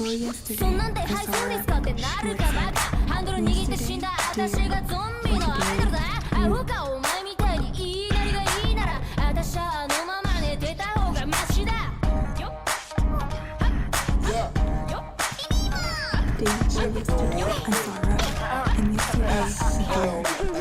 before yesterday, I saw her short side. Yesterday, yesterday, I saw her, and yesterday,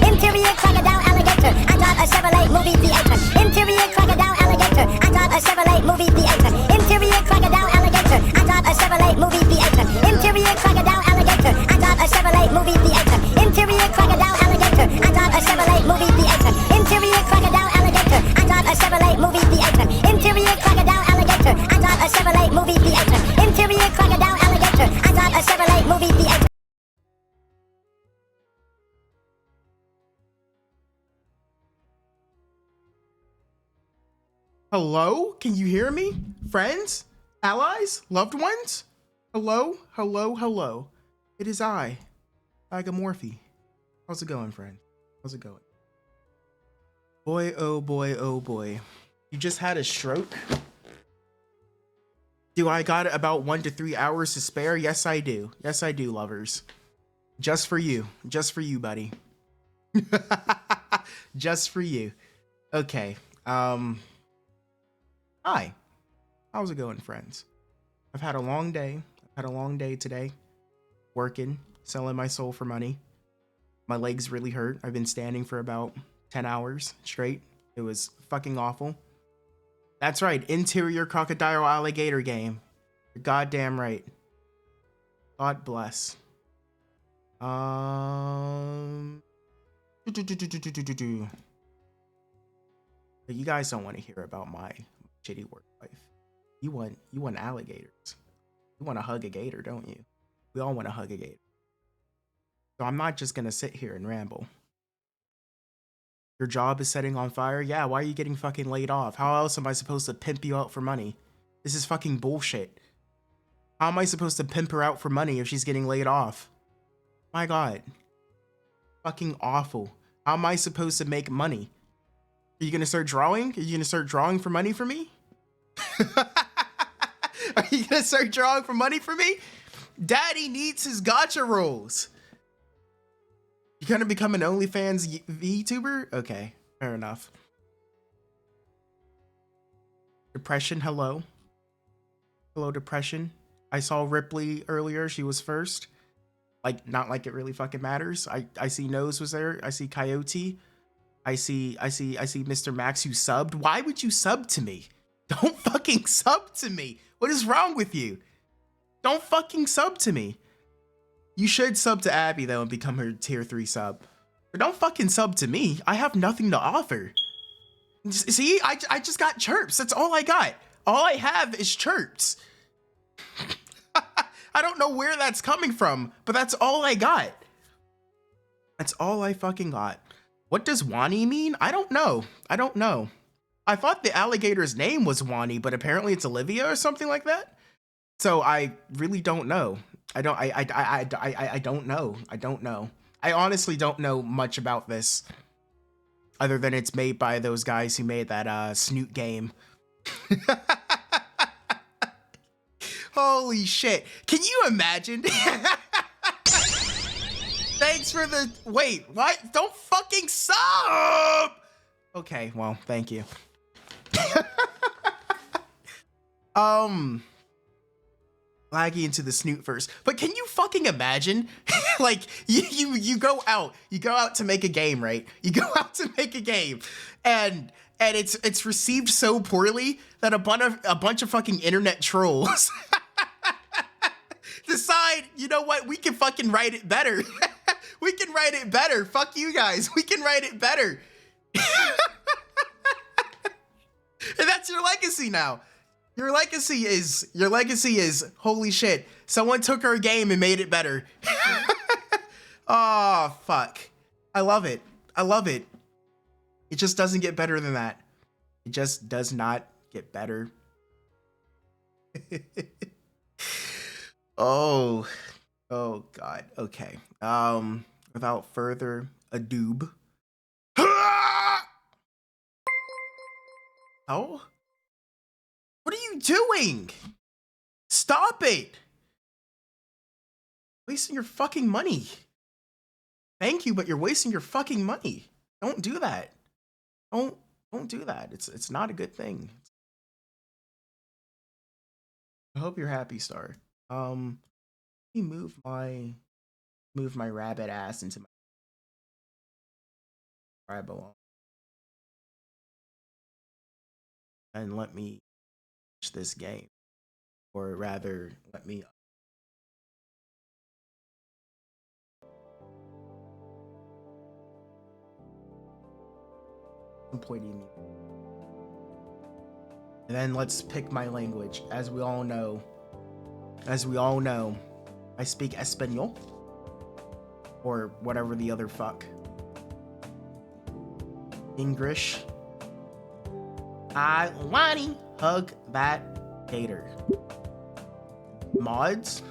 Interior crocodile alligator, I drive a Chevrolet movie theater. Interior crocodile alligator, I drive a Chevrolet movie theater. Interior crocodile alligator, I drive a Chevrolet movie theater. Interior crocodile alligator, I drive a Chevrolet movie theater. Interior crocodile alligator, I drive a Chevrolet movie theater. Interior crocodile alligator, I drive a Chevrolet movie theater. Interior crocodile alligator, I drive a Chevrolet movie theater. Interior crocodile alligator, I drive a Chevrolet movie theater. Hello? Can you hear me? Friends? Allies? Loved ones? Hello? Hello? Hello? It is I, Agamorphe. How's it going, friend? How's it going? Boy, oh boy, oh boy. You just had a stroke? Do I got about 1 to 3 hours to spare? Yes, I do. Yes, I do, lovers. Just for you. Just for you, buddy. Just for you. Okay. Hi. How's it going, friends? I've had a long day. I've had a long day today. Working, selling my soul for money. My legs really hurt. I've been standing for about 10 hours straight. It was fucking awful. That's right, interior crocodile alligator game. You're goddamn right. God bless. But you guys don't want to hear about my shitty work life. You want alligators. You want to hug a gator, don't you? We all want to hug a gator. So I'm not just gonna sit here and ramble. Your job is setting on fire? Yeah, why are you getting fucking laid off? How else am I supposed to pimp you out for money? This is fucking bullshit. How am I supposed to pimp her out for money if she's getting laid off? My God. Fucking awful. How am I supposed to make money? Are you gonna start drawing? Are you gonna start drawing for money for me? Are you gonna start drawing for money for me? Daddy needs his gacha rolls. You gonna become an OnlyFans VTuber? Okay, fair enough. Depression, hello. Hello, depression. I saw Ripley earlier, she was first. Like, not like it really fucking matters. I see Nose was there. I see Coyote. I see Mr. Max who subbed. Why would you sub to me? Don't fucking sub to me. What is wrong with you? Don't fucking sub to me. You should sub to Abby though and become her tier 3 sub. But don't fucking sub to me. I have nothing to offer. See, I just got chirps. That's all I got. All I have is chirps. I don't know where that's coming from, but that's all I got. That's all I fucking got. What does Wani mean? I don't know. I don't know. I thought the alligator's name was Wani, but apparently it's Olivia or something like that. So I really don't know. I don't know. I don't know. I honestly don't know much about this other than it's made by those guys who made that Snoot game. Holy shit. Can you imagine? Thanks for the... Wait, what? Don't fucking sub! Okay, well, thank you. Laggy into the Snoot first. But can you fucking imagine? Like, you go out to make a game, right? You go out to make a game, and it's received so poorly that a bunch of fucking internet trolls decide, you know what, we can fucking write it better. We can write it better. Fuck you guys. We can write it better. And that's your legacy now. Your legacy is holy shit. Someone took our game and made it better. Oh, fuck. I love it. I love it. It just doesn't get better than that. It just does not get better. Oh God. Okay. Without further ado. Oh? What are you doing? Stop it. Wasting your fucking money. Thank you, but you're wasting your fucking money. Don't do that. Don't do that. It's not a good thing. I hope you're happy, Star. Let me move my rabbit ass into my where I belong. And let me finish this game. Or rather, let me pointing me. And then let's pick my language. As we all know, I speak Espanol or whatever the other fuck. English. I wanna hug that gator. Mods?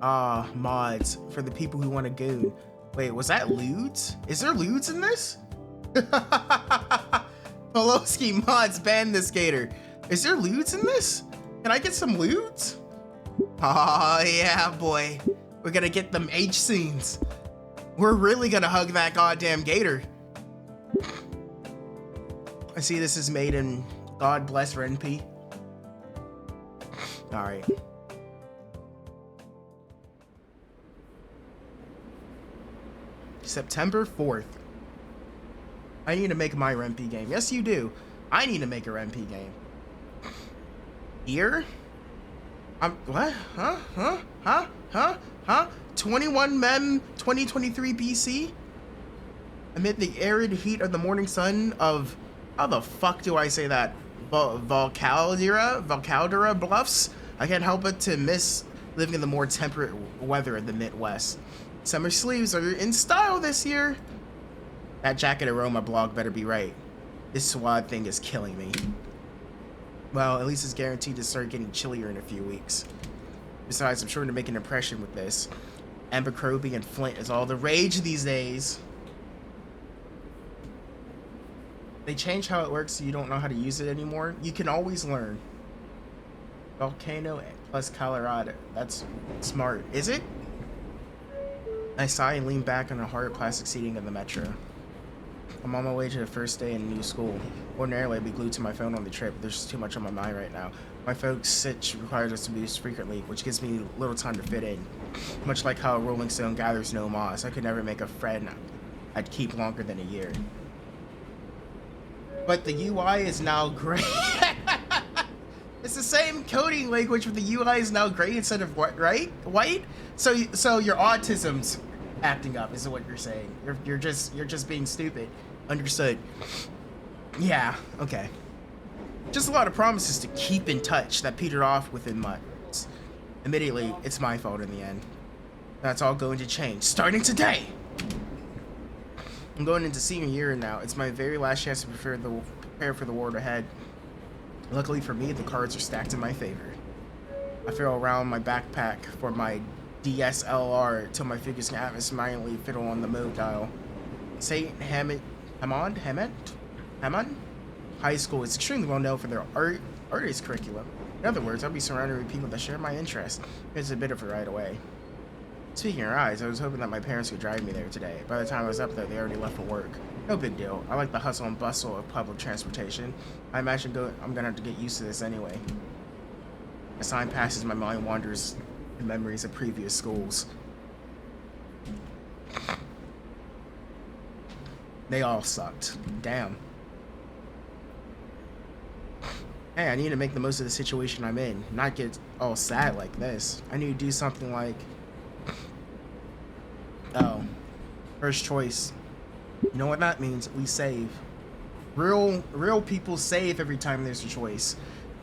Mods for the people who want to goon. Wait, was that lewds? Is there lewds in this? Poloski mods ban this gator. Is there lewds in this? Can I get some lewds? Oh yeah, boy. We're gonna get them H scenes. We're really gonna hug that goddamn gator. I see this is made in God bless Renpy. Alright. September 4th. I need to make my Renpy game. Yes, you do. I need to make a Renpy game. Here? What? Huh? 21 Mem 2023 BC? Amid the arid heat of the morning sun of... How the fuck do I say that? Valcaldera Bluffs? I can't help but to miss living in the more temperate weather in the Midwest. Summer sleeves are in style this year. That jacket aroma blog better be right. This swad thing is killing me. Well, at least it's guaranteed to start getting chillier in a few weeks. Besides, I'm sure to make an impression with this. Abercrombie and Flint is all the rage these days. They changed how it works so you don't know how to use it anymore. You can always learn. Volcano plus Colorado. That's smart. Is it? I sigh and lean back on a hard plastic seating of the metro. I'm on my way to the first day in new school. Ordinarily, I'd be glued to my phone on the trip. There's too much on my mind right now. My folks' sitch requires us to move frequently, which gives me little time to fit in. Much like how a rolling stone gathers no moss, I could never make a friend I'd keep longer than a year. But the UI is now gray. It's the same coding language, but the UI is now gray instead of what, right? White? So your autism's acting up, is what you're saying. You're just being stupid. Understood. Yeah, okay. Just a lot of promises to keep in touch that petered off within months. Immediately, it's my fault in the end. That's all going to change, starting today! I'm going into senior year now. It's my very last chance to prepare for the world ahead. Luckily for me, the cards are stacked in my favor. I feel around my backpack for my DSLR till my fingers can absentmindedly fiddle on the mode dial. St. Hammond High School is extremely well known for their artist curriculum. In other words, I'll be surrounded with people that share my interests. It's a bit of a ride away. Speaking of rides, I was hoping that my parents would drive me there today. By the time I was up there, they already left for work. No big deal. I like the hustle and bustle of public transportation. I imagine I'm gonna have to get used to this anyway. As time passes, my mind wanders in memories of previous schools. They all sucked. Damn. Hey, I need to make the most of the situation I'm in, not get all sad like this. I need to do something like... Oh. First choice. You know what that means? We save. Real people save every time there's a choice.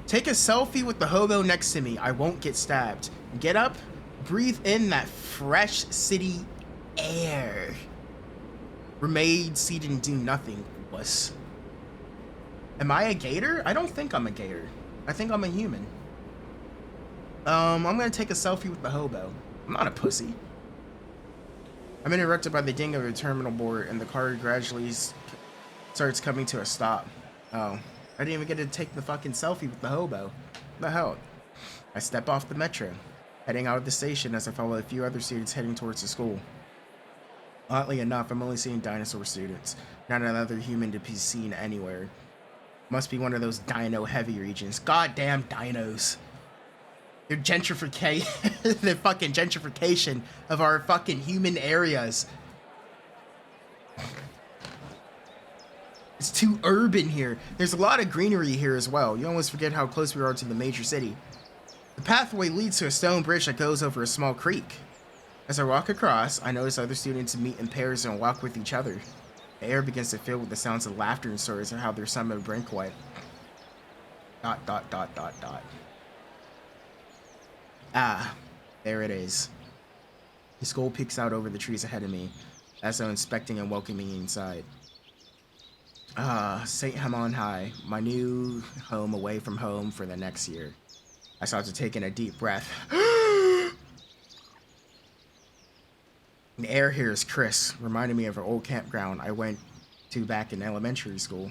Take a selfie with the hobo next to me. I won't get stabbed. Get up, breathe in that fresh city air. Remain seated and do nothing, wuss. Am I a gator? I don't think I'm a gator. I think I'm a human. I'm gonna take a selfie with the hobo. I'm not a pussy. I'm interrupted by the ding of a terminal board, and the car gradually starts coming to a stop. Oh, I didn't even get to take the fucking selfie with the hobo. What the hell? I step off the metro, heading out of the station as I follow a few other students heading towards the school. Oddly enough, I'm only seeing dinosaur students, not another human to be seen anywhere. Must be one of those dino heavy regions. Goddamn dinos. They're the fucking gentrification of our fucking human areas. It's too urban here. There's a lot of greenery here as well. You almost forget how close we are to the major city. The pathway leads to a stone bridge that goes over a small creek. As I walk across, I notice other students meet in pairs and walk with each other. The air begins to fill with the sounds of laughter and stories of how their summer break went. ... Ah, there it is. The school peeks out over the trees ahead of me, as though inspecting and welcoming me inside. Ah, St. Hammond High, my new home away from home for the next year. I start to take in a deep breath. The air here is crisp, reminding me of an old campground I went to back in elementary school.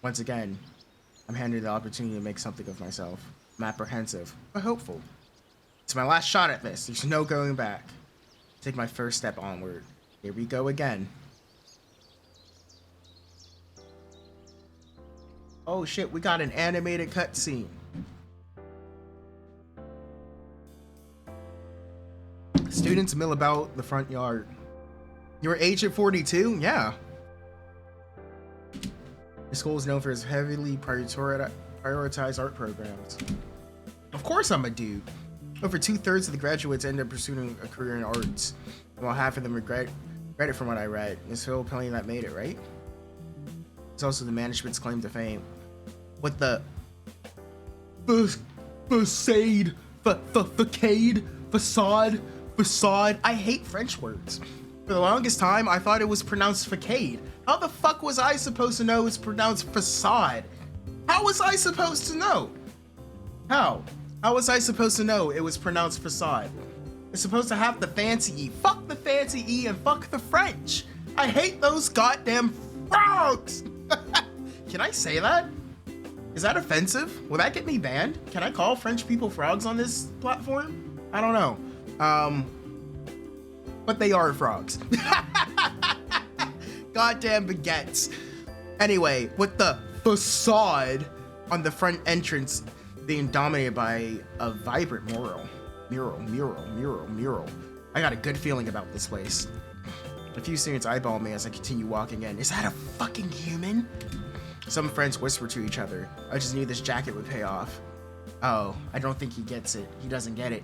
Once again, I'm handed the opportunity to make something of myself. I'm apprehensive, but hopeful. It's my last shot at this. There's no going back. Take my first step onward. Here we go again. Oh shit, we got an animated cutscene. Students mill about the front yard. You're aged 42? Yeah. The school is known for its heavily prioritized art programs. Of course I'm a dude. Over 2/3 of the graduates end up pursuing a career in arts, while half of them regret it from what I read. There's still plenty that made it, right? It's also the management's claim to fame. What the... Facade. I hate French words. For the longest time, I thought it was pronounced facade. How the fuck was I supposed to know it's pronounced facade? How was I supposed to know? How? How was I supposed to know it was pronounced facade? It's supposed to have the fancy E. Fuck the fancy E and fuck the French. I hate those goddamn frogs. Can I say that? Is that offensive? Will that get me banned? Can I call French people frogs on this platform? I don't know. But they are frogs. Goddamn baguettes. Anyway, with the facade, on the front entrance being dominated by a vibrant mural. Mural. I got a good feeling about this place. A few students eyeball me as I continue walking in. Is that a fucking human? Some friends whisper to each other. I just knew this jacket would pay off. Oh, I don't think he gets it. He doesn't get it.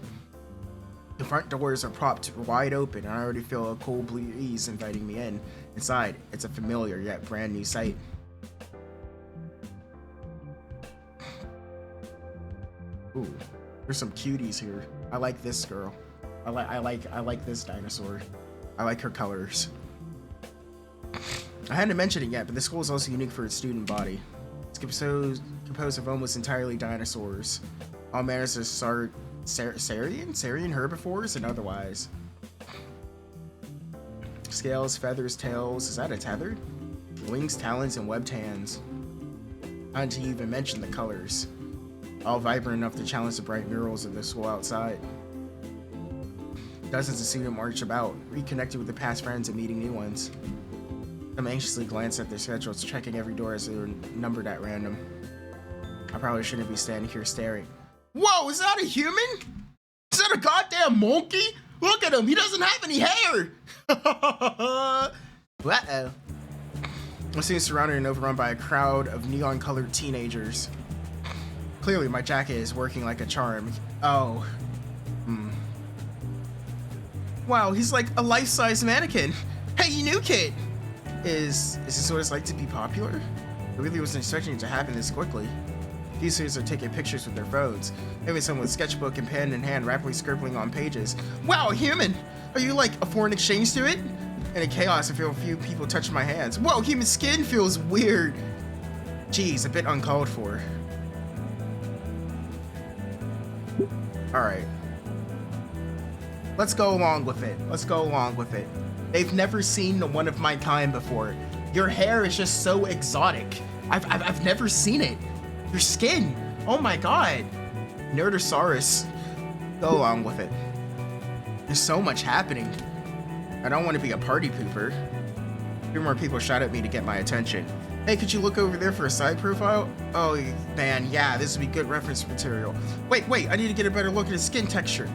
The front doors are propped wide open, and I already feel a cold breeze inviting me in. Inside, it's a familiar yet brand new sight. Ooh, there's some cuties here. I like this girl. I like this dinosaur. I like her colors. I hadn't mentioned it yet, but the school is also unique for its student body. It's composed of almost entirely dinosaurs. All manners of saurian herbivores and otherwise. Scales, feathers, tails. Is that a tether? Wings, talons, and webbed hands. Not to even mention the colors. All vibrant enough to challenge the bright murals of the school outside. Dozens of students march about, reconnecting with their past friends and meeting new ones. Some anxiously glance at their schedules, checking every door as they're numbered at random. I probably shouldn't be standing here staring. Whoa, is that a human? Is that a goddamn monkey? Look at him, he doesn't have any hair! Uh-oh. I'm seen surrounded and overrun by a crowd of neon-colored teenagers. Clearly, my jacket is working like a charm. Oh. Wow, he's like a life-size mannequin. Hey, you new kid! Is this what it's like to be popular? I really wasn't expecting it to happen this quickly. These students are taking pictures with their phones. Maybe someone with sketchbook and pen in hand rapidly scribbling on pages. Wow, human! Are you like a foreign exchange student? And in chaos, I feel a few people touch my hands. Whoa, human skin feels weird. Geez, a bit uncalled for. Alright. Let's go along with it. They've never seen one of my kind before. Your hair is just so exotic. I've never seen it. Your skin. Oh my god. Nerdosaurus. Go along with it. There's so much happening. I don't want to be a party pooper. A few more people shout at me to get my attention. Hey, could you look over there for a side profile? Oh man, yeah, this would be good reference material. Wait, I need to get a better look at his skin texture.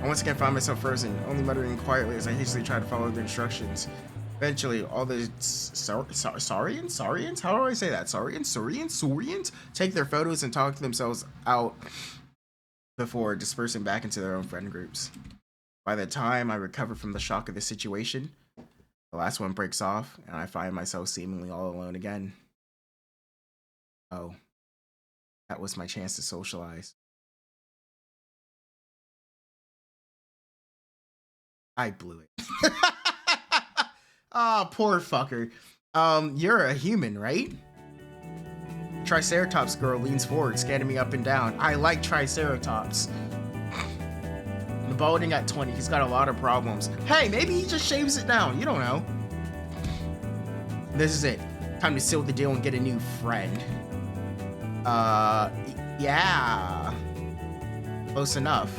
I once again found myself frozen, only muttering quietly as I hastily tried to follow the instructions. Eventually, all the Saurians? How do I say that? Saurians? Take their photos and talk themselves out before dispersing back into their own friend groups. By the time I recover from the shock of the situation, the last one breaks off, and I find myself seemingly all alone again. Oh, that was my chance to socialize. I blew it. Ah, oh, poor fucker. You're a human, right? Triceratops girl leans forward, scanning me up and down. I like Triceratops. Balding at 20, he's got a lot of problems. Hey, maybe he just shaves it down. You don't know. This is it. Time to seal the deal and get a new friend. Yeah. Close enough.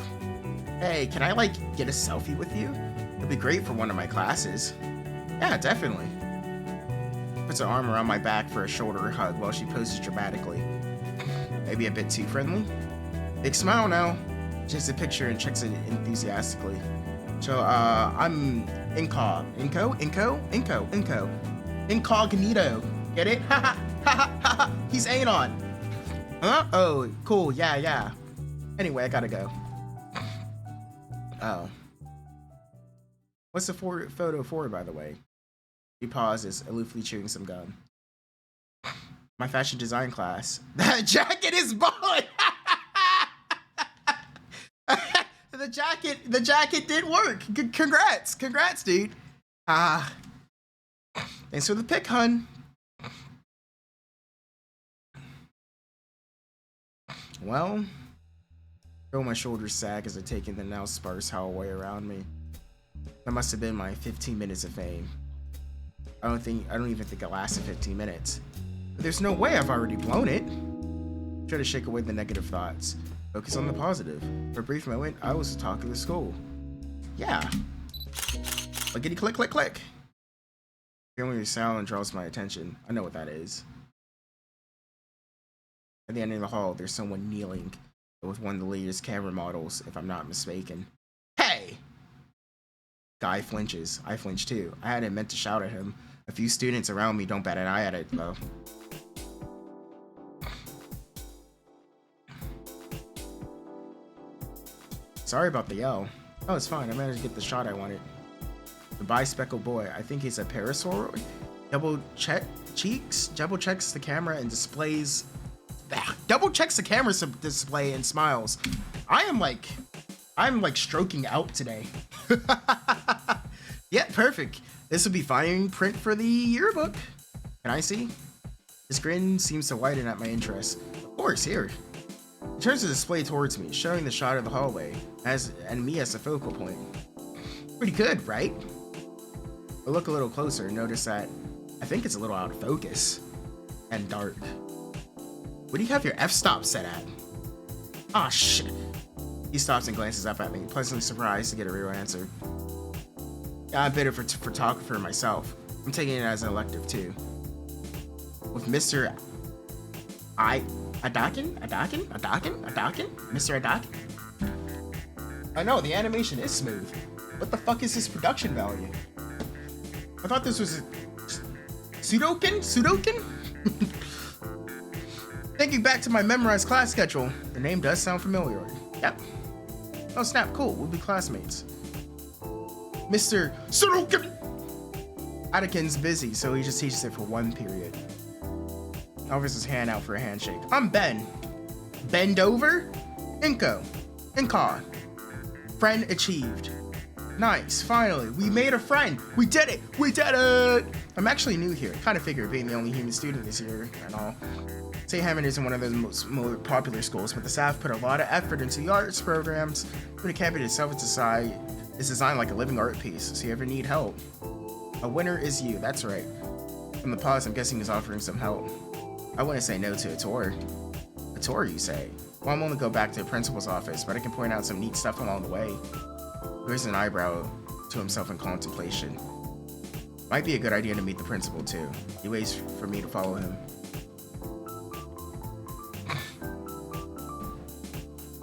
Hey, can I, like, get a selfie with you? It'd be great for one of my classes. Yeah, definitely. Puts her arm around my back for a shoulder hug while she poses dramatically. Maybe a bit too friendly? Big smile now. Takes a picture and checks it enthusiastically. So, I'm incognito. Get it? Ha ha. He's Anon. Huh? Oh, cool. Yeah. Anyway, I gotta go. Oh. What's the photo for, by the way? He pauses, aloofly chewing some gum. My fashion design class. That jacket is bald! The jacket did work. Congrats, dude. Thanks for the pic, hun. Well, feel my shoulders sag as I take in the now sparse hallway around me. That must have been my 15 minutes of fame. I don't even think it lasted 15 minutes. But there's no way I've already blown it. Try to shake away the negative thoughts. Focus on the positive. For a brief moment, I was the talk of the school. Yeah. Clickety click, click, click. Hearing your sound draws my attention. I know what that is. At the end of the hall, there's someone kneeling with one of the latest camera models, if I'm not mistaken. Hey! Guy flinches. I flinch too. I hadn't meant to shout at him. A few students around me don't bat an eye at it, though. Sorry about the yell. Oh, it's fine. I managed to get the shot I wanted. The bispeckled boy. I think he's a parasauroid. Double checks the camera and displays. Double checks the camera display and smiles. I'm like stroking out today. Yeah, perfect. This will be fine print for the yearbook. Can I see? His grin seems to widen at my interest. Of course, here. He turns the display towards me, showing the shot of the hallway and me as the focal point. Pretty good, right? I look a little closer and notice that I think it's a little out of focus and dark. What do you have your f-stop set at? Ah, shit. He stops and glances up at me, pleasantly surprised to get a real answer. Yeah, I'm a bit of a photographer myself. I'm taking it as an elective too. With Mr. Adakin? Mr. Adakin? I know, the animation is smooth. What the fuck is this production value? I thought this was a Sudokin? Thinking back to my memorized class schedule, the name does sound familiar. Yep. Oh snap, cool, we'll be classmates. Mr. Sudokin! Adakin's busy, so he just teaches it for one period. Offers his hand out for a handshake. I'm Ben. Bend over? Inko. Inka. Friend achieved. Nice, finally, we made a friend. We did it! We did it! I'm actually new here. Kind of figured being the only human student this year and all. St. Hammond isn't one of those most popular schools, but the staff put a lot of effort into the arts programs. But the campus itself is designed like a living art piece, so you ever need help. A winner is you, that's right. From the pause, I'm guessing he's offering some help. I wouldn't say no to a tour. A tour, you say? Well, I'm only go back to the principal's office, but I can point out some neat stuff along the way. Raises an eyebrow to himself in contemplation. Might be a good idea to meet the principal, too. He waits for me to follow him.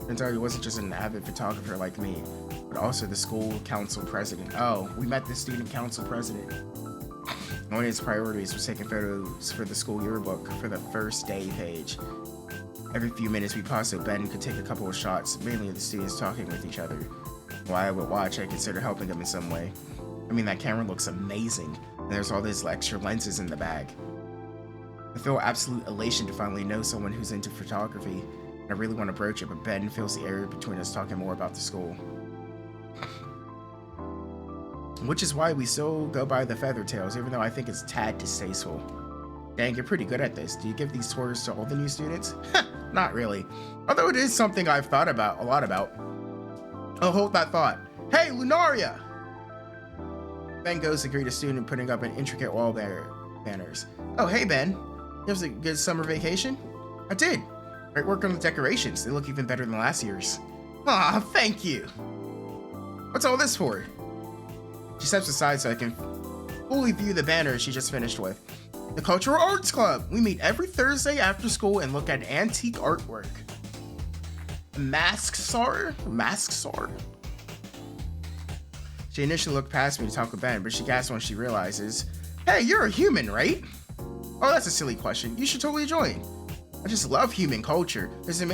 Turns out he wasn't just an avid photographer like me, but also the school council president. Oh, we met the student council president. One of his priorities was taking photos for the school yearbook for the first day page. Every few minutes we paused so Ben could take a couple of shots, mainly of the students talking with each other. While I would watch, I consider helping them in some way. I mean, that camera looks amazing, and there's all these extra lenses in the bag. I feel absolute elation to finally know someone who's into photography. I really want to broach it, but Ben fills the area between us talking more about the school. Which is why we still go by the feather tails, even though I think it's tad distasteful. Dang, you're pretty good at this. Do you give these tours to all the new students? Not really. Although it is something I've thought about a lot about. Oh, hold that thought. Hey, Lunaria! Ben goes to greet a student putting up an intricate wall banners. Oh, hey, Ben. You have a good summer vacation? I did. Great work on the decorations. They look even better than last year's. Aw, thank you. What's all this for? She steps aside so I can fully view the banner she just finished with. The Cultural Arts Club. We meet every Thursday after school and look at antique artwork. Mask Sar? She initially looked past me to talk with Ben, but she gasps when she realizes, hey, you're a human, right? Oh, that's a silly question. You should totally join. I just love human culture. There's an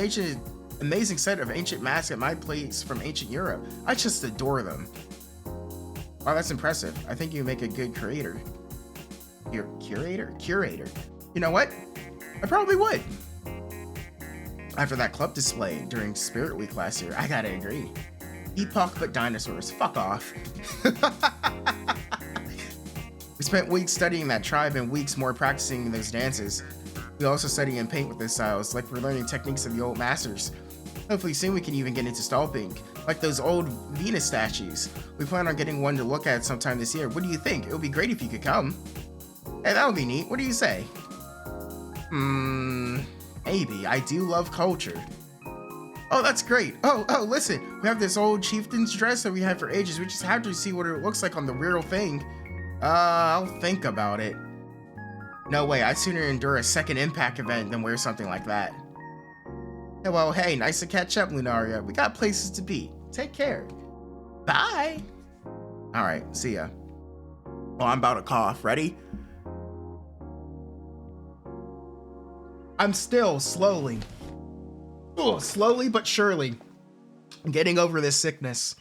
amazing set of ancient masks at my place from ancient Europe. I just adore them. Wow, that's impressive. I think you make a good curator. Curator? You know what? I probably would. After that club display during Spirit Week last year, I gotta agree. Epoch but dinosaurs. Fuck off. We spent weeks studying that tribe and weeks more practicing those dances. We also study and paint with those styles, like we're learning techniques of the old masters. Hopefully soon we can even get into sculpting, like those old Venus statues. We plan on getting one to look at sometime this year. What do you think? It would be great if you could come. Hey, that would be neat. What do you say? Maybe. I do love culture. Oh, that's great. Oh, listen. We have this old chieftain's dress that we had for ages. We just have to see what it looks like on the real thing. I'll think about it. No way. I'd sooner endure a second Impact event than wear something like that. Hey, well, hey, nice to catch up, Lunaria. We got places to be. Take care. Bye. All right, see ya. Oh, I'm about to cough. Ready? I'm still slowly but surely getting over this sickness.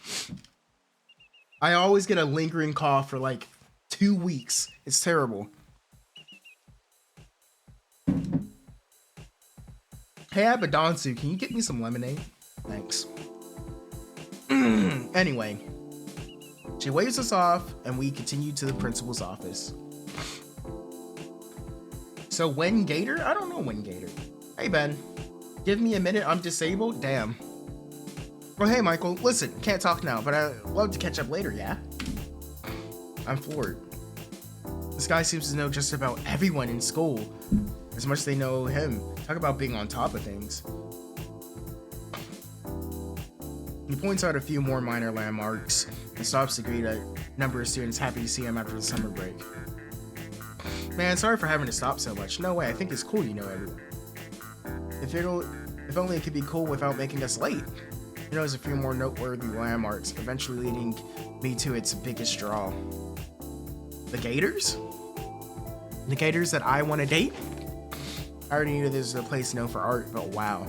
I always get a lingering cough for like 2 weeks. It's terrible. Hey, Abadansu, can you get me some lemonade? Thanks. Anyway, she waves us off and we continue to the principal's office. So when Gator? I don't know when Gator. Hey, Ben. Give me a minute, I'm disabled? Damn. Well, hey, Michael. Listen, can't talk now, but I'd love to catch up later, yeah? I'm floored. This guy seems to know just about everyone in school. As much as they know him. Talk about being on top of things. He points out a few more minor landmarks and stops to greet a number of students happy to see him after the summer break. Man, sorry for having to stop so much. No way, I think it's cool you know everyone. If only it could be cool without making us late. He knows a few more noteworthy landmarks, eventually leading me to its biggest draw. The Gators? The Gators that I want to date? I already knew this was a place known for art, but wow.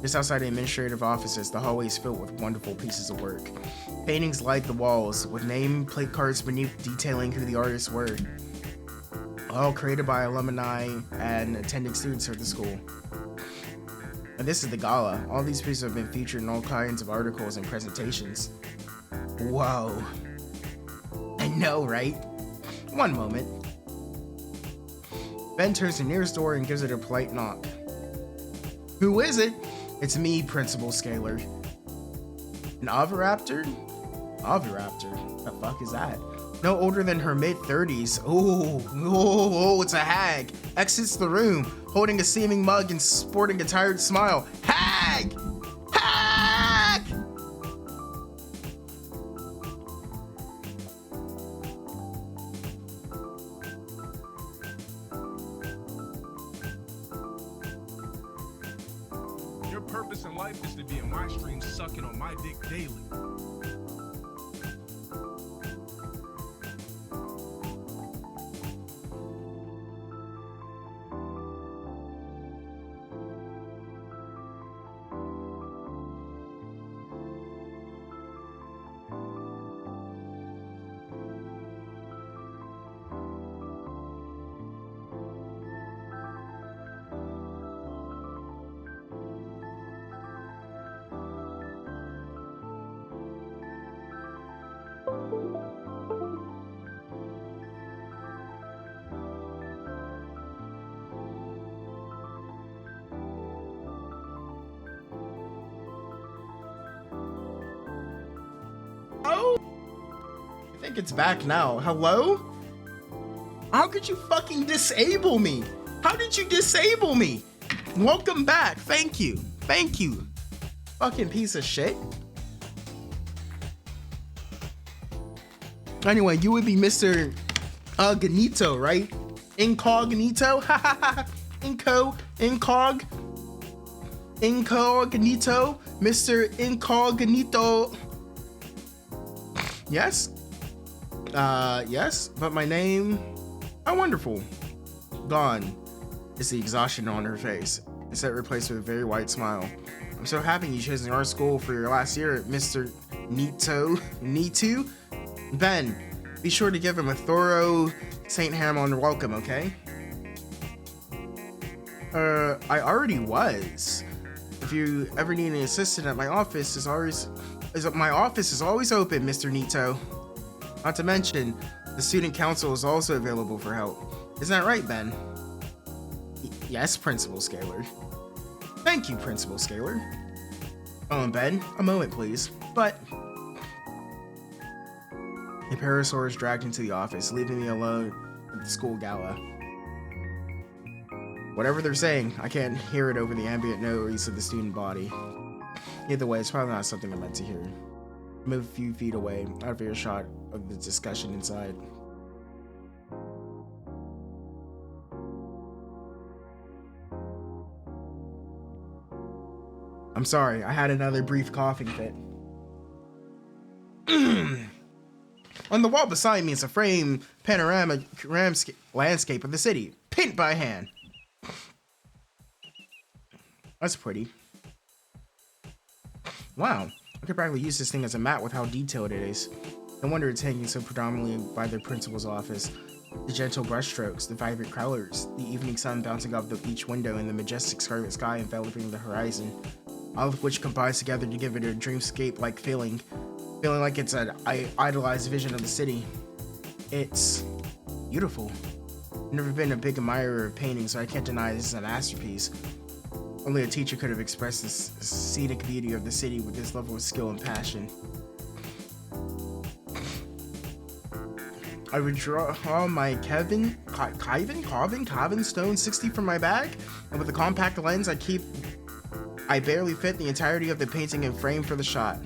Just outside the administrative offices, the hallway is filled with wonderful pieces of work. Paintings light the walls, with nameplate cards beneath detailing who the artists were. All created by alumni and attending students of the school. And this is the gala. All these pieces have been featured in all kinds of articles and presentations. Whoa. I know, right? One moment. Ben turns to the nearest door and gives it a polite knock. Who is it? It's me, Principal Scalar. An oviraptor? Oviraptor? The fuck is that? No older than her mid-30s. Oh, it's a hag. Exits the room, holding a steaming mug and sporting a tired smile. Hag! Hag! Your purpose in life is to be in my stream sucking on my dick daily. Oh! I think it's back now. Hello? How could you fucking disable me? How did you disable me? Welcome back. Thank you. Thank you. Fucking piece of shit. Anyway, you would be Mr. Ganito, right? Incognito? Ha ha ha. Incognito? Mr. Incognito. Yes? Yes, but my name, how wonderful. Gone is the exhaustion on her face. Instead replaced with a very wide smile. I'm so happy you chose our school for your last year, Mr. Nitu. Ben, be sure to give him a thorough St. Hamon welcome, okay? I already was. If you ever need an assistant at my office, my office is always open, Mr. Nito. Not to mention, the student council is also available for help. Isn't that right, Ben? Yes, Principal Scalar. Thank you, Principal Scalar. Oh, and Ben, a moment, please. But the Parasaur is dragged into the office, leaving me alone at the school gala. Whatever they're saying, I can't hear it over the ambient noise of the student body. Either way, it's probably not something I meant to hear. Move a few feet away, out of earshot of the discussion inside. I'm sorry, I had another brief coughing fit. On the wall beside me is a framed panoramic landscape of the city, painted by hand. That's pretty. Wow, I could probably use this thing as a mat with how detailed it is. No wonder it's hanging so predominantly by the principal's office. The gentle brushstrokes, the vibrant colors, the evening sun bouncing off each window, and the majestic scarlet sky enveloping the horizon. All of which combines together to give it a dreamscape-like feeling like it's an idolized vision of the city. It's beautiful. I've never been a big admirer of painting, so I can't deny this is a masterpiece. Only a teacher could have expressed this scenic beauty of the city with this level of skill and passion. I would draw my Carvin Stone 60 from my bag, and with a compact lens I barely fit the entirety of the painting in frame for the shot.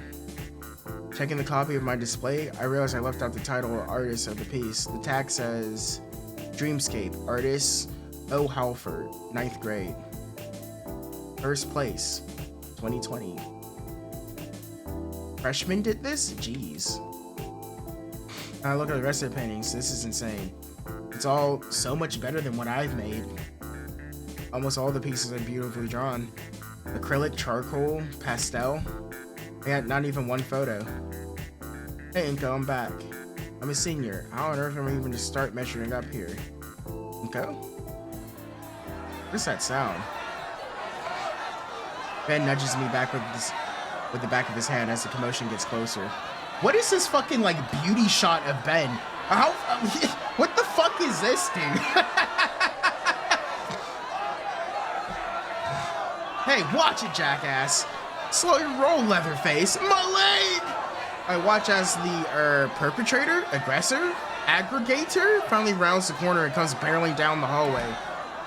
Checking the copy of my display, I realized I left out the title or artist of the piece. The tag says Dreamscape, artist O. Halford, 9th grade. First place, 2020. Freshman did this? Jeez. Now look at the rest of the paintings. This is insane. It's all so much better than what I've made. Almost all the pieces are beautifully drawn. Acrylic, charcoal, pastel. Yeah, not even one photo. Hey Inko, I'm back. I'm a senior. How on earth am I even to start measuring up here? Inko? What's that sound? Ben nudges me back with the back of his hand as the commotion gets closer. What is this fucking like beauty shot of Ben? What the fuck is this, dude? Hey, watch it, jackass. Slow your roll, Leatherface. My leg! I watch as the perpetrator, aggressor, aggregator finally rounds the corner and comes barreling down the hallway,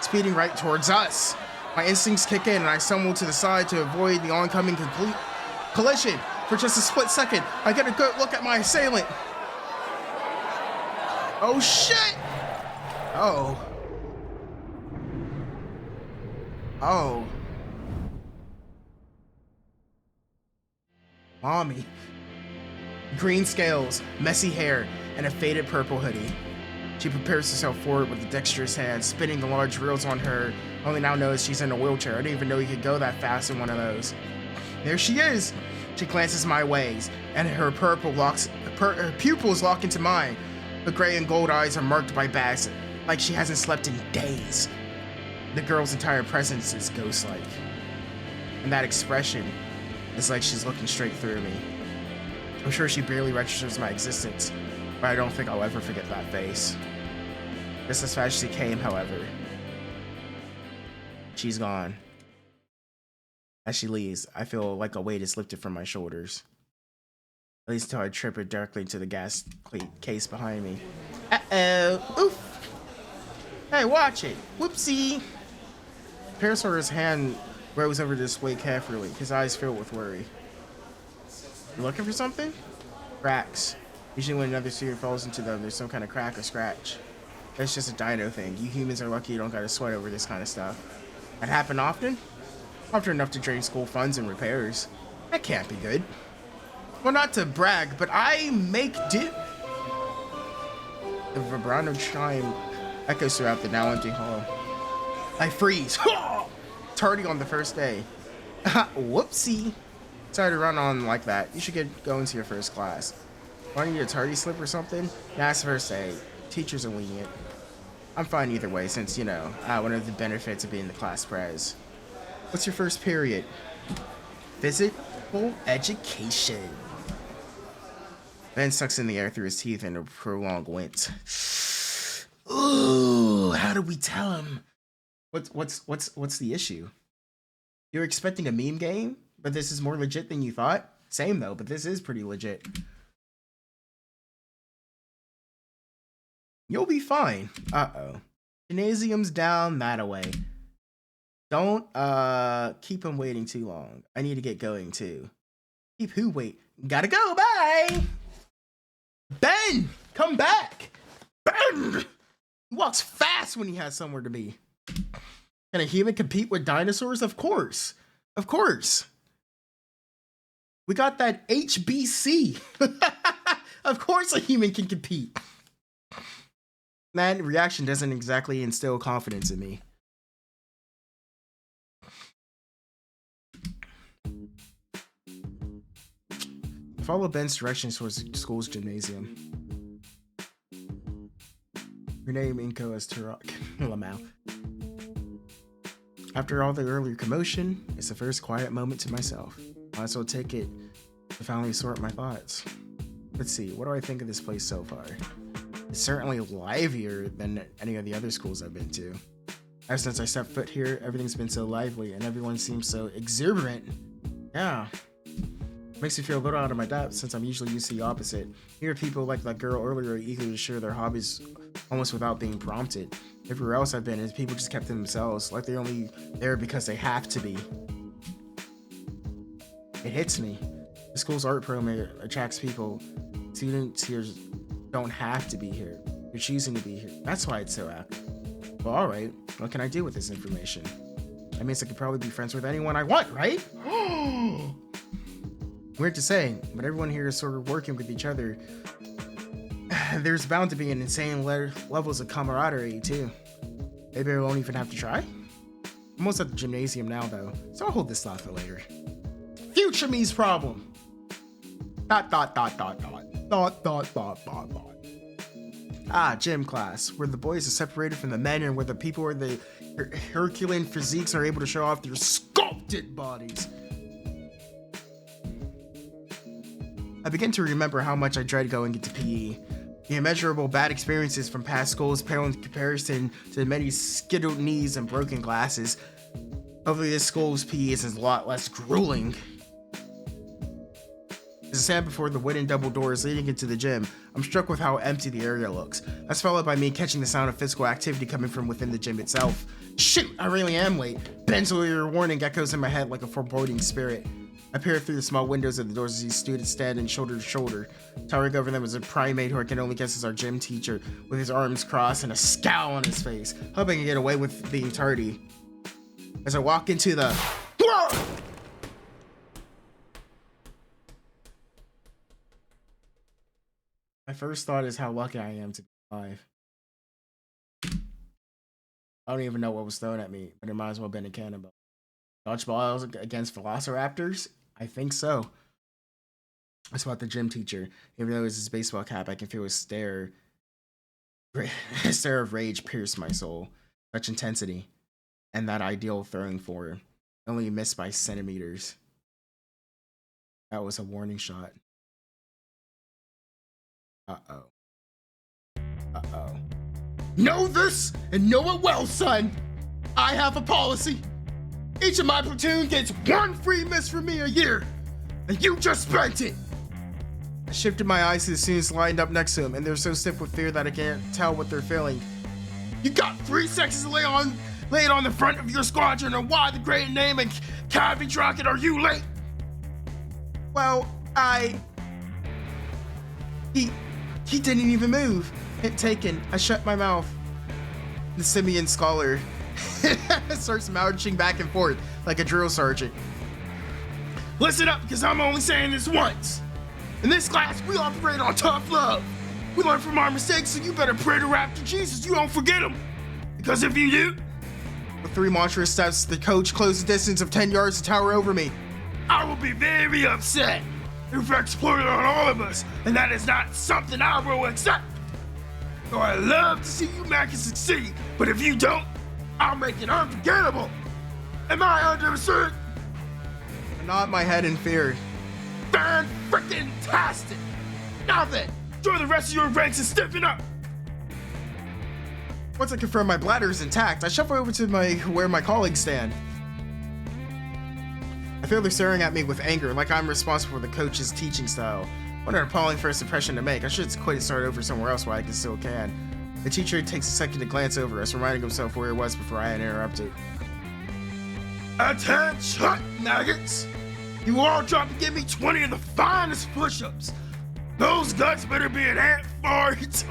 speeding right towards us. My instincts kick in and I stumble to the side to avoid the oncoming collision. For just a split second, I get a good look at my assailant. Oh shit! Oh. Oh. Mommy. Green scales, messy hair, and a faded purple hoodie. She prepares herself forward with a dexterous hand, spinning the large reels on her. Only now knows she's in a wheelchair. I didn't even know you could go that fast in one of those. There she is. She glances my ways, and her pupils lock into mine. The gray and gold eyes are marked by bags, like she hasn't slept in days. The girl's entire presence is ghost-like. And that expression is like she's looking straight through me. I'm sure she barely registers my existence, but I don't think I'll ever forget that face. Just as fast as she came, however, she's gone. As she leaves, I feel like a weight is lifted from my shoulders. At least until I trip her directly into the gas case behind me. Uh-oh. Oof. Hey, watch it. Whoopsie. Parasaur's hand rose over this way carefully, his eyes filled with worry. You looking for something? Cracks. Usually when another sphere falls into them, there's some kind of crack or scratch. That's just a dino thing. You humans are lucky you don't gotta sweat over this kind of stuff. That happen often? Often enough to drain school funds and repairs. That can't be good. Well, not to brag, but I make do. The vibrato chime echoes throughout the now empty hall. I freeze. Tardy on the first day. Whoopsie. Sorry to run on like that. You should get going to your first class. Why don't you need a tardy slip or something? Nah, it's first day. Teachers are lenient. I'm fine either way since, you know, one of the benefits of being the class pres. What's your first period? Physical education. Ben sucks in the air through his teeth in a prolonged wince. Ooh, how do we tell him? What's the issue? You're expecting a meme game, but this is more legit than you thought? Same though, but this is pretty legit. You'll be fine. Uh-oh. Gymnasium's down that away. Don't keep him waiting too long. I need to get going too. Keep who wait? Gotta go, bye! Ben! Come back! Ben! He walks fast when he has somewhere to be. Can a human compete with dinosaurs? Of course. Of course. We got that HBC. Of course a human can compete. That reaction doesn't exactly instill confidence in me. Follow Ben's directions towards the school's gymnasium. Rename Inko as Turok Lamau. After all the earlier commotion, it's the first quiet moment to myself. Might as well take it to finally sort my thoughts. Let's see, what do I think of this place so far? It's certainly livelier than any of the other schools I've been to. Ever since I stepped foot here, everything's been so lively and everyone seems so exuberant. Yeah. Makes me feel a little out of my depth since I'm usually used to the opposite. Here, people like that girl earlier are eager to share their hobbies almost without being prompted. Everywhere else I've been, people just kept to themselves, like they're only there because they have to be. It hits me. The school's art program attracts people. Students here don't have to be here. They're choosing to be here. That's why it's so active. Well, alright, what can I do with this information? That means I could probably be friends with anyone I want, right? Weird to say, but everyone here is sort of working with each other. There's bound to be an insane levels of camaraderie, too. Maybe I won't even have to try? I'm almost at the gymnasium now, though, so I'll hold this thought for later. Future me's problem! ... Ah, gym class, where the boys are separated from the men and where the people with the Herculean physiques are able to show off their sculpted bodies. I begin to remember how much I dread going into PE. The immeasurable bad experiences from past schools pale in comparison to the many skittled knees and broken glasses. Hopefully this school's PE is a lot less grueling. As I stand before the wooden double doors leading into the gym, I'm struck with how empty the area looks. That's followed by me catching the sound of physical activity coming from within the gym itself. Shoot, I really am late. Ben's earlier warning echoes in my head like a foreboding spirit. I peer through the small windows of the doors as these students standing shoulder to shoulder. Towering over them is a primate who I can only guess is our gym teacher, with his arms crossed and a scowl on his face, hoping I can get away with being tardy. As I walk into the... My first thought is how lucky I am to be alive. I don't even know what was thrown at me, but it might as well have been a cannonball. Dodgeballs against velociraptors? I think so. I spot the gym teacher. Even though it's his baseball cap, I can feel his stare. A stare of rage pierce my soul. Such intensity. And that ideal throwing form. Only missed by centimeters. That was a warning shot. Uh-oh. Uh-oh. Know this and know it well, son! I have a policy. Each of my platoon gets one free miss from me a year, and you just spent it! I shifted my eyes to the students lined up next to him, and they're so stiff with fear that I can't tell what they're feeling. You got 3 seconds to lay it on the front of your squadron, or why the great name and cabbage rocket are you late? Well, He didn't even move. Hit taken. I shut my mouth. The simian scholar starts marching back and forth like a drill sergeant. Listen up, because I'm only saying this once. In this class, we operate on tough love. We learn from our mistakes, so you better pray to Raptor Jesus you don't forget them. Because if you do... With 3 monstrous steps, the coach closed the distance of 10 yards to tower over me. I will be very upset. You've exploited on all of us, and that is not something I will accept. So I love to see you make it succeed, but if you don't, I'll make it unforgettable. Am I understood? I nod my head in fear. Fan-frickin-tastic! Now then, join the rest of your ranks and stiffen up! Once I confirm my bladder is intact, I shuffle over to where my colleagues stand. I feel they're staring at me with anger, like I'm responsible for the coach's teaching style. What an appalling first impression to make. I should quit and start over somewhere else while I still can. The teacher takes a second to glance over us, reminding himself where he was before I had interrupted. Attention, maggots! You all drop and give me 20 of the finest push-ups. Those guts better be an ant fart.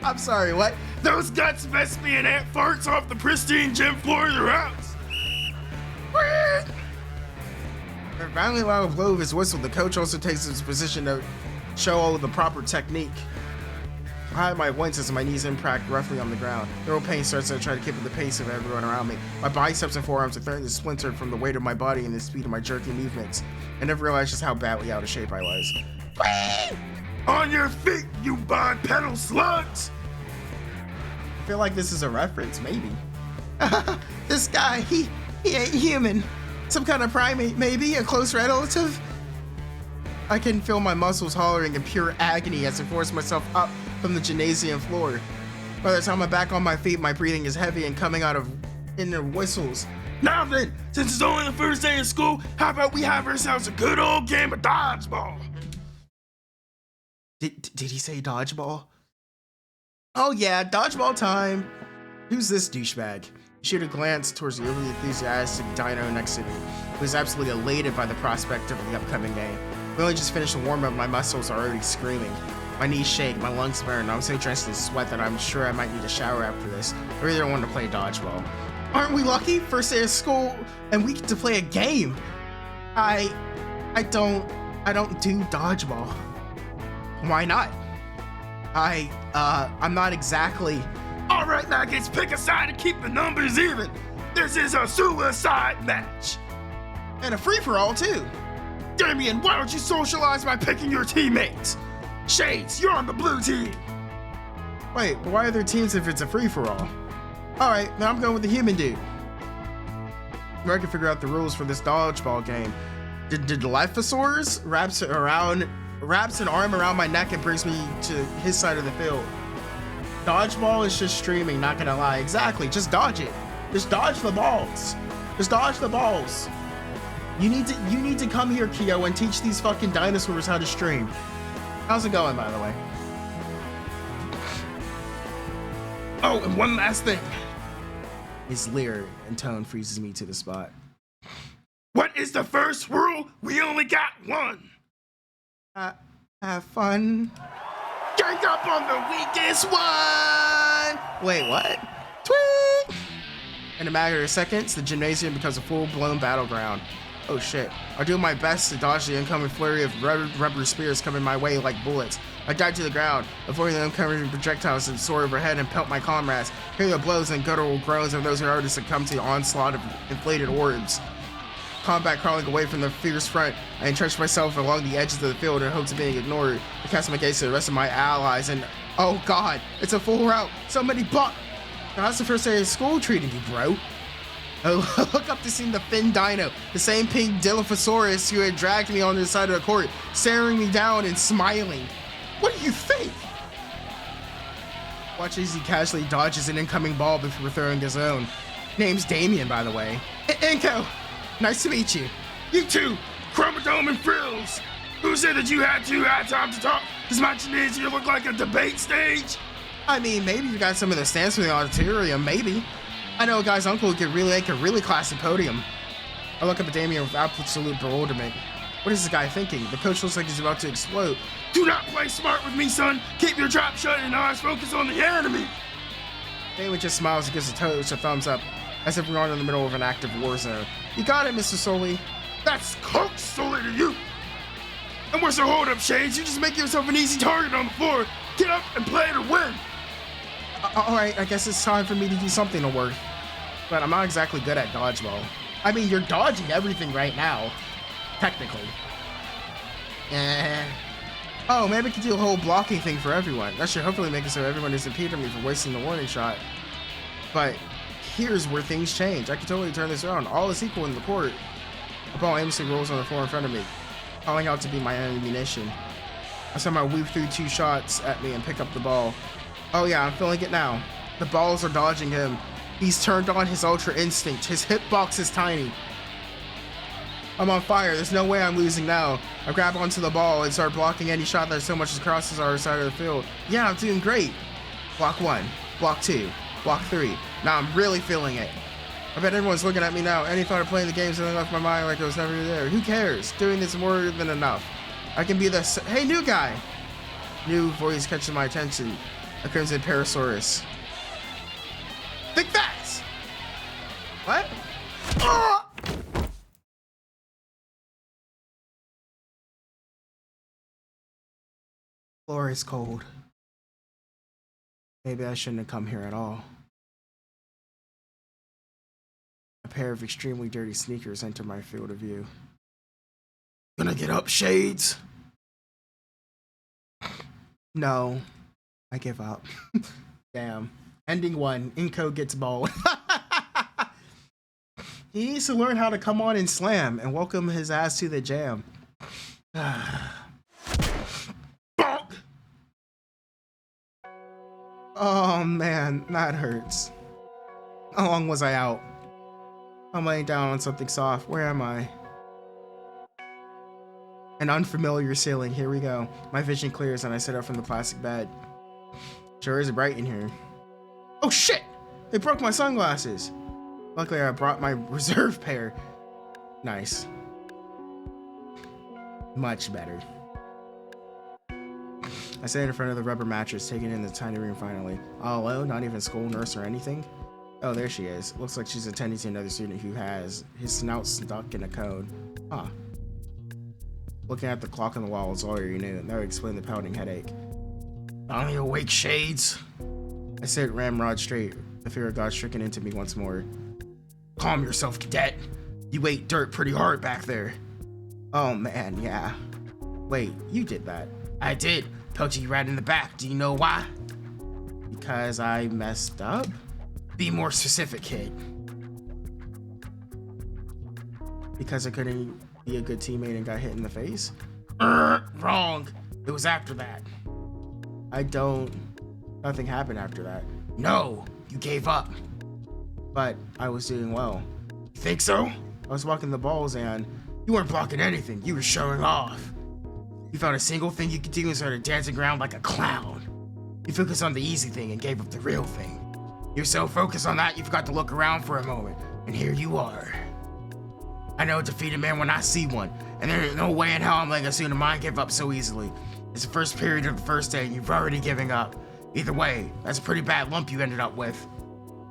I'm sorry, what? Those guts best be an ant farts off the pristine gym floor of your house. Roundly loud blow of his whistle, the coach also takes his position to show all of the proper technique. I had my points as my knees impact roughly on the ground. Neural pain starts to try to keep up the pace of everyone around me. My biceps and forearms are threatening to splinter from the weight of my body and the speed of my jerky movements. I never realized just how badly out of shape I was. On your feet, you bipedal slugs! I feel like this is a reference, maybe. This guy, he ain't human. Some kind of primate, maybe, a close relative? I can feel my muscles hollering in pure agony as I force myself up from the gymnasium floor. By the time I'm back on my feet, my breathing is heavy and coming out of inner whistles. Now then, since it's only the first day of school, how about we have ourselves a good old game of dodgeball? Did he say dodgeball? Oh yeah, dodgeball time. Who's this douchebag? I shoot a glance towards the overly enthusiastic Dino next to me, who is absolutely elated by the prospect of the upcoming game. We only just finished the warm-up, my muscles are already screaming. My knees shake, my lungs burn, and I'm so drenched in sweat that I'm sure I might need a shower after this. I really don't want to play dodgeball. Aren't we lucky? First day of school, and we get to play a game. I don't do dodgeball. Why not? I'm not exactly... All right, maggots, pick a side and keep the numbers even. This is a suicide match. And a free-for-all, too. Damien, why don't you socialize by picking your teammates? Shades, you're on the blue team. Wait, why are there teams if it's a free-for-all? Alright, now I'm going with the human dude. I can figure out the rules for this dodgeball game. Did the Liphosaurus wraps an arm around my neck and brings me to his side of the field. Dodgeball is just streaming, not gonna lie. Exactly, just dodge it. Just dodge the balls. Just dodge the balls. You need to come here, Kyo, and teach these fucking dinosaurs how to stream. How's it going, by the way? Oh, and one last thing. His leer and tone freezes me to the spot. What is the first rule? We only got one. Have fun. Gang up on the weakest one! Wait, what? Tweet! In a matter of seconds, the gymnasium becomes a full-blown battleground. Oh shit. I do my best to dodge the incoming flurry of rubber spears coming my way like bullets. I dive to the ground, avoiding the incoming projectiles that soar overhead and pelt my comrades. Hear the blows and guttural groans of those who already succumb to the onslaught of inflated orbs. Combat crawling away from the fierce front, I entrench myself along the edges of the field in hopes of being ignored. I cast my gaze to the rest of my allies and... oh god, it's a full rout! So many buck... Now, how's the first day of school treating you, bro? Oh, look up to see the Fin Dino, the same pink Dilophosaurus who had dragged me on the side of the court, staring me down and smiling. What do you think? Watch as he casually dodges an incoming ball before throwing his own. Name's Damien, by the way. Inko! Nice to meet you. You too, Chromodome and Frills. Who said that you had time to talk? Does my gymnasium look like a debate stage? I mean, maybe you got some of the stands from the auditorium, maybe. I know a guy's uncle who could really make a really classy podium. I look up at Damien with absolute bewilderment. What is this guy thinking? The coach looks like he's about to explode. Do not play smart with me, son. Keep your trap shut and eyes focused on the enemy. Damien just smiles and gives the coach a thumbs up, as if we're in the middle of an active war zone. You got it, Mr. Sully. That's Coach Sully to you. And where's the hold up, Shades? You just make yourself an easy target on the floor. Get up and play to win. Alright, I guess it's time for me to do something to work. But I'm not exactly good at dodgeball. I mean, you're dodging everything right now. Technically. Oh, maybe I could do a whole blocking thing for everyone. That should hopefully make it so everyone doesn't impede me for wasting the warning shot. But here's where things change. I can totally turn this around. All is equal in the court. A ball aimlessly rolls on the floor in front of me, calling out to be my ammunition. I somehow weave through two shots at me and pick up the ball. Oh yeah, I'm feeling it now. The balls are dodging him. He's turned on his ultra instinct. His hitbox is tiny. I'm on fire. There's no way I'm losing now. I grab onto the ball and start blocking any shot that so much as crosses our side of the field. Yeah, I'm doing great. Block 1, block 2, block 3. Now I'm really feeling it. I bet everyone's looking at me now. Any thought of playing the game suddenly left my mind like it was never there. Who cares? Doing this more than enough. I can be the... Hey, new guy! New voice catches my attention. A Crimson Parasaurus. Think fast! What? Oh! Floor is cold. Maybe I shouldn't have come here at all. A pair of extremely dirty sneakers enter my field of view. Gonna get up, Shades? No. I give up. Damn. Ending 1. Inco gets bald. He needs to learn how to come on and slam and welcome his ass to the jam. Oh man, that hurts. How long was I out? I'm laying down on something soft. Where am I? An unfamiliar ceiling. Here we go. My vision clears and I sit up from the plastic bed. Sure is bright in here. Oh shit! They broke my sunglasses. Luckily I brought my reserve pair. Nice. Much better. I stand in front of the rubber mattress, taking in the tiny room finally. All alone, not even school nurse or anything. Oh, there she is. Looks like she's attending to another student who has his snout stuck in a cone. Huh. Looking at the clock on the wall is all you knew. That would explain the pounding headache. Finally awake, Shades. I sit ramrod straight, the fear of God stricken into me once more. Calm yourself, cadet. You ate dirt pretty hard back there. Oh man, yeah. Wait, you did that. I did. Poked you right in the back. Do you know why? Because I messed up? Be more specific, kid. Because I couldn't be a good teammate and got hit in the face? Wrong. It was after that. Nothing happened after that. No, you gave up. But I was doing well. You think so? I was walking the balls and you weren't blocking anything. You were showing off. You found a single thing you could do and started dancing around like a clown. You focused on the easy thing and gave up the real thing. You're so focused on that you forgot to look around for a moment. And here you are. I know a defeated man when I see one. And there ain't no way in hell I'm letting a student of mine give up so easily. It's the first period of the first day and you've already given up. Either way, that's a pretty bad lump you ended up with.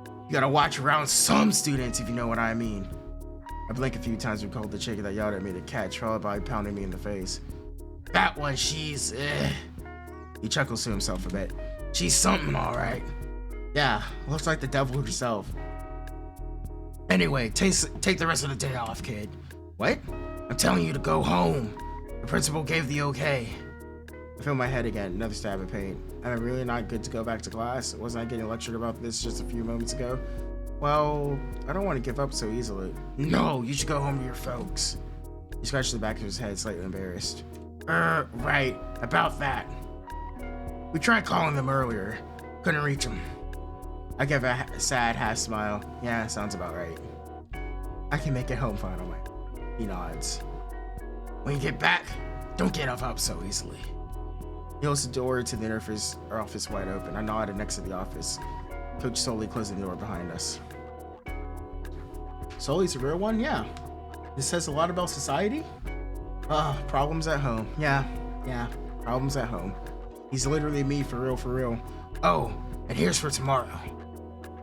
You gotta watch around some students if you know what I mean. I blink a few times and called the chick that yelled at me to catch, followed by pounding me in the face. That one, she's He chuckles to himself a bit. She's something, alright. Yeah, looks like the devil herself. Anyway, take the rest of the day off, kid. What? I'm telling you to go home. The principal gave the okay. I feel my head again, another stab of pain. Am I really not good to go back to class? Wasn't I getting lectured about this just a few moments ago? Well, I don't want to give up so easily. No, you should go home to your folks. He scratched the back of his head, slightly embarrassed. Right, about that. We tried calling them earlier. Couldn't reach them. I give a sad half smile. Yeah, sounds about right. I can make it home finally. He nods. When you get back, don't get up so easily. He holds the door to the office wide open. I nodded next to the office. Coach slowly closing the door behind us. Sully's a real one? Yeah. This says a lot about society? Problems at home. Yeah, problems at home. He's literally me for real. Oh, and here's for tomorrow.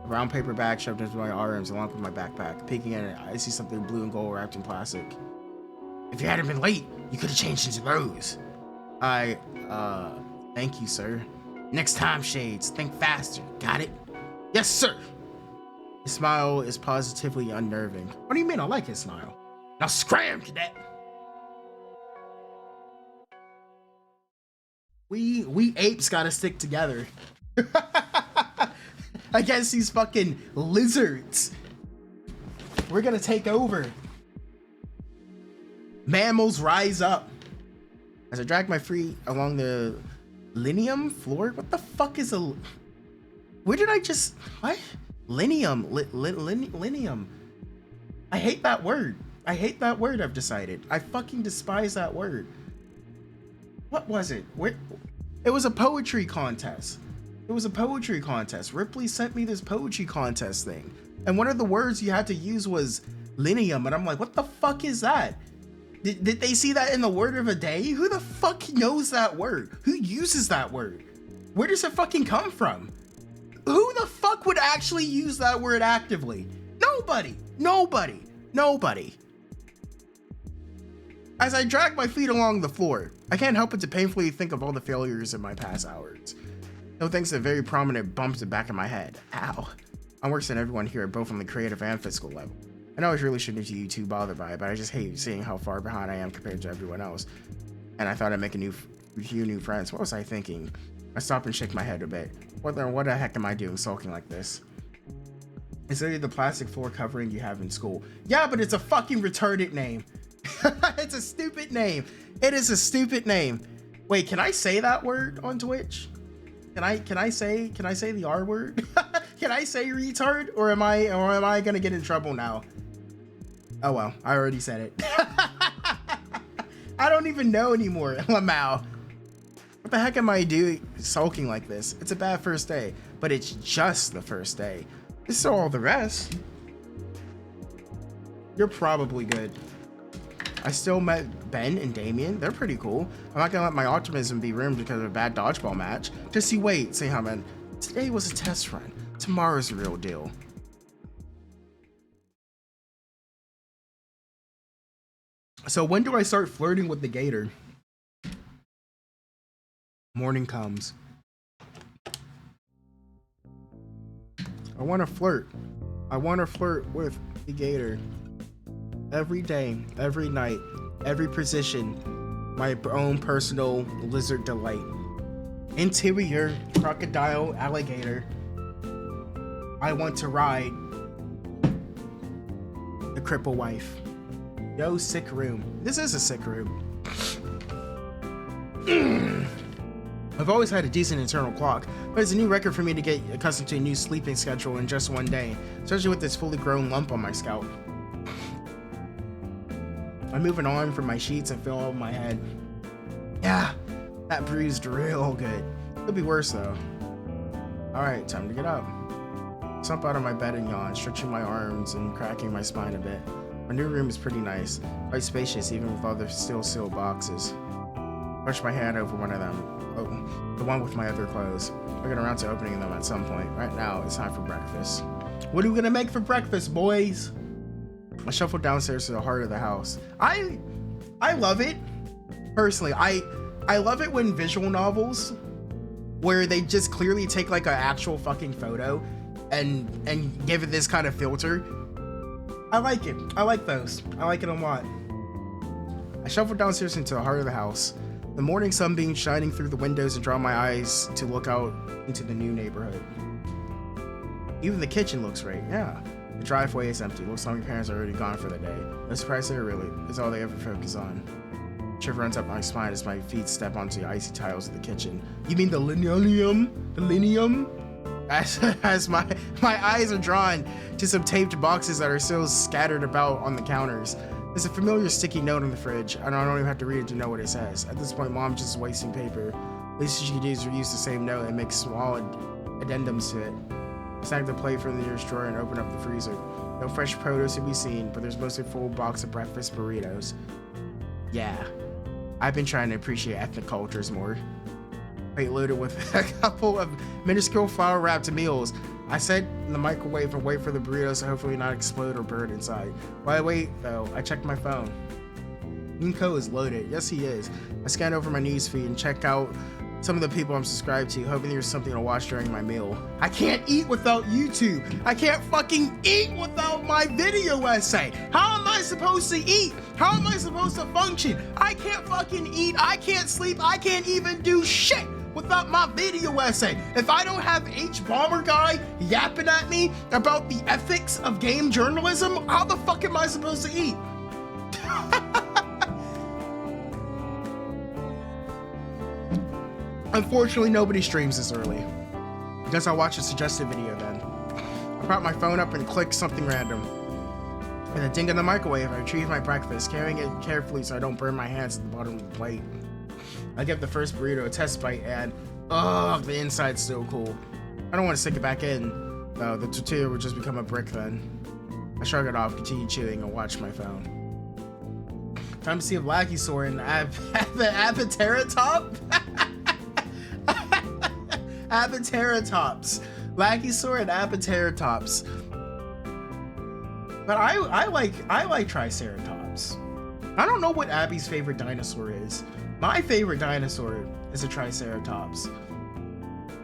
A brown paper bag shoved into my arms along with my backpack. Peeking at it, I see something blue and gold wrapped in plastic. If you hadn't been late, you could have changed into those. Thank you, sir. Next time, Shades, think faster. Got it? Yes, sir. His smile is positively unnerving. What do you mean? I like his smile. Now scram, cadet. We apes gotta stick together. Against these fucking lizards. We're gonna take over. Mammals rise up. As I drag my feet along the linoleum floor. What the fuck is a... Where did I just... What? Linoleum. Linoleum. I hate that word. I hate that word, I've decided. I fucking despise that word. What was it? Where? It was a poetry contest. Ripley sent me this poetry contest thing. And one of the words you had to use was linoleum. And I'm like, what the fuck is that? Did they see that in the word of a day? Who the fuck knows that word? Who uses that word? Where does it fucking come from? Who the fuck would actually use that word actively? Nobody. As I drag my feet along the floor, I can't help but to painfully think of all the failures in my past hours. No thanks to very prominent bumps in the back of my head. Ow. I'm worse than everyone here, both on the creative and physical level. I know I really shouldn't be too bothered by it, but I just hate seeing how far behind I am compared to everyone else. And I thought I'd make a few new friends. What was I thinking? I stop and shake my head a bit. What the heck am I doing sulking like this? It's literally the plastic floor covering you have in school. Yeah, but it's a fucking retarded name. It's a stupid name. It is a stupid name. Wait, can I say that word on Twitch? Can I say the R word? Can I say retard, or am I gonna get in trouble now? Oh well, I already said it. I don't even know anymore, Lamau. What the heck am I doing sulking like this? It's a bad first day, but it's just the first day. This is all the rest. You're probably good. I still met Ben and Damien. They're pretty cool. I'm not gonna let my optimism be ruined because of a bad dodgeball match. Just see how, man. Today was a test run. Tomorrow's the real deal. So when do I start flirting with the gator? Morning comes. I want to flirt. I want to flirt with the gator. Every day, every night, every position, my own personal lizard delight. Interior, crocodile, alligator. I want to ride the cripple wife. Yo, sick room. This is a sick room. I've always had a decent internal clock, but it's a new record for me to get accustomed to a new sleeping schedule in just one day, especially with this fully grown lump on my scalp. I move an arm from my sheets and feel over my head. Yeah, that bruised real good. Could be worse though. Alright, time to get up. Slump out of my bed and yawn, stretching my arms and cracking my spine a bit. My new room is pretty nice, quite spacious even with all the still sealed boxes. Brush my hand over one of them. Oh, the one with my other clothes. I'll get around to opening them at some point. Right now, it's time for breakfast. What are we gonna make for breakfast, boys? I shuffle downstairs to the heart of the house. I love it. Personally, I love it when visual novels where they just clearly take like an actual fucking photo and give it this kind of filter. I like it. I like those. I like it a lot. I shuffle downstairs into the heart of the house. The morning sunbeam shining through the windows and draw my eyes to look out into the new neighborhood. Even the kitchen looks great, yeah. The driveway is empty. Looks like my parents are already gone for the day. No surprise there, really. It's all they ever focus on. Shiver runs up my spine as my feet step onto the icy tiles of the kitchen. You mean the linoleum? The linoleum? As my eyes are drawn to some taped boxes that are still scattered about on the counters. There's a familiar sticky note on the fridge, and I don't even have to read it to know what it says. At this point, Mom's just wasting paper. The least she can do is reuse the same note and make small addendums to it. I snag the plate from the nearest drawer and open up the freezer. No fresh produce to be seen, but there's mostly a full box of breakfast burritos. Yeah, I've been trying to appreciate ethnic cultures more. Plate loaded with a couple of minuscule flour-wrapped meals. I set in the microwave and wait for the burritos to hopefully not explode or burn inside. While I wait, though, I check my phone. Ninko is loaded. Yes, he is. I scan over my newsfeed and check out some of the people I'm subscribed to, hoping there's something to watch during my meal. I can't eat without YouTube. I can't fucking eat without my video essay. How am I supposed to eat? How am I supposed to function? I can't fucking eat. I can't sleep. I can't even do shit without my video essay. If I don't have H Bomber Guy yapping at me about the ethics of game journalism, how the fuck am I supposed to eat? Unfortunately, nobody streams this early. I guess I'll watch a suggested video then. I prop my phone up and click something random. And a ding in the microwave, I retrieve my breakfast, carrying it carefully so I don't burn my hands at the bottom of the plate. I give the first burrito a test bite and, ugh, the inside's still cool. I don't want to stick it back in, though. The tortilla would just become a brick then. I shrug it off, continue chewing, and watch my phone. Time to see if Lachysaur and Abateratop? Abateratops. Lachysaur and Abateratops. But I like Triceratops. I don't know what Abby's favorite dinosaur is. My favorite dinosaur is a Triceratops.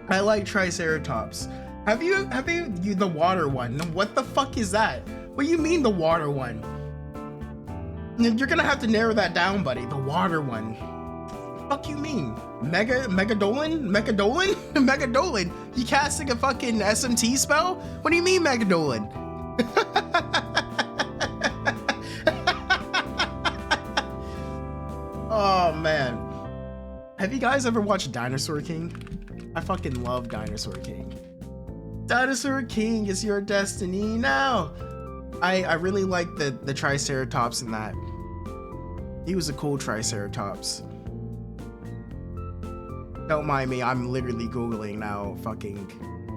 I like Triceratops. Have you the water one? What the fuck is that? What do you mean the water one? You're gonna have to narrow that down, buddy. The water one. Fuck you mean? Megadolin? Megadolin? You casting a fucking SMT spell? What do you mean Megadolin? Oh man. Have you guys ever watched Dinosaur King? I fucking love Dinosaur King. Dinosaur King is your destiny now. I really like the Triceratops in that. He was a cool Triceratops. Don't mind me, I'm literally Googling now fucking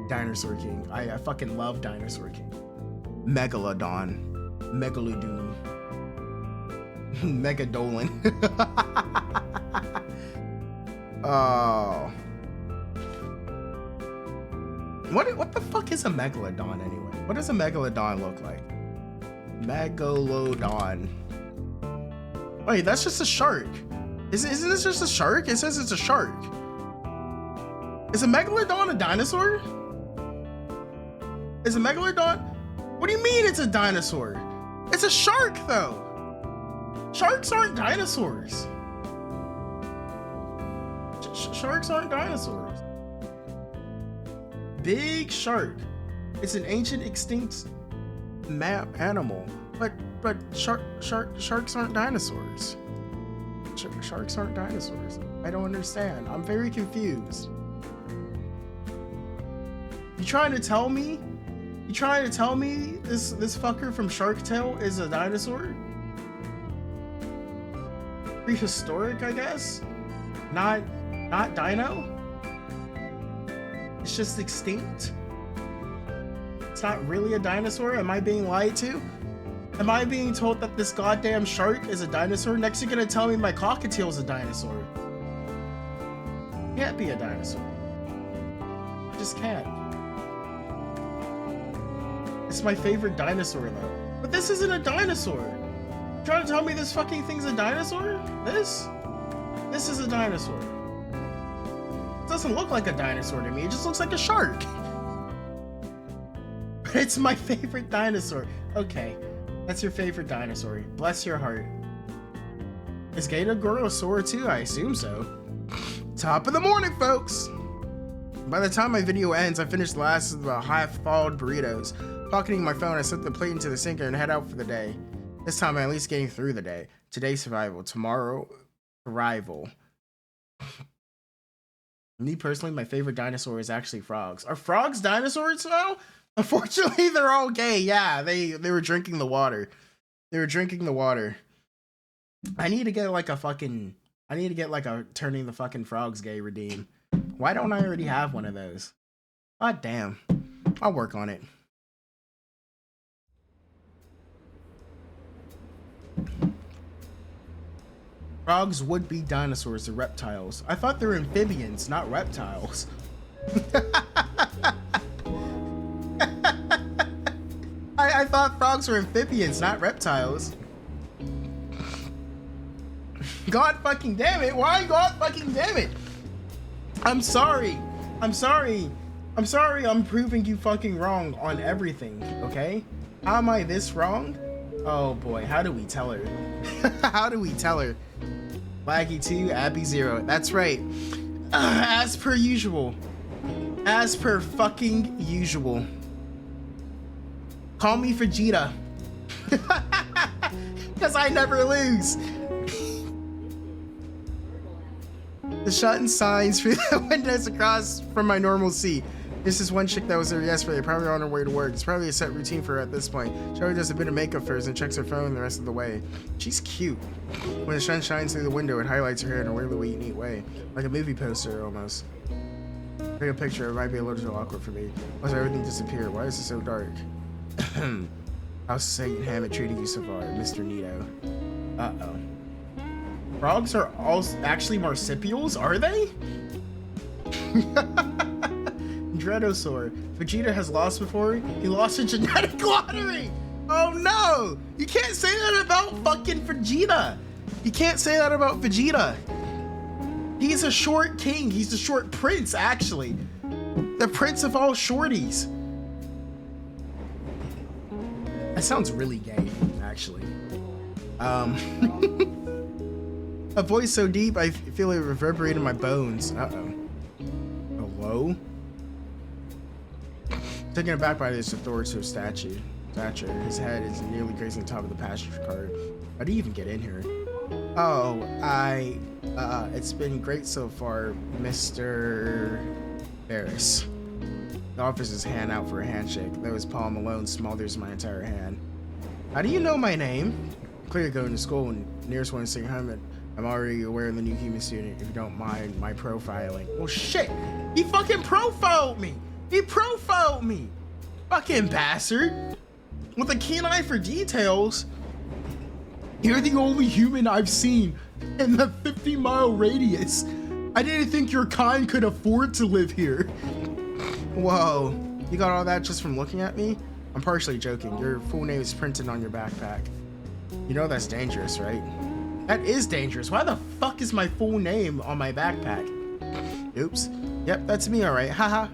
Dinosaur King. I fucking love Dinosaur King. Megalodon. Megalodon. Megadolin. Oh. What the fuck is a megalodon anyway? What does a megalodon look like? Megalodon. Wait, that's just a shark. Isn't this just a shark? It says it's a shark. Is a megalodon a dinosaur? Is a megalodon? What do you mean it's a dinosaur? It's a shark though. Sharks aren't dinosaurs. Sharks aren't dinosaurs. Big shark. It's an ancient extinct animal, but sharks aren't dinosaurs. Sharks aren't dinosaurs. I don't understand. I'm very confused. You trying to tell me? You trying to tell me this fucker from Shark Tale is a dinosaur? Prehistoric, I guess. Not dino. It's just extinct. It's not really a dinosaur. Am I being lied to? Am I being told that this goddamn shark is a dinosaur? Next you're gonna tell me my cockatiel's a dinosaur. Can't be a dinosaur. Just can't. It's my favorite dinosaur though. But this isn't a dinosaur. You trying to tell me this fucking thing's a dinosaur? This is a dinosaur. It doesn't look like a dinosaur to me. It just looks like a shark. But it's my favorite dinosaur. Okay, that's your favorite dinosaur. Bless your heart. Is Gatogorosaur too? I assume so. Top of the morning, folks. By the time my video ends, I finished the last of the half-thawed burritos. Pocketing my phone, I slip the plate into the sink and head out for the day. This time, I'm at least getting through the day. Today, survival. Tomorrow, arrival. Me personally, my favorite dinosaur is actually frogs. Are frogs dinosaurs now? Unfortunately, they're all gay. Yeah, they were drinking the water. They were drinking the water. I need to get like a turning the fucking frogs gay redeem. Why don't I already have one of those? God damn. I'll work on it. Frogs would be dinosaurs or reptiles. I thought they were amphibians, not reptiles. I thought frogs were amphibians, not reptiles. God fucking damn it. Why God fucking damn it? I'm sorry. I'm proving you fucking wrong on everything, okay? How am I this wrong? Oh boy, how do we tell her? How do we tell her? Laggy 2, Abby 0. That's right. As per usual. As per fucking usual. Call me Vegeta. Because I never lose. The shutting signs for the windows across from my normal seat. This is one chick that was there yesterday, probably on her way to work. It's probably a set routine for her at this point. She always does a bit of makeup first and checks her phone the rest of the way. She's cute. When the sun shines through the window, it highlights her hair in a really neat way. Like a movie poster, almost. Take a picture, it might be a little too awkward for me. Why does everything disappear? Why is it so dark? How's Satan Hammett treating you so far, Mr. Nito? Uh-oh. Frogs are all actually marsupials, are they? Dreadosaur. Vegeta has lost before. He lost a genetic lottery. Oh no! You can't say that about fucking Vegeta! You can't say that about Vegeta! He's a short king. He's the short prince, actually. The prince of all shorties. That sounds really gay, actually. A voice so deep, I feel it reverberate in my bones. Uh-oh. Hello? Taken aback by this authoritative stature. His head is nearly grazing the top of the passenger car. How do you even get in here? Oh, it's been great so far, Mr. Ferris. He offers his hand out for a handshake, though his palm alone smothers my entire hand. How do you know my name? Clearly going to school, and nearest one is saying I'm already aware of the new human student, if you don't mind my profiling. Well, shit! He fucking profiled me! He profiled me! Fucking bastard! With a keen eye for details. You're the only human I've seen in the 50-mile radius. I didn't think your kind could afford to live here. Whoa, you got all that just from looking at me? I'm partially joking. Your full name is printed on your backpack. You know that's dangerous, right? That is dangerous. Why the fuck is my full name on my backpack? Oops. Yep, that's me, all right. Haha.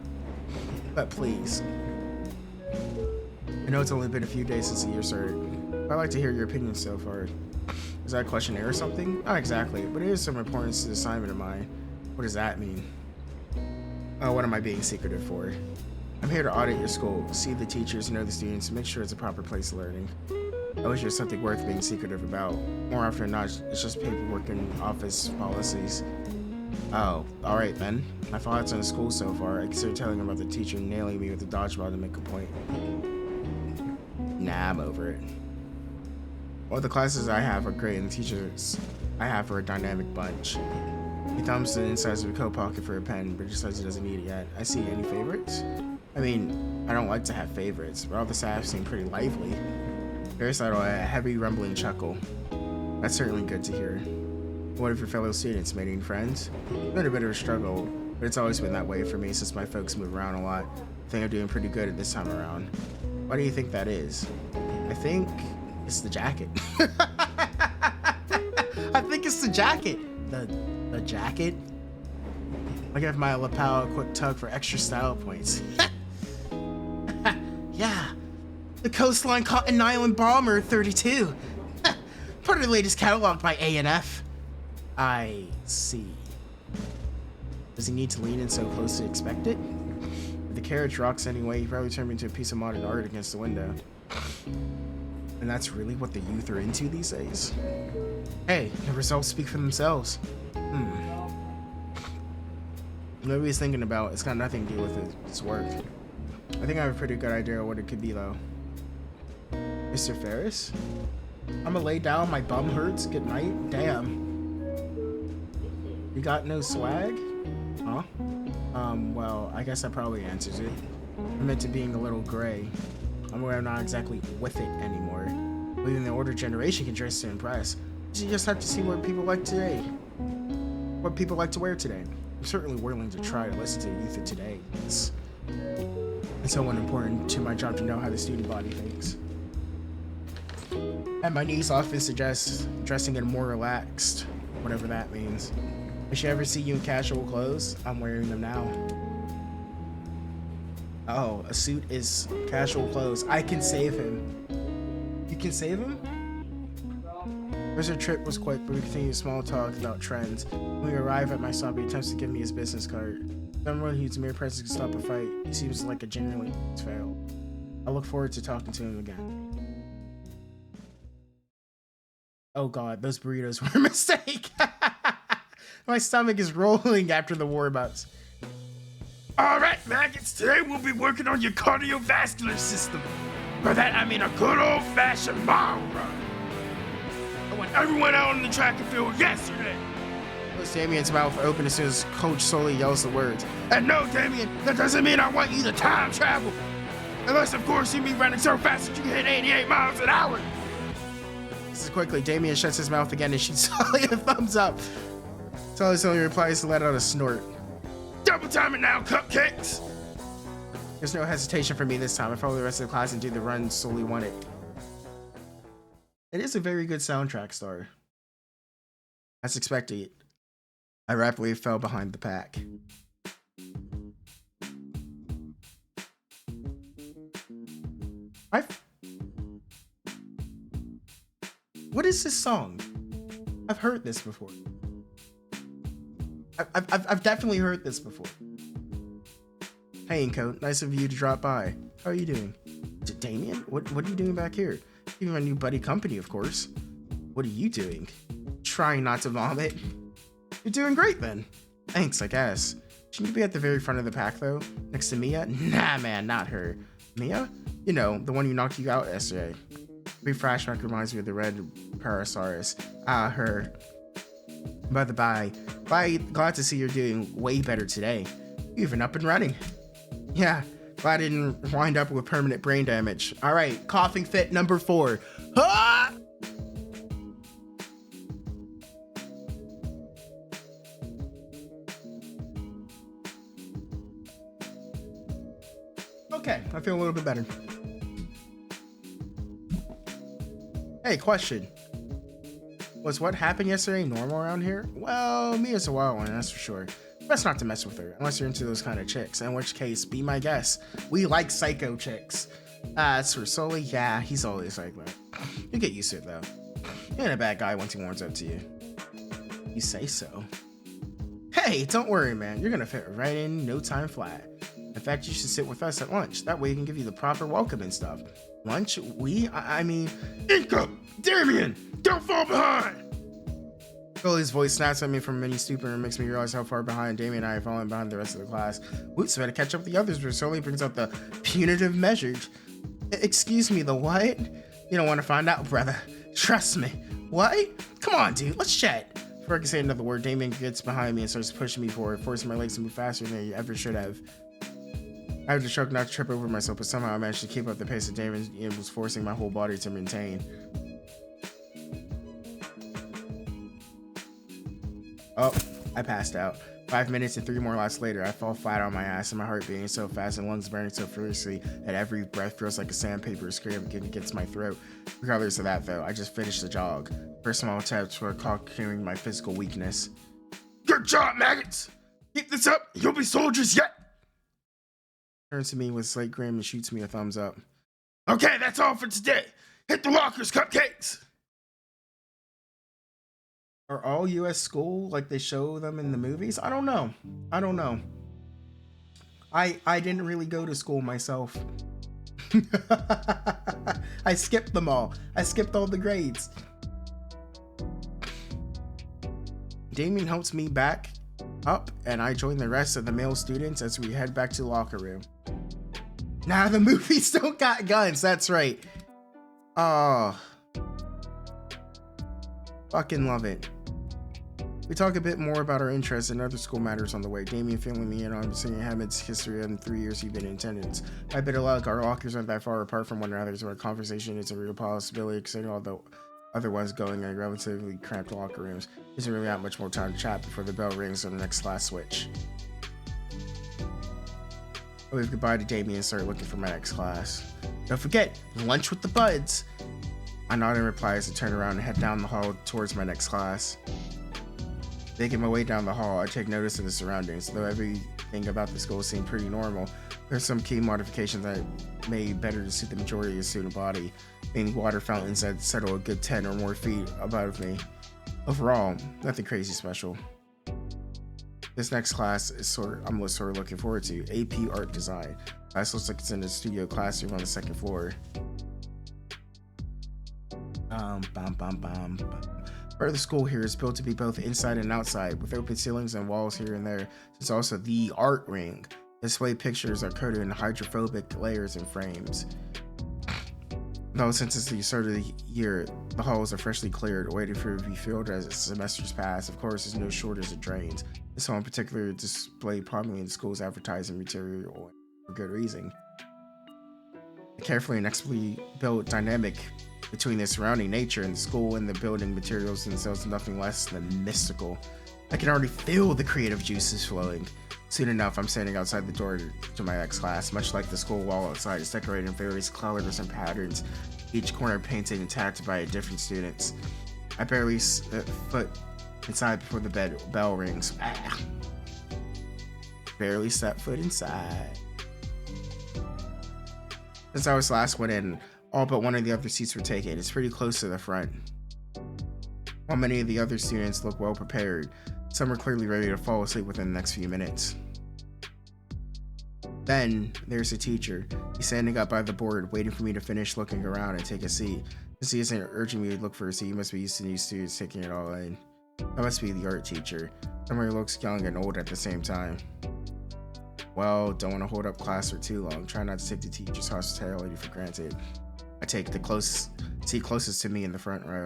But please. I know it's only been a few days since the year started. I'd like to hear your opinion so far. Is that a questionnaire or something? Not exactly, but here's some importance to the assignment of mine. What does that mean? Oh, what am I being secretive for? I'm here to audit your school, see the teachers, know the students, and make sure it's a proper place of learning. I wish there's something worth being secretive about. More often than not, it's just paperwork and office policies. Oh, alright then. My thoughts on the school so far, I consider telling about the teacher nailing me with the dodgeball to make a point. Nah, I'm over it. All the classes I have are great, and the teachers I have are a dynamic bunch. He thumbs the insides of a coat pocket for a pen, but just says he doesn't need it yet. I see any favorites? I mean, I don't like to have favorites, but all the staff seem pretty lively. Ferris let out a heavy rumbling chuckle. That's certainly good to hear. What of your fellow students? Made any friends? It's been a bit of a struggle, but it's always been that way for me since my folks move around a lot. I think I'm doing pretty good at this time around. Why do you think that is? I think it's the jacket. I think it's the jacket. The jacket? I give my lapel a quick tug for extra style points. Yeah. The Coastline Cotton Island Bomber 32. Part of the latest catalog by A&F. I see. Does he need to lean in so close to expect it? If the carriage rocks anyway, he probably turned me into a piece of modern art against the window. And that's really what the youth are into these days. Hey, the results speak for themselves. Maybe he's thinking about it's got nothing to do with its work. I think I have a pretty good idea of what it could be though. Mr. Ferris? I'ma lay down, my bum hurts, good night. Damn. You got no swag? Huh? Well, I guess that probably answers it. I'm into being a little gray. I'm aware I'm not exactly with it anymore. But even the older generation can dress to impress. You just have to see what people like today. What people like to wear today. I'm certainly willing to try to listen to the youth of today. It's somewhat important to my job to know how the student body thinks. At my niece often suggests dressing in more relaxed, whatever that means. If she ever see you in casual clothes, I'm wearing them now. Oh, a suit is casual clothes. I can save him. You can save him? First, our trip was quick, but we continued small talk about trends. When we arrive at my stop, he attempts to give me his business card. Someone whose mere presence can stop a fight. He seems like a genuinely fail. I look forward to talking to him again. Oh god, those burritos were a mistake. My stomach is rolling after the war butts. Alright, maggots, today we'll be working on your cardiovascular system. By that I mean a good old-fashioned mile run. I went everyone out on the track and field yesterday. Damien's mouth open as soon as Coach Sully yells the words. And no, Damien, that doesn't mean I want you to time travel. Unless, of course, you mean running so fast that you can hit 88 miles an hour. This is quickly. Damien shuts his mouth again and shoots Sully a thumbs up. Sully replies to let out a snort. Double time it now, cupcakes. There's no hesitation for me this time. I follow the rest of the class and do the run Sully wanted. It is a very good soundtrack star. As expected, I rapidly fell behind the pack. What is this song? I've heard this before. I've definitely heard this before. Hey, Inco, nice of you to drop by. How are you doing? Damien? What are you doing back here? Giving my new buddy company, of course. What are you doing? Trying not to vomit? You're doing great then. Thanks, I guess. Shouldn't you be at the very front of the pack, though? Next to Mia? Nah, man, not her. Mia? You know, the one who knocked you out yesterday. Every flashback reminds me of the red Parasaurus. Ah, her. By the by, glad to see you're doing way better today. You're even up and running. Yeah, glad I didn't wind up with permanent brain damage. All right, coughing fit number 4. Ah! Okay, I feel a little bit better. Hey, question. Was what happened yesterday normal around here? Well, Mia's a wild one, that's for sure. Best not to mess with her, unless you're into those kind of chicks, in which case, be my guest. We like psycho chicks. As for Sully, yeah, he's always like that. You get used to it, though. He ain't a bad guy once he warms up to you. You say so. Hey, don't worry, man. You're gonna fit right in no time flat. In fact, you should sit with us at lunch. That way we can give you the proper welcome and stuff. Lunch? I mean... Inca! Damien! Don't fall behind! Sully's voice snaps at me from many stupor and makes me realize how far behind Damien and I have fallen behind the rest of the class. Whoops, I better catch up with the others, but Sully brings out the punitive measures. Excuse me, the what? You don't want to find out, brother. Trust me. What? Come on, dude, let's chat. Before I can say another word, Damien gets behind me and starts pushing me forward, forcing my legs to move faster than they ever should have. I had to choke not to trip over myself, but somehow I managed to keep up the pace that Damien was forcing my whole body to maintain. Oh, I passed out. 5 minutes and 3 more laps later, I fall flat on my ass and my heart beating so fast and lungs burning so furiously that every breath feels like a sandpaper scream against my throat. Regardless of that, though, I just finished the jog. First small taps were conquering my physical weakness. Good job, maggots! Keep this up, you'll be soldiers yet! Turns to me with a slight grin and shoots me a thumbs up. Okay, that's all for today. Hit the lockers, cupcakes! Are all U.S. school like they show them in the movies? I don't know. I didn't really go to school myself. I skipped them all. I skipped all the grades. Damien helps me back up, and I join the rest of the male students as we head back to the locker room. Nah, the movies don't got guns. That's right. Oh. Fucking love it. We talk a bit more about our interests and other school matters on the way. Damien filling me in on seeing Hamid's history in the 3 years he's been in attendance. By a bit of luck, our lockers aren't that far apart from one another, so our conversation is a real possibility, considering all the other ones going in relatively cramped locker rooms. There isn't really that much more time to chat before the bell rings on the next class switch. I wave goodbye to Damien and start looking for my next class. Don't forget, lunch with the buds! I nod in reply as I turn around and head down the hall towards my next class. Making my way down the hall, I take notice of the surroundings. Though everything about the school seemed pretty normal, there's some key modifications that made better to suit the majority of the student body, being water fountains that settle a good 10 or more feet above me. Overall, nothing crazy special. This next class is I'm sort of looking forward to, AP Art Design. Class looks like it's in a studio classroom on the 2nd floor. Part of the school here is built to be both inside and outside, with open ceilings and walls here and there. There's also the art ring. Display pictures are coated in hydrophobic layers and frames. Though since it's the start of the year, the halls are freshly cleared, waiting for to be filled as semesters pass. Of course, there's no shortage of drains. This hall in particular is displayed prominently in the school's advertising material for good reason. The carefully and expertly built dynamic between the surrounding nature and the school and the building materials themselves nothing less than mystical. I can already feel the creative juices flowing. Soon enough, I'm standing outside the door to my next class. Much like the school wall outside, it's decorated in various colors and patterns. each corner painted and tacked by different students. I barely foot inside before the bell rings. Ah. Barely set foot inside. Since I was the last one in, all but one of the other seats were taken. It's pretty close to the front. While many of the other students look well prepared, some are clearly ready to fall asleep within the next few minutes. Then, there's the teacher. He's standing up by the board, waiting for me to finish looking around and take a seat. Since he isn't urging me to look for a seat, he must be used to new students taking it all in. That must be the art teacher. Somebody looks young and old at the same time. Well, don't want to hold up class for too long. Try not to take the teacher's hospitality for granted. I take the seat closest to me in the front row.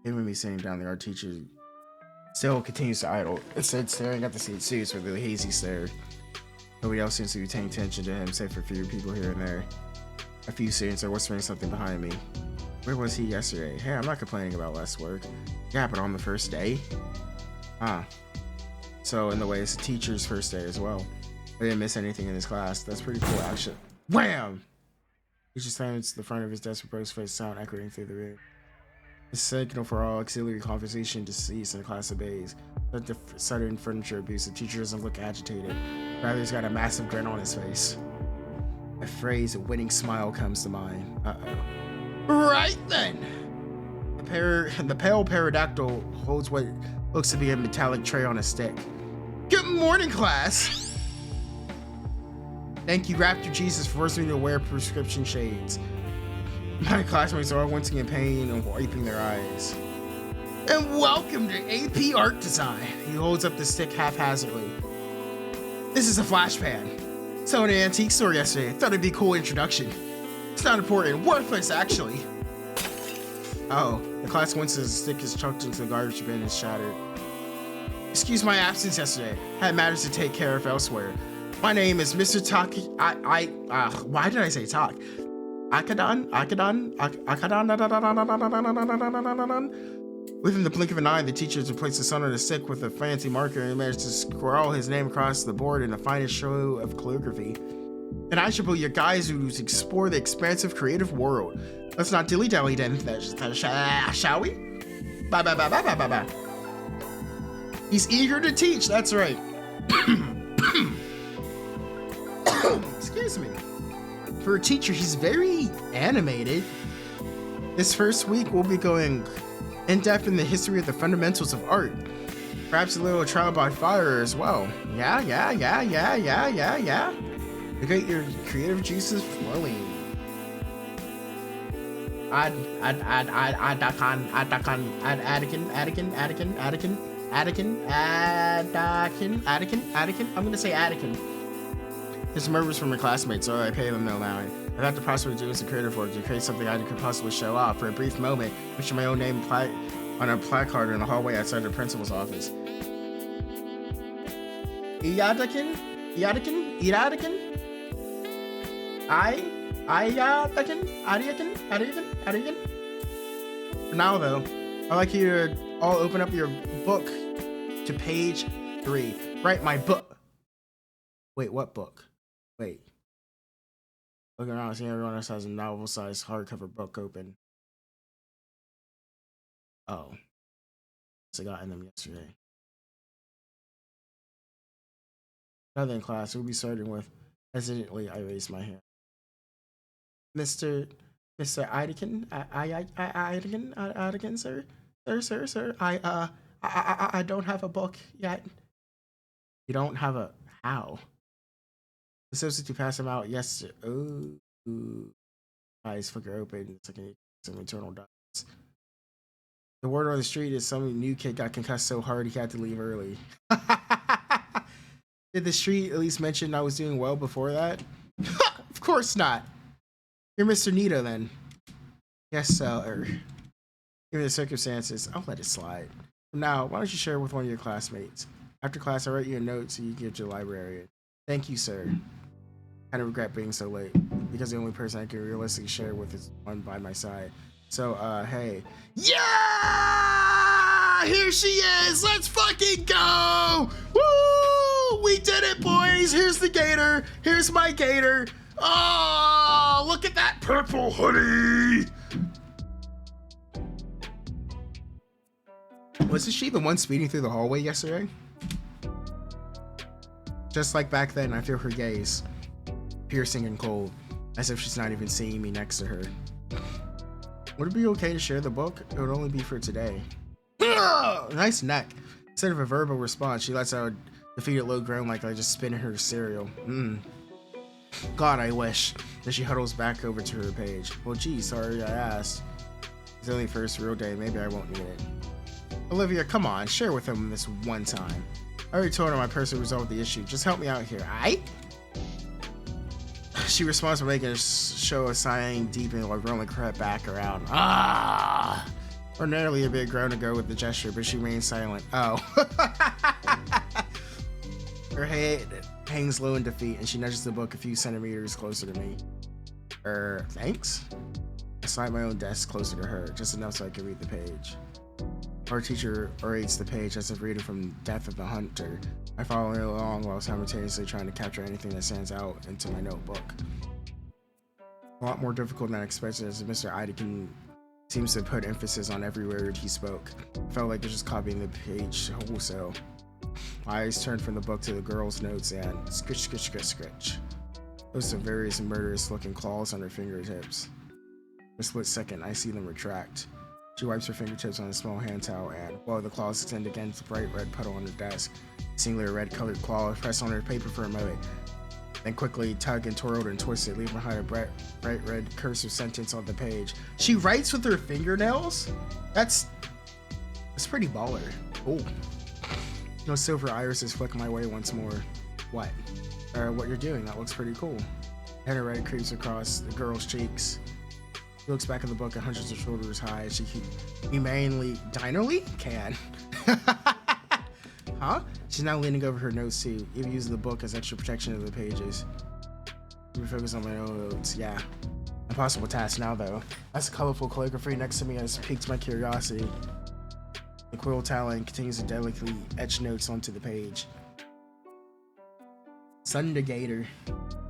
Even me sitting down, the art teacher still continues to idle, instead staring at the seats with a hazy stare. Nobody else seems to be paying attention to him, save for a few people here and there. A few students are whispering something behind me. Where was he yesterday? Hey, I'm not complaining about less work. Yeah, but on the first day? Huh. So, in the way, it's the teacher's first day as well. I didn't miss anything in his class. That's pretty cool, actually. Wham! He just stands at the front of his desk with braced face, sound echoing through the room. The signal for all auxiliary conversation to cease and the class obeys. But the sudden furniture abuse, the teacher doesn't look agitated. Rather, he's got a massive grin on his face. A phrase, a winning smile comes to mind. Uh-oh. Right then! The pale pterodactyl holds what looks to be a metallic tray on a stick. Good morning, class! Thank you, Raptor Jesus, for forcing me to wear prescription shades. My classmates are all wincing in pain and wiping their eyes. And welcome to AP Art Design. He holds up the stick haphazardly. This is a flash pan. Saw an antique store yesterday. Thought it'd be a cool introduction. It's not important. Worthless, actually. Oh, the class winces as the stick is chucked into the garbage bin and is shattered. Excuse my absence yesterday. Had matters to take care of elsewhere. My name is Mr. Taki. Why did I say talk? Akadon. Within the blink of an eye, the teacher replaced the sun on a stick with a fancy marker and managed to scrawl his name across the board in the finest show of calligraphy. And I should be your guys who explore the expansive creative world. Let's not dilly-dally then, shall we? Bye. He's eager to teach, that's right. Excuse me. For a teacher, he's very animated. This first week, we'll be going in-depth in the history of the fundamentals of art. Perhaps a little trial by fire as well. Yeah. To get your creative juices flowing. Adakin. I'm gonna say Adakin. His murmurs from my classmates, I pay them no mind. I thought the possibility of doing some creative work to create something I could possibly show off. For a brief moment, picture my own name on a placard in the hallway outside the principal's office. Adakin? For now, though, I'd like you to all open up your book to page 3. Right, my book. Wait, what book? Wait. Looking around, seeing everyone else has a novel-sized hardcover book open. Oh. I got in them yesterday. Another in class, we'll be starting with. Hesitantly, I raised my hand. Mr. Idekin, Idekin, sir? Sir, I don't have a book yet. You don't have a how? The substitute passed him out yesterday. Oh, eyes flicker open. It's like some internal dots. The word on the street is some new kid got concussed so hard he had to leave early. Did the street at least mention I was doing well before that? Of course not. You're Mr. Nito then. Yes, sir. Given the circumstances, I'll let it slide. Now, why don't you share with one of your classmates? After class, I'll write you a note so you can get to the librarian. Thank you, sir. Kind of regret being so late, because the only person I can realistically share with is one by my side. So, hey. Yeah! Here she is! Let's fucking go! Woo! We did it, boys! Here's the gator! Here's my gator! Oh, look at that purple hoodie. Wasn't she the one speeding through the hallway yesterday? Just like back then, I feel her gaze, piercing and cold, as if she's not even seeing me next to her. Would it be okay to share the book? It would only be for today. Nice neck. Instead of a verbal response, she lets out a defeated low groan like I just spit in her cereal. God, I wish. Then she huddles back over to her page. Well, gee, sorry I asked. It's only first real day. Maybe I won't need it. Olivia, come on, share with him this one time. I already told her my person resolved the issue. Just help me out here, aight? She responds by making a show of sighing deep and like rolling her head back around. Ah! Ordinarily a big groan to go with the gesture, but she remains silent. Oh. Her head hangs low in defeat, and she nudges the book a few centimeters closer to me. Thanks? I slide my own desk closer to her, just enough so I can read the page. Our teacher orates the page as if reading from Death of the Hunter. I follow along while simultaneously trying to capture anything that stands out into my notebook. A lot more difficult than I expected, as Mr. Idekin seems to put emphasis on every word he spoke. I felt like just copying the page wholesale. My eyes turned from the book to the girl's notes and scritch, scritch, scritch, scritch. Those are various murderous looking claws on her fingertips. For a split second, I see them retract. She wipes her fingertips on a small hand towel and, while the claws extend against the bright red puddle on her desk, singular red colored claw pressed on her paper for a moment, then quickly tug and twirled and twisted, leaving behind a bright red cursive sentence on the page. She writes with her fingernails? That's pretty baller. Oh. No silver irises flick my way once more. What? What you're doing, that looks pretty cool. And her red creeps across the girl's cheeks. She looks back at the book at hundreds of shoulders high as she humanely, Dino-ly? Can. Huh? She's now leaning over her notes too, even using the book as extra protection of the pages. Let me focus on my own notes, yeah. Impossible task now though. That's colorful calligraphy next to me has piqued my curiosity. The quill talent continues to delicately etch notes onto the page. Sundergator.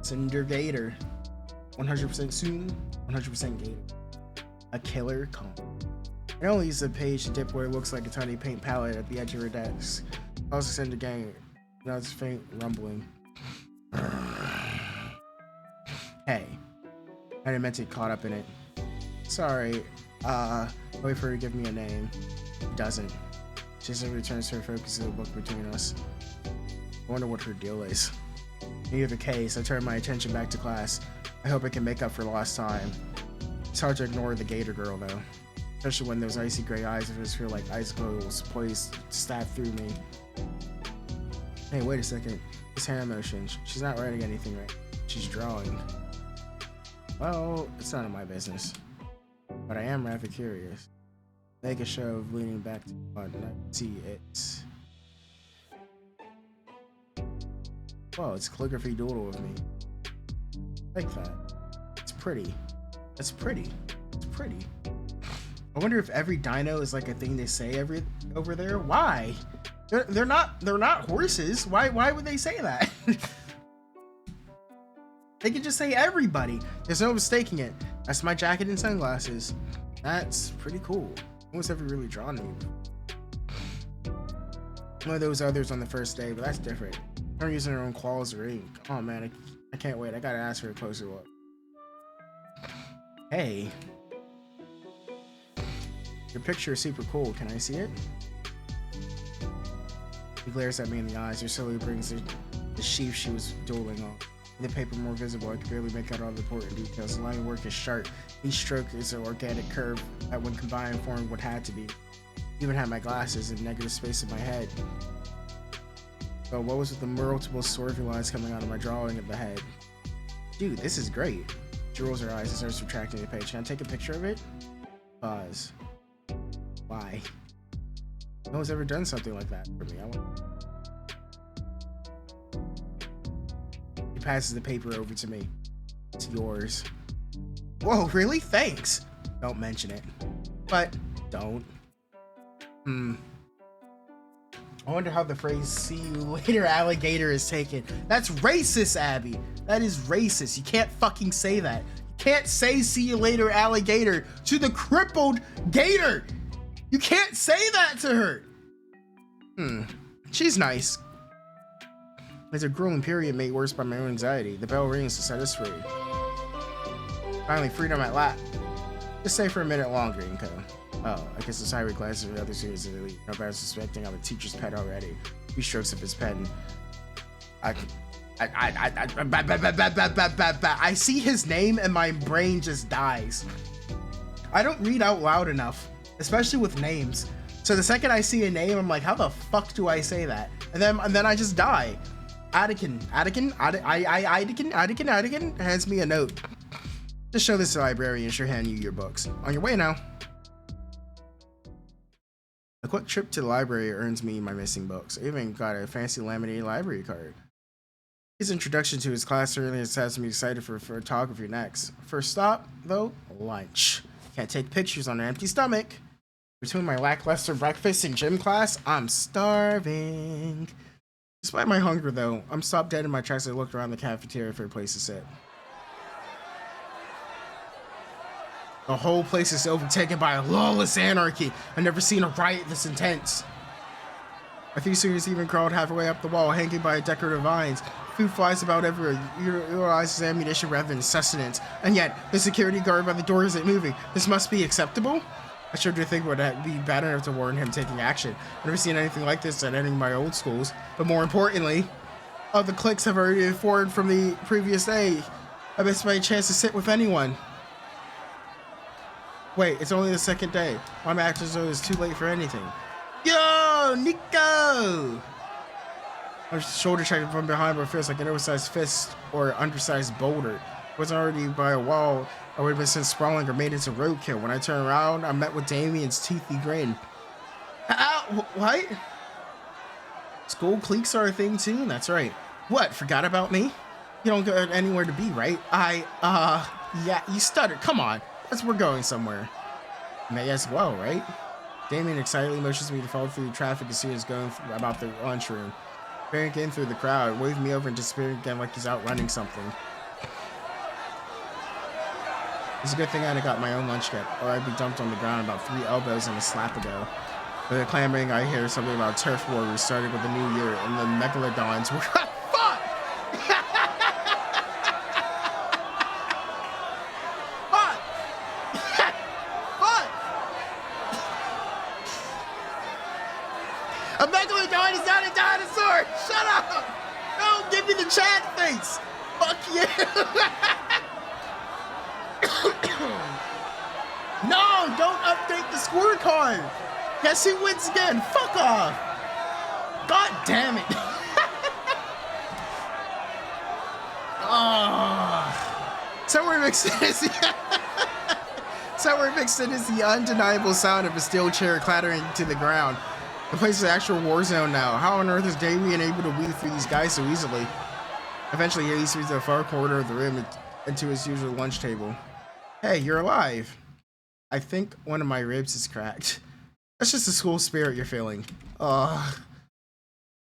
100% soon, 100% gator. A killer calm. It only uses a page to dip where it looks like a tiny paint palette at the edge of her desk. Also send a gang. Now it's faint rumbling. Hey. I didn't meant to get caught up in it. Sorry. Wait for her to give me a name. Doesn't. She simply returns her focus to the book between us. I wonder what her deal is. In either case, I turn my attention back to class. I hope I can make up for lost time. It's hard to ignore the gator girl though, especially when those icy gray eyes of hers feel like icicles poised to stab through me. Hey, wait a second. This hand motion. She's not writing anything right. She's drawing. Well, it's none of my business. But I am rather curious. Make a show of leaning back to one and I see it's... Whoa, it's calligraphy doodle of me. Like that. It's pretty. That's pretty. It's pretty. I wonder if every dino is like a thing they say over there. Why? They're not horses. Why would they say that? They could just say everybody. There's no mistaking it. That's my jacket and sunglasses. That's pretty cool. No one's ever really drawn me. One of those others on the first day, but that's different. They're using their own claws or ink. Oh man, I can't wait. I gotta ask for a closer look. Hey. Your picture is super cool. Can I see it? He glares at me in the eyes. Her slowly brings the sheaf she was doodling on. The paper more visible, I could barely make out all the important details. The line work is sharp. Each stroke is an organic curve that when combined formed what had to be. Even had my glasses and negative space in my head. But what was with the multiple swerving lines coming out of my drawing of the head? Dude, this is great. She rolls her eyes and starts retracting the page. Can I take a picture of it? Pause. Why? No one's ever done something like that for me. He passes the paper over to me. It's yours. Whoa, really? Thanks. Don't mention it. But don't. I wonder how the phrase "see you later, alligator" is taken. That's racist, Abby. That is racist. You can't fucking say that. You can't say "see you later, alligator" to the crippled gator. You can't say that to her. She's nice. There's a grueling period made worse by my own anxiety. The bell rings to set us free. Finally, freedom at last. Just stay for a minute longer, Inko. Oh, I guess the siren glances at the other students in the elite. No better suspecting I'm a teacher's pet already. A few strokes of his pen. I see his name and my brain just dies. I don't read out loud enough, especially with names. So the second I see a name, I'm like, how the fuck do I say that? And then I just die. Adikin hands me a note. Just show this to the librarian, she'll hand you your books. On your way now. A quick trip to the library earns me my missing books. I even got a fancy laminated library card. His introduction to his class certainly has me excited for photography next. First stop, though, lunch. Can't take pictures on an empty stomach. Between my lackluster breakfast and gym class, I'm starving. Despite my hunger, though, I'm stopped dead in my tracks as I looked around the cafeteria for a place to sit. The whole place is overtaken by a lawless anarchy. I've never seen a riot this intense. A few students even crawled halfway up the wall, hanging by decorative vines. Food flies about everywhere, utilizes ammunition rather than sustenance. And yet, the security guard by the door isn't moving. This must be acceptable? I sure do think would be bad enough to warrant him taking action. I've never seen anything like this at any of my old schools. But more importantly, all the cliques have already forward from the previous day. I missed my chance to sit with anyone. Wait, it's only the second day. Why am I acting as though it's too late for anything? Yo, Nico! My shoulder checked from behind, but it feels like an oversized fist or undersized boulder. If it wasn't already by a wall, I would have been sent sprawling or made into roadkill. When I turned around, I met with Damien's toothy grin. What? School cliques are a thing too? That's right. What, forgot about me? You don't go anywhere to be, right? Yeah, you stuttered. Come on. We're going somewhere. May as well, right? Damien excitedly motions me to follow through the traffic as soon as going about the lunchroom. Barry came through the crowd, waved me over and disappeared again like he's out running something. It's a good thing I got my own lunch kit, or I'd be dumped on the ground about 3 elbows and a slap ago. With the clamoring, I hear something about turf war restarted with the new year, and the megalodons were fuck! A megalodon is not a dinosaur! Shut up! No, give me the Chad face! Fuck you! No, don't update the scorecard! Guess who wins again? Fuck off! God damn it! Somewhere mixed in is the undeniable sound of a steel chair clattering to the ground. The place is an actual war zone now. How on earth is Damien able to weave through these guys so easily? Eventually, he leads me to the far corner of the room and to his usual lunch table. Hey, you're alive. I think one of my ribs is cracked. That's just the school spirit you're feeling. I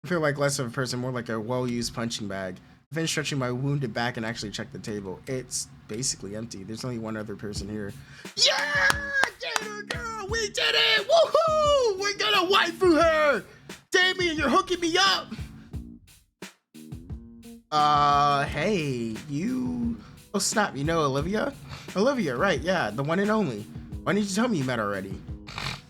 feel like less of a person, more like a well-used punching bag. I finished stretching my wounded back and actually checked the table. It's basically empty. There's only one other person here. Yeah! Gator girl! We did it! Woohoo! We're gonna waifu her! Damien, you're hooking me up! Hey, you... Oh, snap, you know Olivia? Olivia, right, yeah, the one and only. Why didn't you tell me you met already?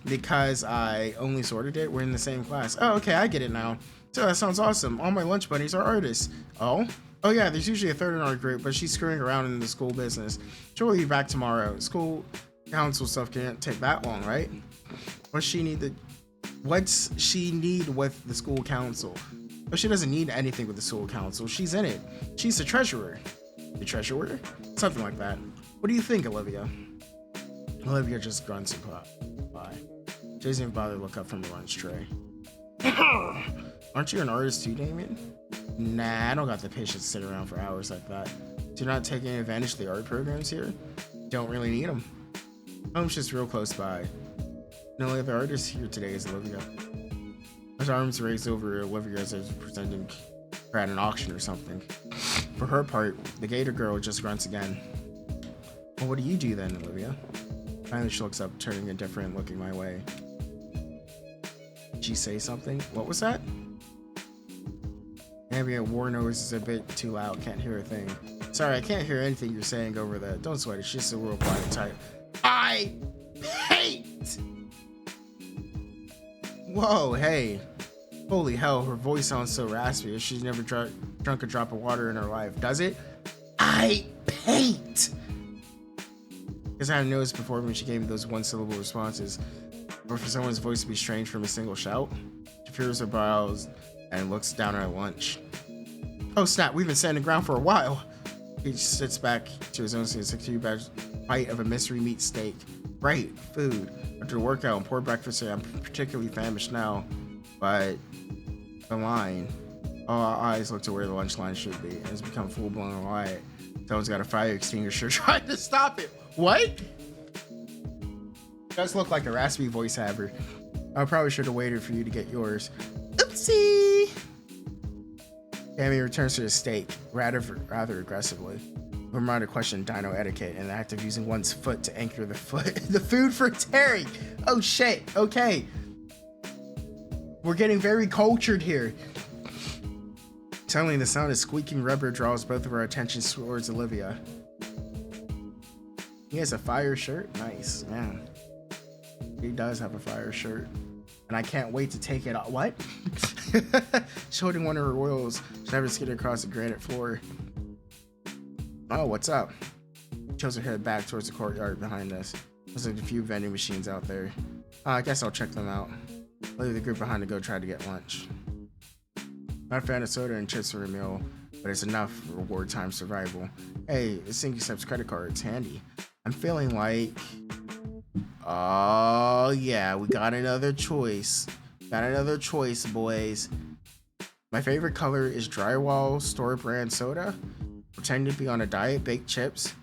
Because I only sorted it. We're in the same class. Oh, okay, I get it now. So that sounds awesome. All my lunch buddies are artists. Oh? Oh yeah, there's usually a third in our group, but she's screwing around in the school business. She'll be back tomorrow. School council stuff can't take that long, right? What's she need with the school council? But she doesn't need anything with the school council. She's in it. She's the treasurer. The treasurer? Something like that. What do you think, Olivia? Olivia just grunts and bye. She doesn't even bother to look up from the lunch tray. Aren't you an artist too, Damien? Nah, I don't got the patience to sit around for hours like that. Do not take any advantage of the art programs here. Don't really need them. Home's just real close by. The only other artist here today is Olivia. His arms raised over Olivia as if pretending her at an auction or something. For her part, the gator girl just grunts again. Well, what do you do then, Olivia? Finally, she looks up, turning indifferent, looking my way. Did she say something? What was that? Ambient war noise is a bit too loud, can't hear a thing. Sorry, I can't hear anything you're saying over that. Don't sweat, it's just a real quiet type. I hate! Whoa, hey. Holy hell, her voice sounds so raspy. She's never drunk a drop of water in her life, does it? I hate! Because I haven't noticed before when she gave me those one-syllable responses. Or for someone's voice to be strange from a single shout. She fears her brows and looks down at her lunch. Oh snap, we've been standing around for a while. He sits back to his own seat and takes a huge bite of a mystery meat steak. Great food. After the workout and poor breakfast, I'm particularly famished now. But the line, all our eyes look to where the lunch line should be, and it's become full-blown riot. Someone's got a fire extinguisher trying to stop it. What? Does look like a raspy voice haver. I probably should have waited for you to get yours. Oopsie! Tammy returns to the steak, rather aggressively. We're reminded to question dino etiquette and the act of using one's foot to anchor the food for tearing. Oh shit, okay. We're getting very cultured here. Suddenly, the sound of squeaking rubber draws both of our attention towards Olivia. He has a fire shirt? Nice, man. He does have a fire shirt. And I can't wait to take it off. What? She's holding one of her oils. She's never skidded across the granite floor. Oh, what's up? Shows her head back towards the courtyard behind us. There's like a few vending machines out there. I guess I'll check them out. I'll leave the group behind to go try to get lunch. Not a fan of soda and chips for a meal, but it's enough for reward time survival. Hey, this thing accepts credit cards. Handy. I'm feeling like... Oh, yeah, we got another choice. Got another choice, boys. My favorite color is drywall store brand soda. Pretending to be on a diet, baked chips.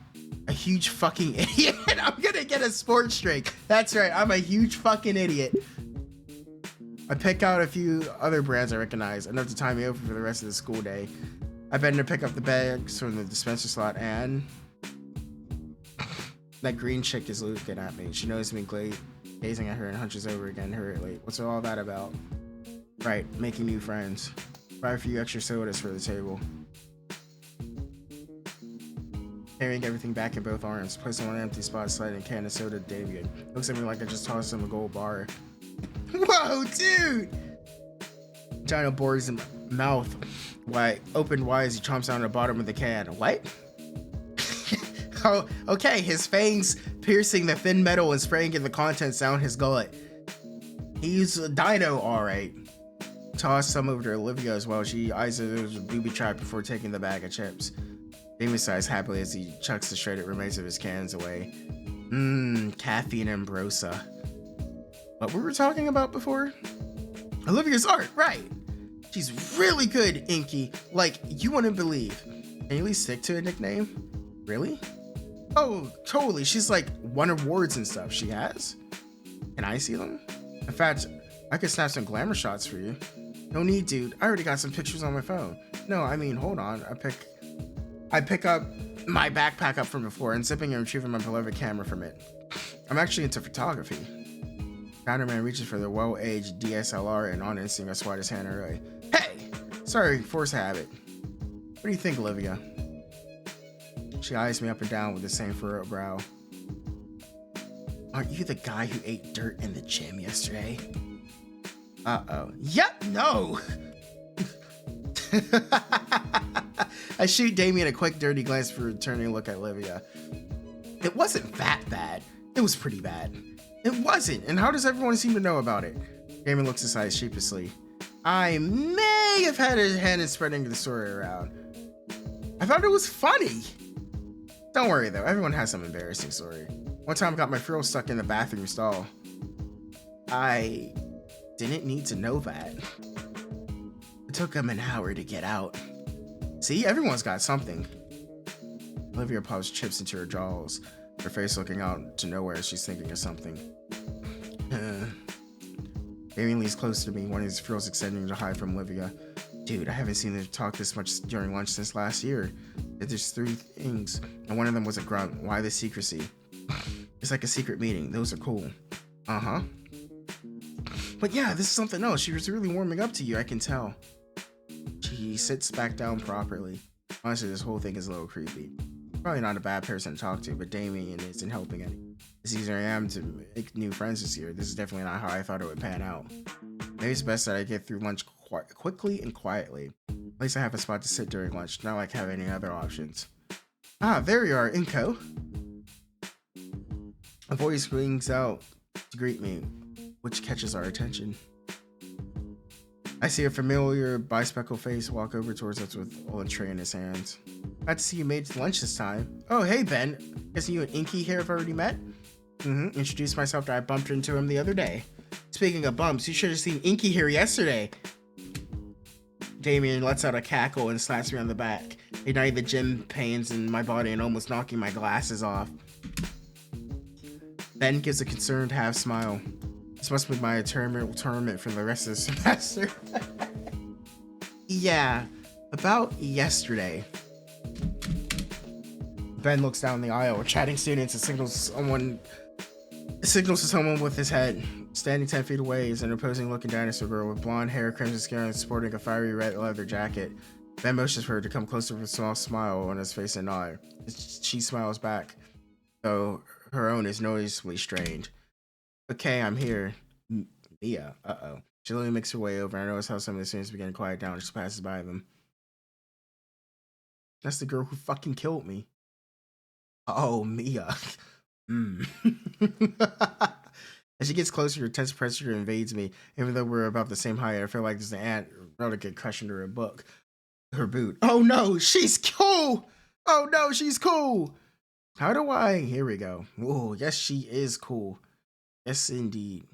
A huge fucking idiot. I'm gonna get a sports drink. That's right, I'm a huge fucking idiot. I pick out a few other brands I recognize, enough to tie me over for the rest of the school day. I bend to pick up the bags from the dispenser slot, and that green chick is looking at me. She knows me, gazing at her, and hunches over again hurriedly. What's all that about? Right, making new friends. Buy a few extra sodas for the table. Carrying everything back in both arms, placing one empty spot, sliding a can of soda to Davian. Looks at me like I just tossed him a gold bar. Whoa, dude! Dino bores his mouth opened wide as he chomps down the bottom of the can. What? Oh, okay, his fangs piercing the thin metal and spraying in the contents down his gullet. He's a dino, alright. Toss some over to Olivia as well. She eyes it as a booby trap before taking the bag of chips. Damien sighs happily as he chucks the shredded remains of his cans away. Caffeine ambrosia. What we were talking about before? Olivia's art, right. She's really good, Inky. Like, you wouldn't believe. Can you at least stick to a nickname? Really? Oh, totally. She's like won awards and stuff. She has? Can I see them? In fact, I could snap some glamour shots for you. No need, dude. I already got some pictures on my phone. No, I mean, hold on. I pick up my backpack up from before, unzipping and retrieving my beloved camera from it. I'm actually into photography. Counterman reaches for the well-aged DSLR, and on instinct I swat his hand away. Hey! Sorry, force habit. What do you think, Olivia? She eyes me up and down with the same furrowed brow. Aren't you the guy who ate dirt in the gym yesterday? Uh-oh. Yep, no! I shoot Damien a quick dirty glance for returning a look at Olivia. It wasn't that bad. It was pretty bad. It wasn't, and how does everyone seem to know about it? Damien looks aside sheepishly. I may have had a hand in spreading the story around. I thought it was funny. Don't worry though, everyone has some embarrassing story. One time I got my frill stuck in the bathroom stall. I didn't need to know that. It took him an hour to get out. See, everyone's got something. Olivia pops chips into her jaws, her face looking out to nowhere as she's thinking of something. Damien leans close to me, one of his frills extending to hide from Olivia. Dude, I haven't seen them talk this much during lunch since last year. There's 3 things, and one of them was a grunt. Why the secrecy? It's like a secret meeting. Those are cool. Uh-huh. But yeah, this is something else. She was really warming up to you, I can tell. She sits back down properly. Honestly, this whole thing is a little creepy. Probably not a bad person to talk to, but Damien isn't helping any. As easy as I am to make new friends this year, this is definitely not how I thought it would pan out. Maybe it's best that I get through lunch quickly and quietly. At least I have a spot to sit during lunch, not like having any other options. Ah, there you are, Inko. A voice rings out to greet me, which catches our attention. I see a familiar bispeckled face walk over towards us with a tray in his hands. Glad to see you made lunch this time. Oh, hey, Ben. Guessing you and Inky here have already met? Introduced myself that I bumped into him the other day. Speaking of bumps, you should have seen Inky here yesterday. Damien lets out a cackle and slaps me on the back, igniting the gym pains in my body and almost knocking my glasses off. Ben gives a concerned half smile. This must be my tournament for the rest of the semester. Yeah, about yesterday. Ben looks down the aisle, chatting students and signals to someone with his head. Standing 10 feet away is an imposing looking dinosaur girl with blonde hair, crimson skin, and sporting a fiery red leather jacket. Ben motions for her to come closer with a small smile on his face and nod. She smiles back, though her own is noticeably strained. Okay, I'm here. Mia. Uh-oh. She literally makes her way over. I notice how some of the students begin to quiet down. She passes by them. That's the girl who fucking killed me. Oh, Mia. As she gets closer, her tense pressure invades me. Even though we're about the same height, I feel like there's an ant about to get crushed under her boot. Oh no, she's cool! Oh no, she's cool! How do I? Here we go. Oh, yes, she is cool. Yes, indeed.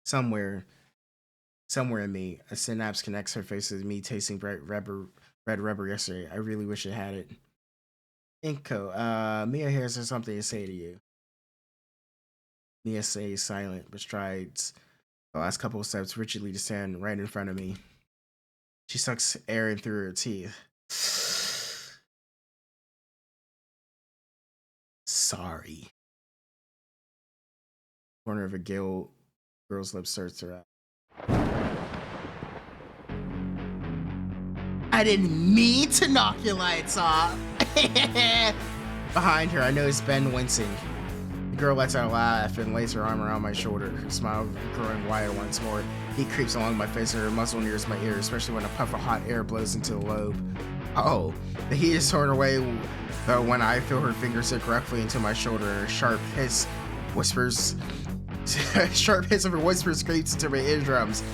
Somewhere in me, a synapse connects her face with me tasting red rubber yesterday. I really wish it had it. Inko, Mia here has something to say to you. Mia stays silent, but strides the last couple of steps rigidly to stand right in front of me. She sucks air in through her teeth. Sorry. Corner of a girl's lips starts to wrap. I didn't mean to knock your lights off. Behind her, I notice Ben wincing. The girl lets out a laugh and lays her arm around my shoulder, her smile growing wider once more. Heat creeps along my face and her muzzle nears my ear, especially when a puff of hot air blows into the lobe. Oh, the heat is torn away, though, when I feel her fingers sink roughly into my shoulder and her sharp hiss of her whisper scrapes into my eardrums.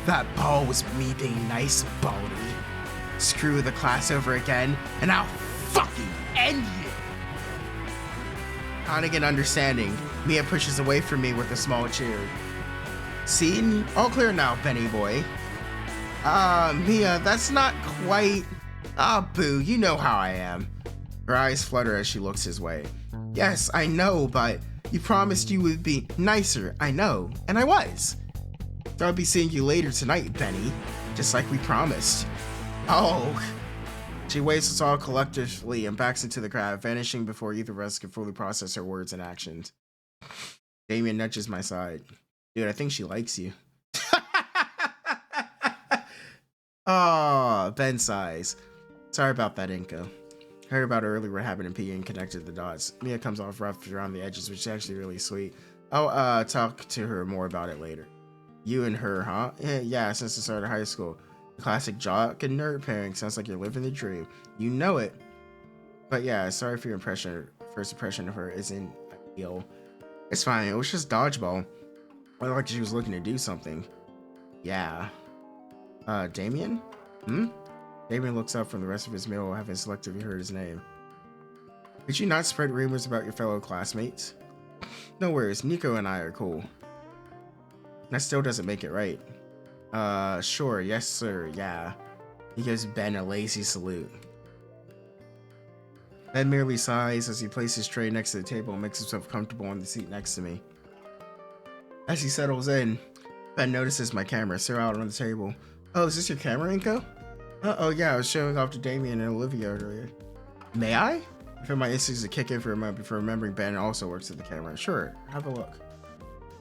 That ball was me being nice, Baldy. Screw the class over again, and I'll fucking end you! Nodding and understanding, Mia pushes away from me with a small cheer. See? All clear now, Benny boy. Mia, that's not quite... boo, you know how I am. Her eyes flutter as she looks his way. Yes, I know, but you promised you would be nicer, I know, and I was. So I'll be seeing you later tonight, Benny, just like we promised. Oh. She waves us all collectively and backs into the crowd, vanishing before either of us can fully process her words and actions. Damien nudges my side. Dude, I think she likes you. Oh, Ben sighs. Sorry about that, Inko. Heard about it earlier what happened in PE and connected the dots. Mia comes off rough around the edges, which is actually really sweet. I'll talk to her more about it later. You and her, huh? Yeah, since the start of high school. Classic jock and nerd pairing. Sounds like you're living the dream. You know it. But yeah, sorry for your first impression of her isn't ideal. It's fine, it was just dodgeball. I like she was looking to do something. Yeah. Damien? Damien looks up from the rest of his meal, having selectively heard his name. Did you not spread rumors about your fellow classmates? No worries, Nico and I are cool. That still doesn't make it right. Sure, yes sir, yeah. He gives Ben a lazy salute. Ben merely sighs as he places his tray next to the table and makes himself comfortable on the seat next to me. As he settles in, Ben notices my camera still out on the table. Oh, is this your camera, Inko? Oh yeah, I was showing off to Damien and Olivia earlier. May I? I feel my instincts to kick in for a moment before remembering Ben also works at the camera. Sure, have a look.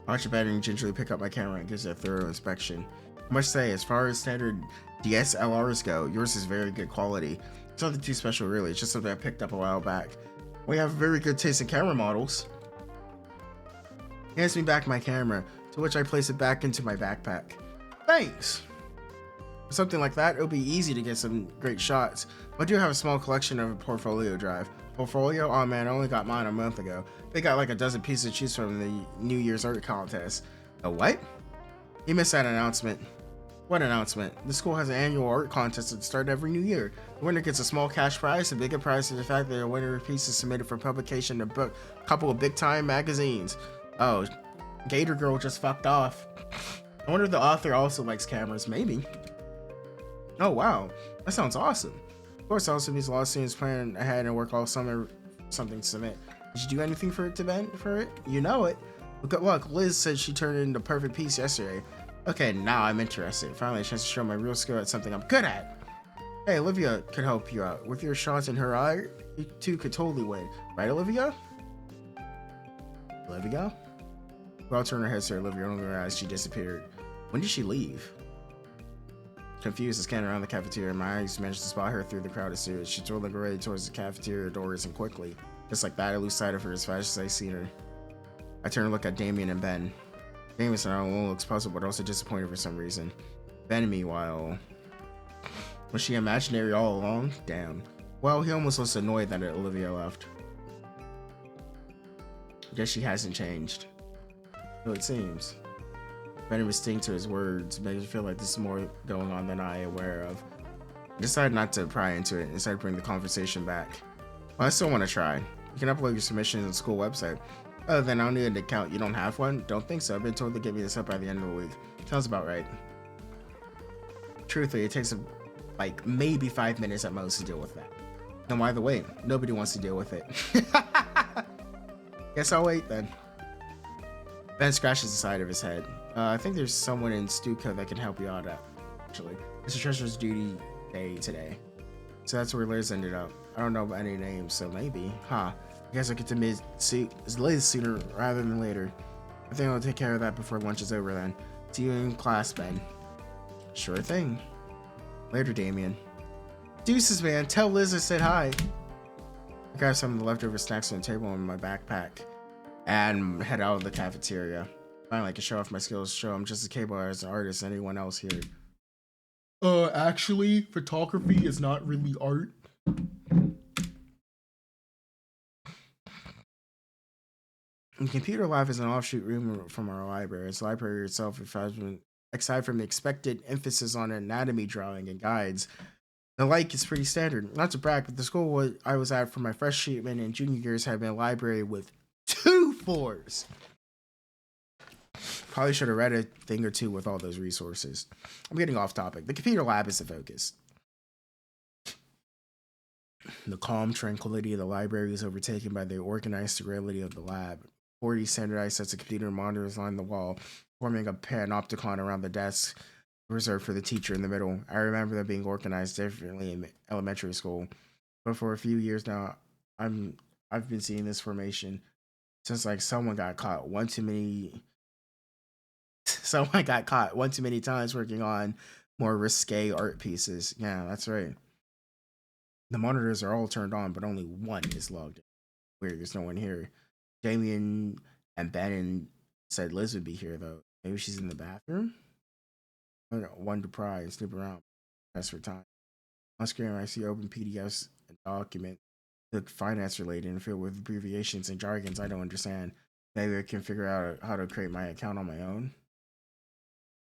I watch Ben and gingerly pick up my camera and gives it a thorough inspection. I must say, as far as standard DSLRs go, yours is very good quality. It's nothing too special really, it's just something I picked up a while back. We have very good taste in camera models. He hands me back my camera, to which I place it back into my backpack. Thanks! For something like that, it'll be easy to get some great shots. But I do have a small collection of a portfolio drive. Portfolio? Oh man, I only got mine a month ago. They got like a dozen pieces to choose from the New Year's art contest. A what? You missed that announcement. What announcement? The school has an annual art contest at the start of every new year. The winner gets a small cash prize. The bigger prize is the fact that the winner piece is submitted for publication in a couple of big-time magazines. Oh, Gator Girl just fucked off. I wonder if the author also likes cameras. Maybe. Oh wow, that sounds awesome. Of course, also means a lot of students plan ahead and work all summer for something to submit. Did you do anything for it? You know it. Well, good luck. Liz said she turned in the perfect piece yesterday. Okay, now I'm interested. Finally, a chance to show my real skill at something I'm good at. Hey, Olivia could help you out. With your shots in her eye, you two could totally win. Right, Olivia? Olivia? Well, turned her head to Olivia, only realized she disappeared. When did she leave? Confused, I scanned around the cafeteria, and my eyes managed to spot her through the crowded students. She twirled her way towards the cafeteria doors, and quickly, just like that, I lose sight of her as fast as I seen her. I turned to look at Damien and Ben. Damien not only looks puzzled, but also disappointed for some reason. Ben, meanwhile, was she imaginary all along? Damn. Well, he almost looks annoyed that Olivia left. Guess she hasn't changed. So it seems. Ben was sting to his words, making me feel like there's more going on than I am aware of. I decided not to pry into it and decided to bring the conversation back. Well, I still want to try. You can upload your submissions on the school website. Other than I don't need an account, you don't have one? Don't think so. I've been told to get me this up by the end of the week. Sounds about right. Truthfully, it takes like maybe 5 minutes at most to deal with that. And by the way, nobody wants to deal with it. Guess I'll wait then. Ben scratches the side of his head. I think there's someone in Stuka that can help you out actually. It's a treasurer's duty day today. So that's where Liz ended up. I don't know any names, so maybe. Huh. I guess I get to meet Liz sooner rather than later. I think I'll take care of that before lunch is over then. See you in class, Ben. Sure thing. Later, Damien. Deuces, man. Tell Liz I said hi. I grab some of the leftover snacks on the table in my backpack and head out of the cafeteria. Finally, I can show off my skills, show I'm just as capable as an artist as anyone else here. Actually, photography is not really art. The computer lab is an offshoot room from our library. Its library itself, aside from the expected emphasis on anatomy drawing and guides, the like is pretty standard. Not to brag, but the school I was at for my freshman and junior years had been a library with 2 floors. Probably should have read a thing or two with all those resources. I'm getting off topic. The computer lab is the focus. The calm tranquility of the library is overtaken by the organized sterility of the lab. 40 standardized sets of computer monitors line the wall, forming a panopticon around the desk reserved for the teacher in the middle. I remember them being organized differently in elementary school, but for a few years now, I've been seeing this formation since like someone got caught one too many times working on more risque art pieces. Yeah, that's right. The monitors are all turned on, but only one is logged in. Weird, there's no one here. Damien and Ben said Liz would be here, though. Maybe she's in the bathroom? I got one to pry and snoop around. Press for time. On screen, I see open PDFs and documents look finance related and filled with abbreviations and jargons I don't understand. Maybe I can figure out how to create my account on my own.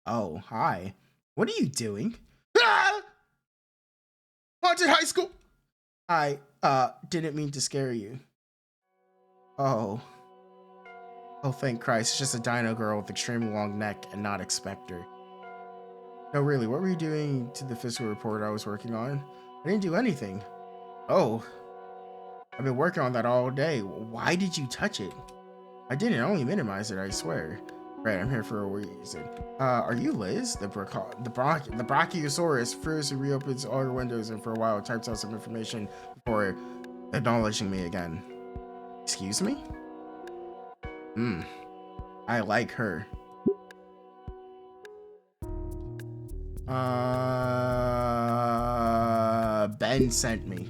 Oh, hi. What are you doing? Ah! Haunted high school! I, didn't mean to scare you. Oh. Oh, thank Christ. It's just a dino girl with extremely long neck and not a specter. No, really, what were you doing to the fiscal report I was working on? I didn't do anything. Oh. I've been working on that all day. Why did you touch it? I didn't. I only minimized it, I swear. Right, I'm here for a reason. Are you Liz? The Brachiosaurus furiously reopens all your windows and for a while types out some information before acknowledging me again. Excuse me? I like her. Ben sent me.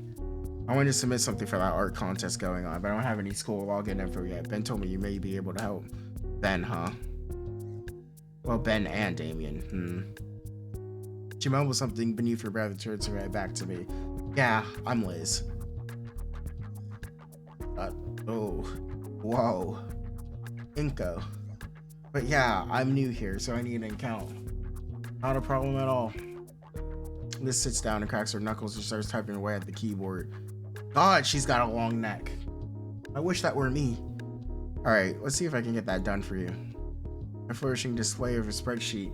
I want to submit something for that art contest going on, but I don't have any school login info yet. Ben told me you may be able to help. Ben, huh? Well, Ben and Damien. She mumbled something beneath her breath and turned to right back to me. Yeah, I'm Liz. Oh. Whoa. Inko. But yeah, I'm new here, so I need an account. Not a problem at all. Liz sits down and cracks her knuckles and starts typing away at the keyboard. God, she's got a long neck. I wish that were me. Alright, let's see if I can get that done for you. A flourishing display of a spreadsheet.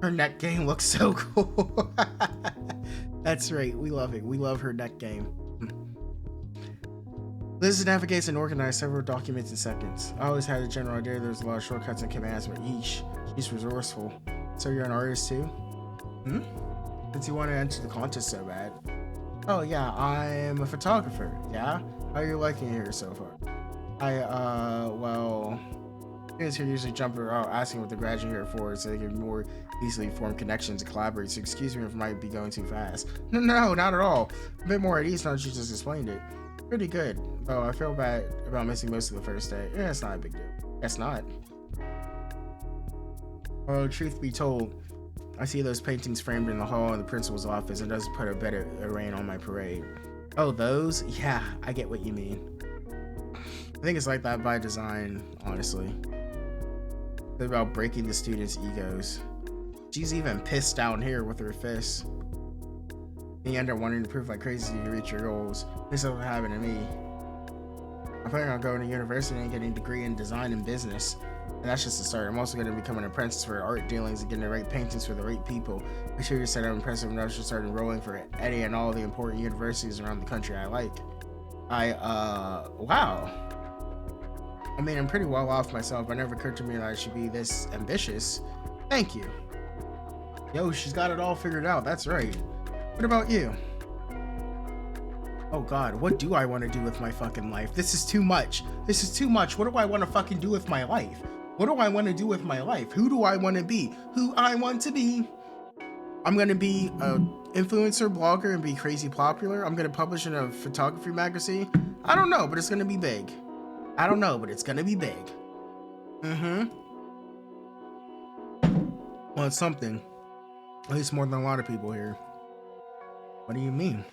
Her neck game looks so cool. That's right, we love it. We love her neck game. Liz navigates and organizes several documents in seconds. I always had a general idea there was a lot of shortcuts and commands, but she's resourceful. So you're an artist too? Since you want to enter the contest so bad. Oh yeah, I'm a photographer. Yeah? How are you liking it here so far? Well, students here usually jump around asking what they're graduating here for so they can more easily form connections and collaborate. So excuse me if I might be going too fast. No, not at all. A bit more at ease now that you just explained it. Pretty good, though I feel bad about missing most of the first day. Yeah, it's not a big deal. It's not. Well, truth be told, I see those paintings framed in the hall in the principal's office and doesn't put a bit of rain on my parade. Oh, those? Yeah, I get what you mean. I think it's like that by design, honestly. It's about breaking the students' egos. She's even pissed down here with her fists. You end up wanting to prove like crazy you reach your goals. This is what happened to me. I'm planning on going to university and getting a degree in design and business. And that's just the start. I'm also going to become an apprentice for art dealings and getting the right paintings for the right people. Make sure you said I'm impressive enough to start enrolling for any and all the important universities around the country I like. Wow. I mean, I'm pretty well off myself, but it never occurred to me that I should be this ambitious. Thank you. Yo, she's got it all figured out. That's right. What about you? Oh god, what do I want to do with my fucking life? This is too much. This is too much. What do I want to fucking do with my life? What do I want to do with my life? Who do I want to be? Who I want to be? I'm going to be an influencer, blogger, and be crazy popular. I'm going to publish in a photography magazine. I don't know, but it's going to be big. I don't know, but it's going to be big. Well, it's something. At least more than a lot of people here. What do you mean?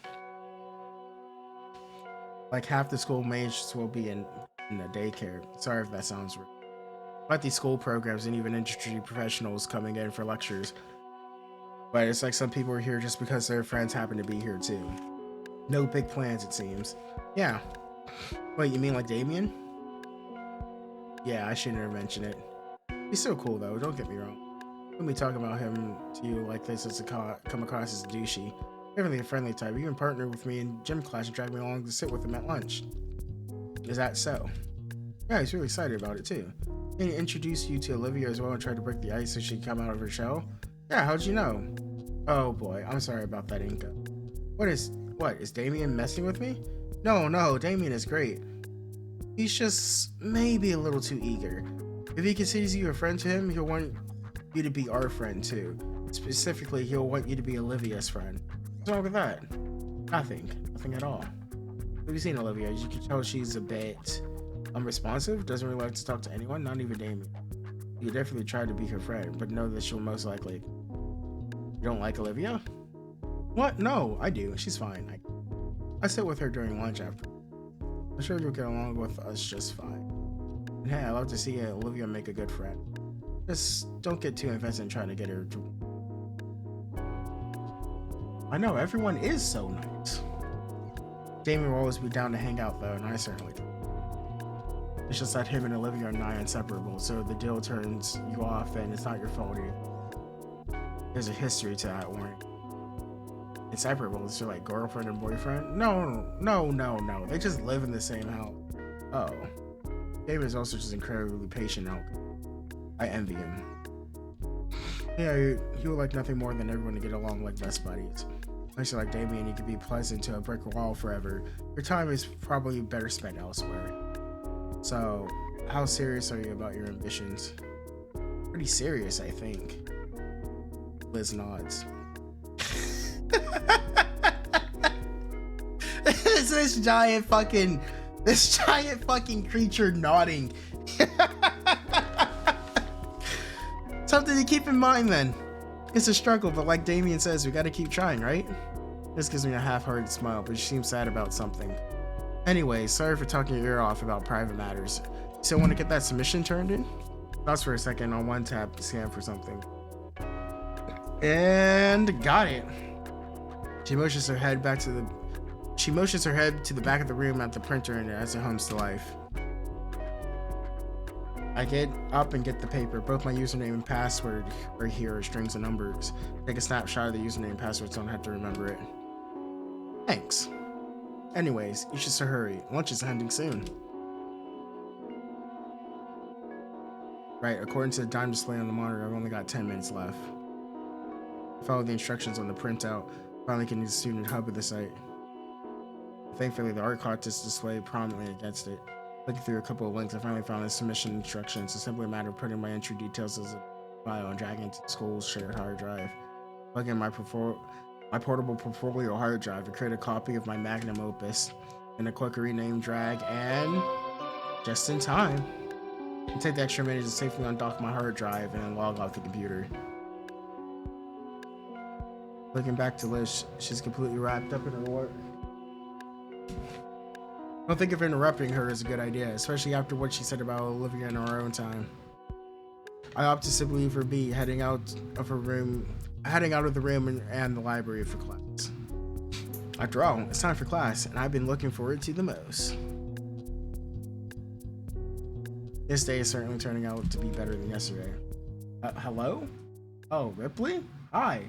Like half the school mates will be in the daycare. Sorry if that sounds rude. Like these school programs and even industry professionals coming in for lectures. But it's like some people are here just because their friends happen to be here too. No big plans, it seems. Yeah. Wait, you mean like Damien? Yeah, I shouldn't have mentioned it. He's so cool though, don't get me wrong. Let me talk about him to you like this as come across as douchey. Definitely a friendly type. He even partnered with me in gym class and dragged me along to sit with him at lunch. Is that so? Yeah, he's really excited about it too. He introduced you to Olivia as well and tried to break the ice so she could come out of her shell. Yeah, how'd you know? Oh boy, I'm sorry about that, Inka. What, is Damien messing with me? No, Damien is great. He's just maybe a little too eager. If he considers you a friend to him, he'll want you to be our friend too. Specifically, he'll want you to be Olivia's friend. What's wrong with that? Nothing at all. Have you seen Olivia? You can tell she's a bit unresponsive, doesn't really like to talk to anyone, not even Damien. You definitely try to be her friend, but know that she'll most likely... You don't like Olivia? What? No, I do. She's fine. I sit with her during lunch after. I'm sure you'll get along with us just fine. And hey, I love to see Olivia make a good friend. Just don't get too invested in trying to get her to... I know, everyone is so nice. Damien will always be down to hang out though, and I certainly do. It's just that him and Olivia are nigh inseparable, so the deal turns you off and it's not your fault either. There's a history to that, warning. inseparable. It's like girlfriend and boyfriend. No. They just live in the same house. Oh. David is also just incredibly patient now. I envy him. Yeah, he would like nothing more than everyone to get along like best buddies. Unless you're like Damien, you could be pleasant to a brick wall forever. Your time is probably better spent elsewhere. So, how serious are you about your ambitions? Pretty serious, I think. Liz nods. this giant fucking creature nodding. Something to keep in mind then. It's a struggle, but like Damien says, we gotta keep trying, right? This gives me a half-hearted smile, but she seems sad about something. Anyway, sorry for talking your ear off about private matters. You still want to get that submission turned in? Pause for a second on one tab to scan for something. And got it. She motions her head to the back of the room at the printer and as it hums to life. I get up and get the paper. Both my username and password are here, strings and numbers. Take a snapshot of the username and password so I don't have to remember it. Thanks. Anyways, you should hurry. Lunch is ending soon. Right, according to the time display on the monitor, I've only got 10 minutes left. Follow the instructions on the printout. Finally getting the student hub of the site. Thankfully, the art clock is displayed prominently against it. Looking through a couple of links, I finally found the submission instructions. It's simply a matter of putting my entry details as a file and dragging it to the school's shared hard drive. Plug in my portable portfolio hard drive to create a copy of my magnum opus. Then a quick rename, drag, and just in time. I take the extra minute to safely undock my hard drive and then log off the computer. Looking back to Liz, she's completely wrapped up in her work. I don't think if interrupting her is a good idea, especially after what she said about living in her own time. I opt to simply leave her be, heading out of the room and the library for class. After all, it's time for class, and I've been looking forward to the most. This day is certainly turning out to be better than yesterday. Hello? Oh, Ripley? Hi.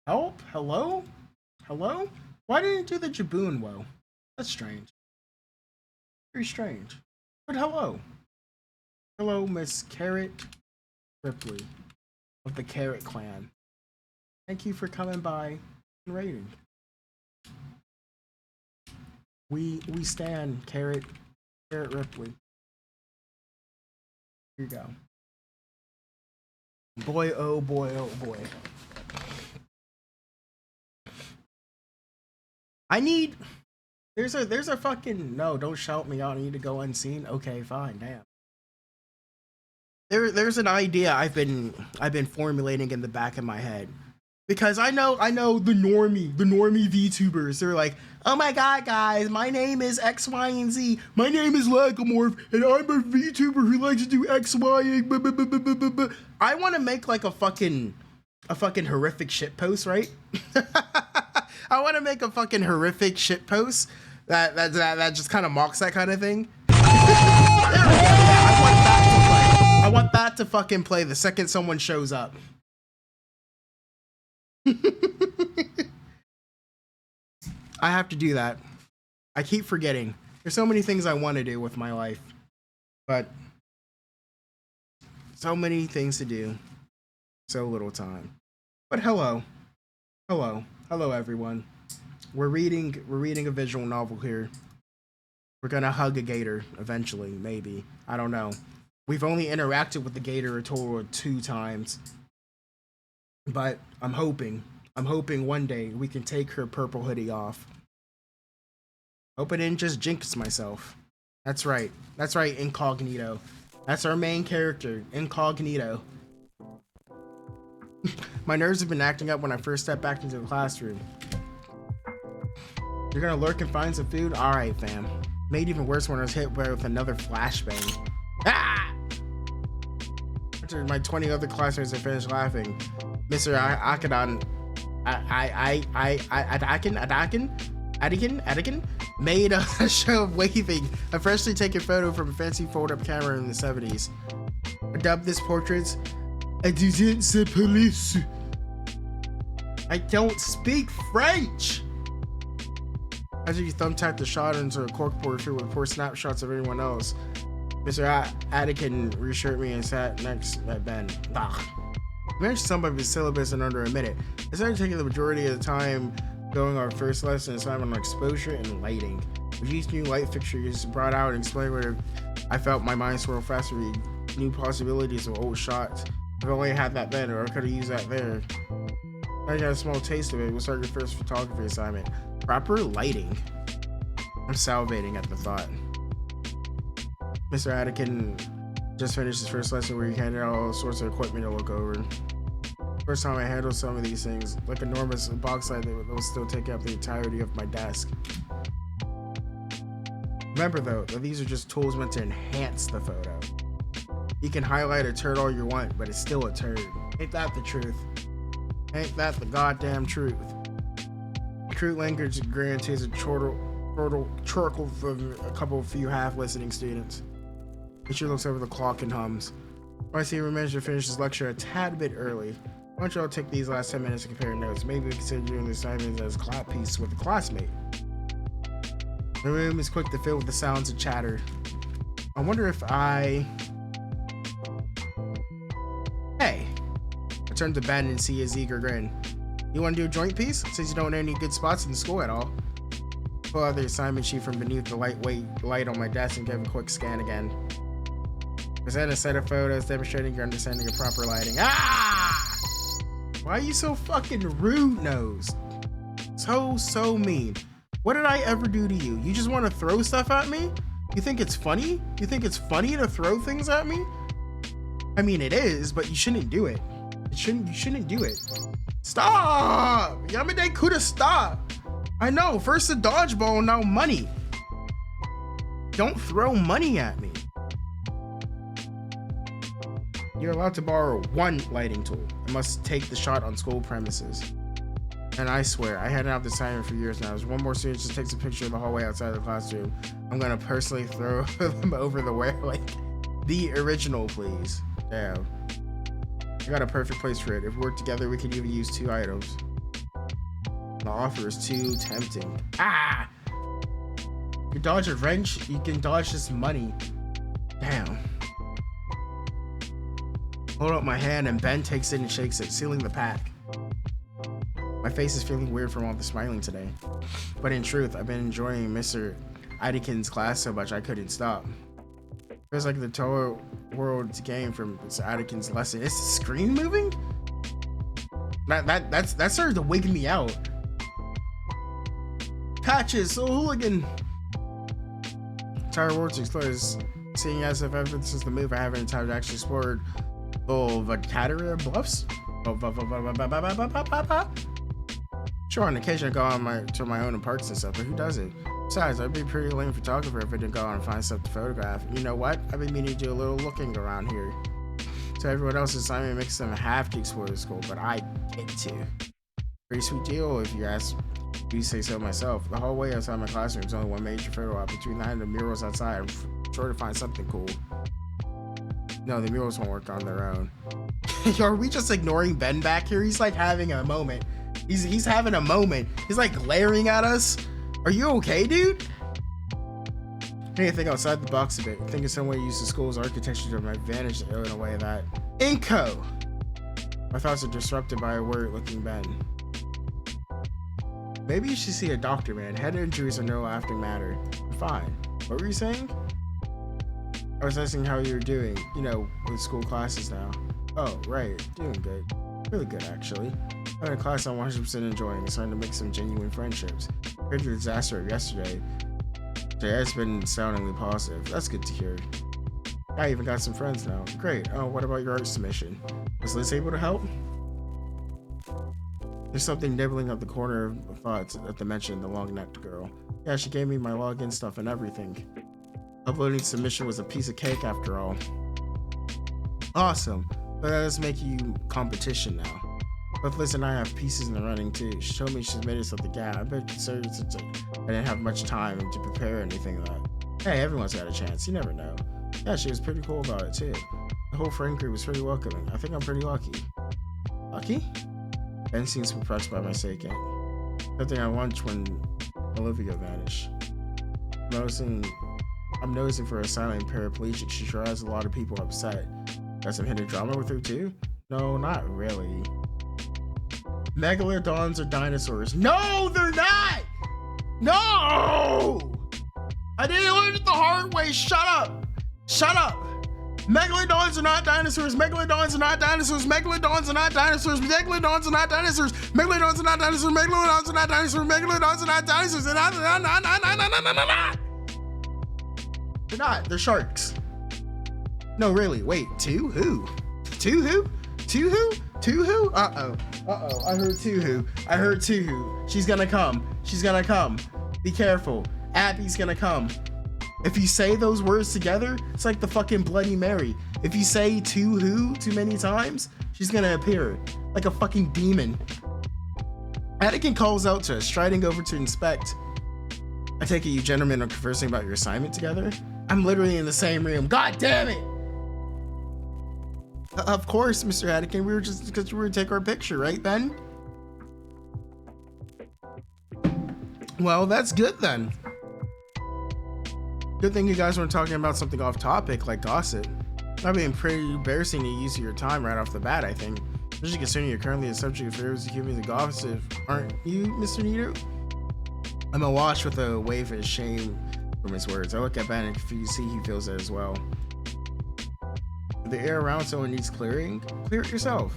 Help? Hello? Why didn't you do the Jaboon woe? That's strange. Very strange. But hello. Hello, Miss Carrot Ripley of the Carrot Clan. Thank you for coming by and raiding. We stand Carrot Ripley. Here you go. Boy, oh boy, oh boy. There's a fucking, no, don't shout me out, I need to go unseen. Okay, fine, damn. There's an idea I've been formulating in the back of my head. Because I know the normie VTubers. They're like, oh my god, guys, my name is X, Y, and Z. My name is Lagomorph, and I'm a VTuber who likes to do X, Y, and blah, blah, blah, blah, blah, blah. I want to make like a fucking horrific shit post, right? I want to make a fucking horrific shit post that just kind of mocks that kind of thing. I want that to fucking play the second someone shows up. I have to do that. I keep forgetting. There's so many things I want to do with my life, but so many things to do, so little time. But hello everyone. We're reading a visual novel here. We're gonna hug a gator eventually, maybe. I don't know. We've only interacted with the gator a total of 2 times. But I'm hoping one day we can take her purple hoodie off. Hope I didn't just jinx myself. That's right, Incognito. That's our main character, Incognito. My nerves have been acting up when I first stepped back into the classroom. You're gonna lurk and find some food? Alright, fam. Made even worse when I was hit with another flashbang. Ah! After my 20 other classmates had finished laughing, Mr. Adakin made a show of waving a freshly taken photo from a fancy fold-up camera in the 70s. I dubbed this portrait "Agent de Police." I don't speak French! After you thumbtacked the shot into a corkboard filled with poor snapshots of everyone else, Mr. Attican reassured me and sat next at Ben. Ugh. We managed to sum up his syllabus in under a minute. I started taking the majority of the time going our first lesson assignment on exposure and lighting. With each new light fixture you just brought out and explained where I felt my mind swirl faster with new possibilities of old shots. If I only had that then, or I could have used that there. I got a small taste of it. We'll start your first photography assignment. Proper lighting. I'm salivating at the thought. Mr. Attican just finished his first lesson where he handed out all sorts of equipment to look over. First time I handled some of these things, like enormous box light that will still take up the entirety of my desk. Remember though, that these are just tools meant to enhance the photo. You can highlight a turd all you want, but it's still a turd. Ain't that the truth? Ain't that the goddamn truth? True language guarantees a chortle from a few half-listening students. Teacher looks over the clock and hums. I see we managed to finish this lecture a tad bit early. Why don't y'all take these last 10 minutes to compare notes? Maybe we consider doing the assignments as clap piece with a classmate. The room is quick to fill with the sounds of chatter. I wonder if I... Hey! I turn to Ben and see his eager grin. You want to do a joint piece? Since you don't know any good spots in the school at all. Pull out the assignment sheet from beneath the lightweight light on my desk and give a quick scan again. Present a set of photos demonstrating your understanding of proper lighting. Ah! Why are you so fucking rude-nosed? So mean. What did I ever do to you? You just want to throw stuff at me? You think it's funny? You think it's funny to throw things at me? I mean, it is, but you shouldn't do it. You shouldn't do it. Stop! Yamade Kuda, stop! I know, first the dodgeball, now money. Don't throw money at me. You're allowed to borrow one lighting tool and must take the shot on school premises. And I swear, I hadn't had this assignment for years now. As one more student just takes a picture of the hallway outside the classroom, I'm gonna personally throw them over the way. Like, the original, please. Damn. I got a perfect place for it. If we work together, we could even use 2 items. The offer is too tempting. Ah! You dodge a wrench, you can dodge this money. Damn. Hold up my hand and Ben takes it and shakes it, sealing the pack. My face is feeling weird from all the smiling today. But in truth, I've been enjoying Mr. Attican's class so much I couldn't stop. Feels like the total world's game from Mr. Attican's lesson. Is the screen moving? That started to wig me out. Patches, so hooligan. Entire world's exposed. Seeing as if ever since the move, I haven't had time to actually explore vocabulary bluffs. Sure, on occasion I go on to my own parks and stuff, but who does it? Besides, I'd be a pretty lame photographer if I didn't go out and find stuff to photograph. You know what? I've been meaning to do a little looking around here. So everyone else's assignment makes them have to explore the school, but I get to. Pretty sweet deal if you ask. You say so myself. The hallway outside my classroom is only one major photo op. Between that and the murals outside, I'm sure to find something cool. No, the murals won't work on their own. Are we just ignoring Ben back here? He's like having a moment. He's having a moment. He's like glaring at us. Are you okay, dude? I need to think outside the box a bit. Think of some way to use the school's architecture to my advantage in a way that... Inko! My thoughts are disrupted by a worried-looking Ben. Maybe you should see a doctor, man. Head injuries are no laughing matter. I'm fine. What were you saying? I was asking how you were doing, you know, with school classes now. Oh, right. Doing good. Really good, actually. I'm in a class I'm 100% enjoying and starting to make some genuine friendships. Compared to the disaster of yesterday, today has been astoundingly positive. That's good to hear. I even got some friends now. Great. Oh, what about your art submission? Was Liz able to help? There's something nibbling at the corner of thoughts at the mention of the long-necked girl. Yeah, she gave me my login stuff and everything. Uploading submission was a piece of cake after all. Awesome. But that does make you competition now. Both Liz and I have pieces in the running too. She told me she submitted something. Yeah, I bet considered since I didn't have much time to prepare anything like that. Hey, everyone's got a chance. You never know. Yeah, she was pretty cool about it too. The whole friend group was pretty welcoming. I think I'm pretty lucky. Lucky? Ben seems perplexed by my saying. Something at lunch when Olivia vanished. I'm noticing for a silent paraplegic, she sure has a lot of people upset. Got some hidden drama with her too? No, not really. Megalodons are dinosaurs. No, they're not! No! I didn't learn it the hard way. Shut up! Shut up! Megalodons are not dinosaurs. Megalodons are not dinosaurs. Megalodons are not dinosaurs. Megalodons are not dinosaurs. Megalodons are not dinosaurs. Megalodons are not dinosaurs. Megalodons are not dinosaurs. They're not. They're not. They're sharks. No, really. Wait. Two who? Two who? Two who? Two who? Uh-oh. Uh-oh. I heard two who. I heard two who. She's gonna come. She's gonna come. Be careful. Abby's gonna come. If you say those words together, it's like the fucking Bloody Mary. If you say to who too many times, she's gonna appear like a fucking demon. Anakin calls out to us, striding over to inspect. I take it you gentlemen are conversing about your assignment together? I'm literally in the same room. God damn it! Of course, Mr. Anakin, we were just because we were to take our picture, right, Ben? Well, that's good then. Good thing you guys weren't talking about something off topic like gossip. That'd be pretty embarrassing to use your time right off the bat, I think. Especially considering you're currently the subject of favors to give me the gossip, aren't you, Mr. Nito? I'm awash with a wave of shame from his words. I look at Ben and you see he feels it as well. If the air around someone needs clearing, clear it yourself.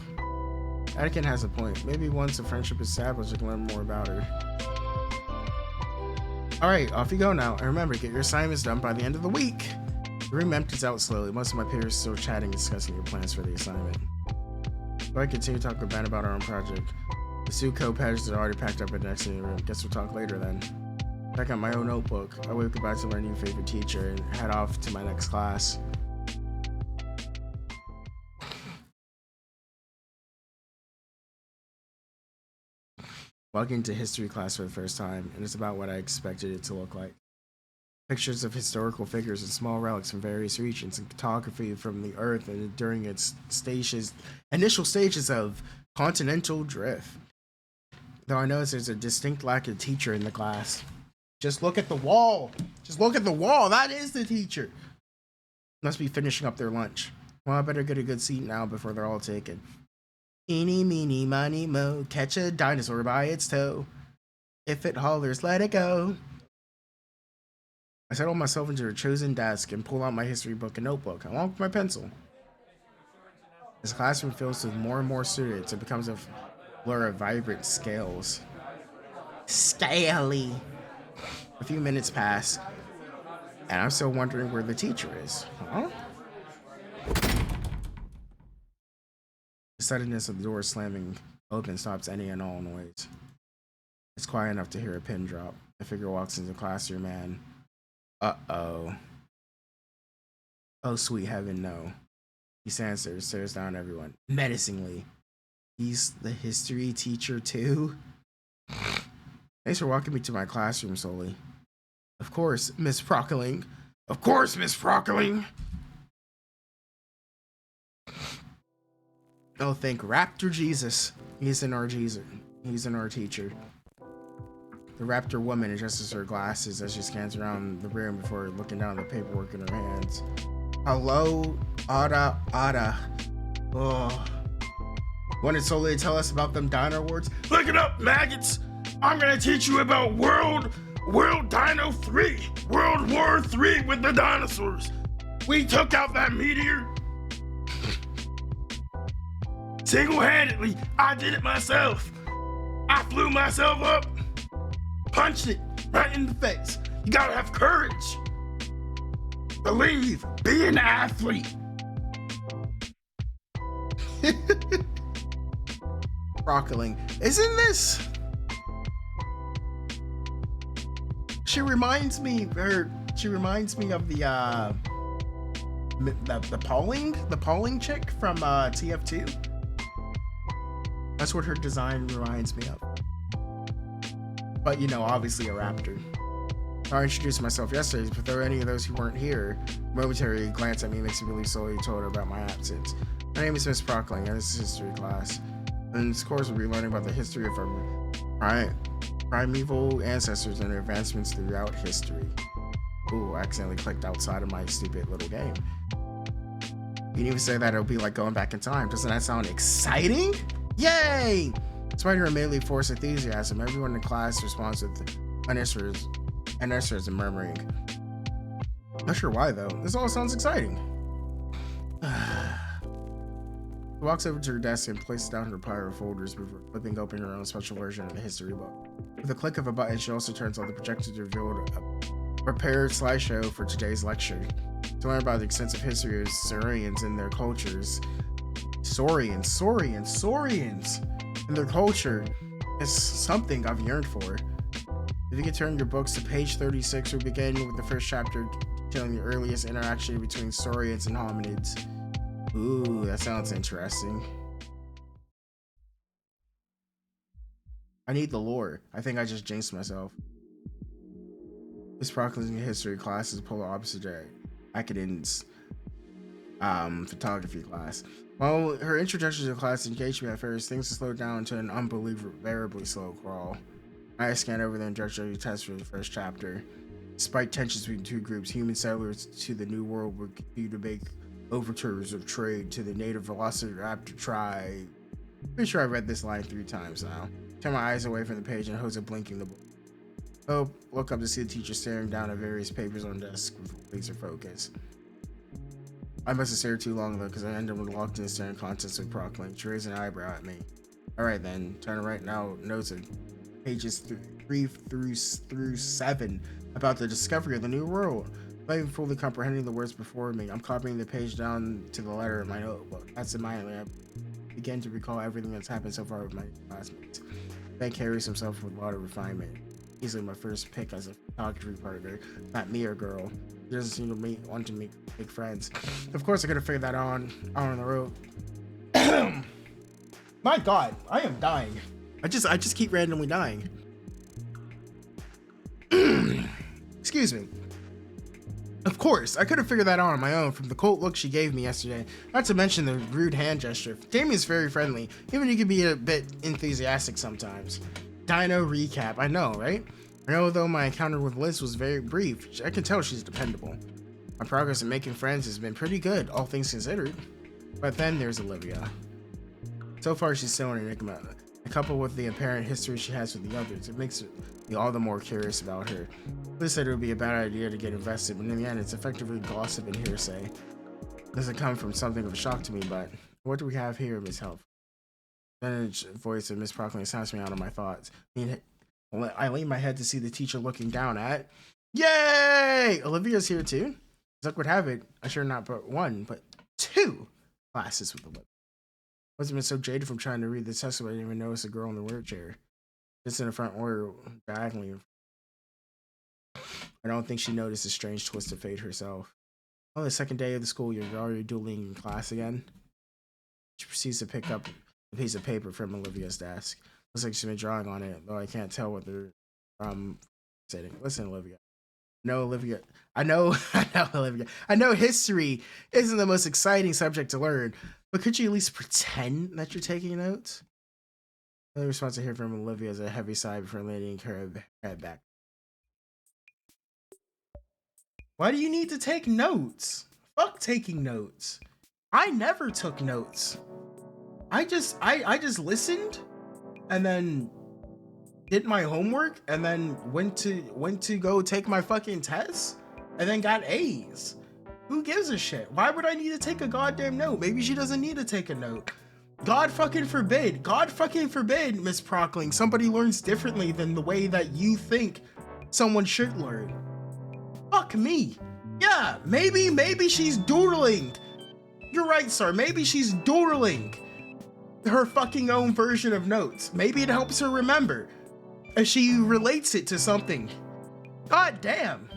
Anakin has a point. Maybe once a friendship is established, you can learn more about her. Alright, off you go now. And remember, get your assignments done by the end of the week. The room empties out slowly. Most of my peers are still chatting and discussing your plans for the assignment. So I continue to talk with Ben about our own project. The suit co-pages are already packed up in the next in the room. Guess we'll talk later then. Back at my own notebook, I wave goodbye to my new favorite teacher and head off to my next class. Walking into history class for the first time, and it's about what I expected it to look like. Pictures of historical figures and small relics from various regions, and photography from the Earth and during its initial stages of continental drift. Though I notice there's a distinct lack of teacher in the class. Just look at the wall. Just look at the wall. That is the teacher. Must be finishing up their lunch. Well, I better get a good seat now before they're all taken. Eeny, meeny, miny, mo, catch a dinosaur by its toe. If it hollers, let it go. I settle myself into a chosen desk and pull out my history book and notebook, along with my pencil. As the classroom fills with more and more students, it becomes a blur of vibrant scales. Scaly. A few minutes pass, and I'm still wondering where the teacher is. Huh? The suddenness of the door slamming open stops any and all noise. It's quiet enough to hear a pin drop. A figure walks into the classroom and... Uh-oh. Oh, sweet heaven, no. He stands there, stares down at everyone, menacingly. He's the history teacher, too? Thanks for walking me to my classroom, Sully. Of course, Miss Prockling. Of course, Miss Prockling! Oh, thank Raptor Jesus. He's in our Jesus. He's in our teacher. The Raptor woman adjusts her glasses as she scans around the room before looking down at the paperwork in her hands. Hello, Ada. Oh. Wanted Sully to tell us about them dino awards? Look it up, maggots! I'm gonna teach you about World Dino 3. World War 3 with the dinosaurs. We took out that meteor. Single-handedly, I did it myself. I flew myself up, punched it right in the face. You gotta have courage. Believe, be an athlete. Brockling. Isn't this? She reminds me of the Pauling chick from TF2. That's what her design reminds me of. But you know, obviously a raptor. I introduced myself yesterday, but there are any of those who weren't here. Momentary glance at me makes me believe Sully told her about my absence. My name is Miss Prockling, and this is history class. In this course, we'll be learning about the history of our primeval ancestors and their advancements throughout history. Ooh, I accidentally clicked outside of my stupid little game. You can even say that it'll be like going back in time. Doesn't that sound exciting? Yay! Despite her immediately forced enthusiasm, everyone in class responds with unanswered and murmuring. Not sure why though. This all sounds exciting. She walks over to her desk and places down her pile of folders before flipping open her own special version of the history book. With a click of a button, she also turns on the projector to reveal a prepared slideshow for today's lecture. To learn about the extensive history of Saurians and their cultures. Saurians and their culture is something I've yearned for. If you could turn your books to page 36, we begin with the first chapter telling the earliest interaction between Saurians and hominids. Ooh, that sounds interesting. I need the lore. I think I just jinxed myself. This Proclamation history class is polar opposite to Akadin's photography class. While her introduction to the class engaged me at first, things slowed down to an unbelievably slow crawl. I scanned over the introductory test for the first chapter. Despite tensions between two groups, human settlers to the New World would continue to make overtures of trade to the native velociraptor tribe. Pretty sure I read this line 3 times now. Turn my eyes away from the page and Jose blinking the book. Oh, look up to see the teacher staring down at various papers on the desk with laser focus. I must have stared too long though, because I ended up locked in the staring contents of Proclaim. She raised an eyebrow at me. Alright then, turn to write now notes of pages 3 through 7 about the discovery of the New World. Not even fully comprehending the words before me, I'm copying the page down to the letter in my notebook. That's immediately I begin to recall everything that's happened so far with my classmates. Ben carries himself with a lot of refinement. Easily my first pick as a photography partner, not me or girl. He doesn't seem to want to make friends. Of course, I could have figured that on the road. My God, I am dying. I just keep randomly dying. Excuse me. Of course, I could have figured that out on my own from the cold look she gave me yesterday, not to mention the rude hand gesture. Damien's very friendly, even he can be a bit enthusiastic sometimes. Dino recap, I know, right? I know though my encounter with Liz was very brief, I can tell she's dependable. My progress in making friends has been pretty good, all things considered. But then there's Olivia. So far she's still an enigma. Coupled with the apparent history she has with the others, it makes me all the more curious about her. Liz said it would be a bad idea to get invested, but in the end it's effectively gossip and hearsay. It doesn't come from something of a shock to me, but what do we have here, Miss Help? The voice of Miss Proclaim sounds me out of my thoughts. I lean my head to see the teacher looking down at. Yay! Olivia's here too. As luck would have it, I sure not but 1, but 2 classes with Olivia. I wasn't been so jaded from trying to read the test, I didn't even notice a girl in the wheelchair. Just in the front order, diagonally. I don't think she noticed the strange twist of fate herself. On the second day of the school year, you're already dueling in class again. She proceeds to pick up a piece of paper from Olivia's desk. Looks like she's been drawing on it, though I can't tell what they're saying. Listen, Olivia. No, Olivia. I know, Olivia. I know history isn't the most exciting subject to learn, but could you at least pretend that you're taking notes? The only response I hear from Olivia is a heavy sigh before laying her head back. Why do you need to take notes? Fuck taking notes. I never took notes. I just listened and then did my homework and then went to go take my fucking test and then got A's. Who gives a shit? Why would I need to take a goddamn note? Maybe she doesn't need to take a note. God fucking forbid, Miss Proclaim, somebody learns differently than the way that you think someone should learn. Fuck me. Yeah, maybe she's doodling. You're right, sir. Maybe she's doodling her fucking own version of notes. Maybe it helps her remember. And she relates it to something. God damn.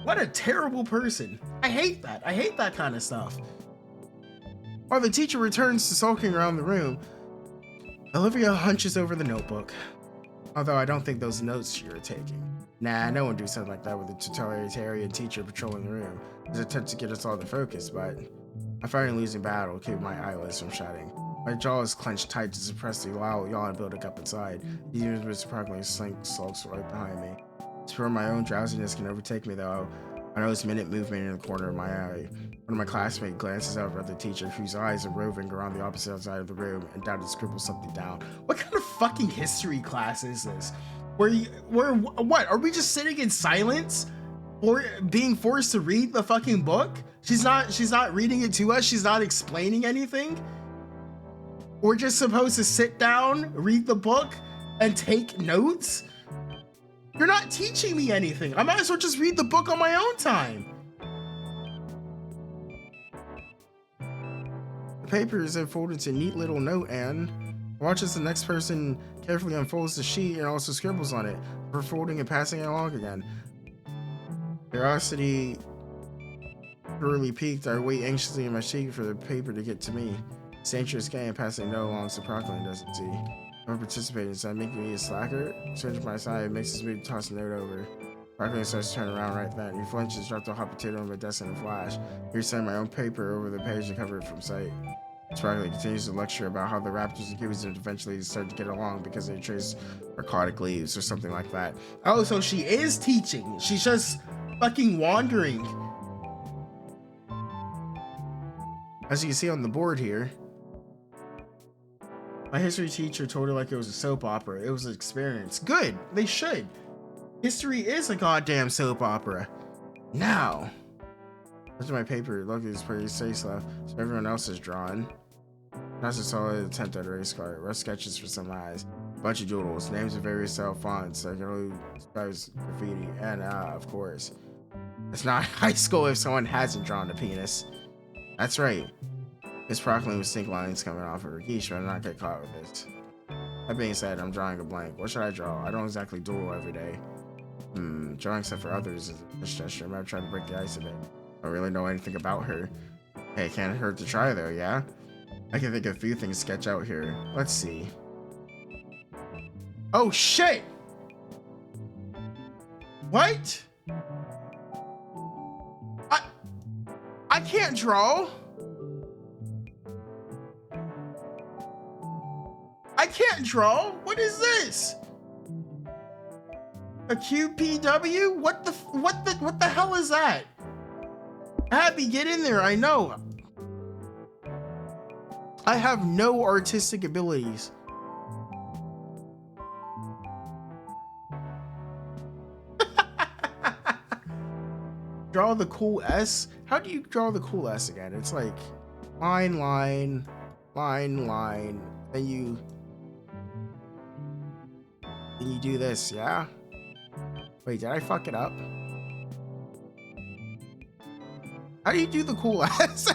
What a terrible person. I hate that. I hate that kind of stuff. While the teacher returns to sulking around the room, Olivia hunches over the notebook. Although I don't think those notes you're taking. Nah, no one do something like that with a totalitarian teacher patrolling the room. There's an attempt to get us all to focus, but I'm fighting a losing battle, keeping my eyelids from shutting. My jaw is clenched tight to suppress the loud yawn building up inside. The demons practically sulks right behind me. Spur my own drowsiness can overtake me though. I notice minute movement in the corner of my eye. One of my classmates glances over at the teacher, whose eyes are roving around the opposite side of the room and down to scribble something down. What kind of fucking history class is this? What? Are we just sitting in silence? Or being forced to read the fucking book? She's not reading it to us. She's not explaining anything. We're just supposed to sit down, read the book, and take notes? You're not teaching me anything. I might as well just read the book on my own time. The paper is folded into a neat little note, and watch as the next person carefully unfolds the sheet and also scribbles on it before folding and passing it along again. Curiosity thoroughly piqued, I wait anxiously in my seat for the paper to get to me. It's an anxious game, passing no along so Proclaim doesn't see. I'm participating, so I'm making me a slacker. Searching my side, makes his move to toss the note over. Proclaim starts to turn around right then. He flinches, dropped a hot potato on my desk in a flash. Here's sending my own paper over the page to cover it from sight. Sparkly continues to lecture about how the raptors and cubes eventually start to get along because they trace narcotic leaves or something like that. Oh, so she is teaching. She's just fucking wandering. As you can see on the board here, my history teacher told her like it was a soap opera. It was an experience. Good. They should. History is a goddamn soap opera. Now, look at my paper. Look at this pretty face left. So everyone else is drawn. That's a solid attempt at a race car. Rough sketches for some eyes. Bunch of doodles. Names of various style fonts. Like describes graffiti. And of course, it's not high school if someone hasn't drawn a penis. That's right. Miss Proclaim with stink lines coming off of her. Geesh, but I'm not get caught with this. That being said, I'm drawing a blank. What should I draw? I don't exactly doodle every day. Drawing stuff for others is a gesture. I might try to break the ice a bit. I don't really know anything about her. Hey, can't hurt to try though, yeah? I can think of a few things to sketch out here. Let's see. Oh shit! What? I can't draw. I can't draw. What is this? A QPW? What the hell is that? Abby, get in there. I know. I have no artistic abilities. Draw the cool S? How do you draw the cool S again? It's like line, line, line, line. Then you do this, yeah? Wait, did I fuck it up? How do you do the cool S?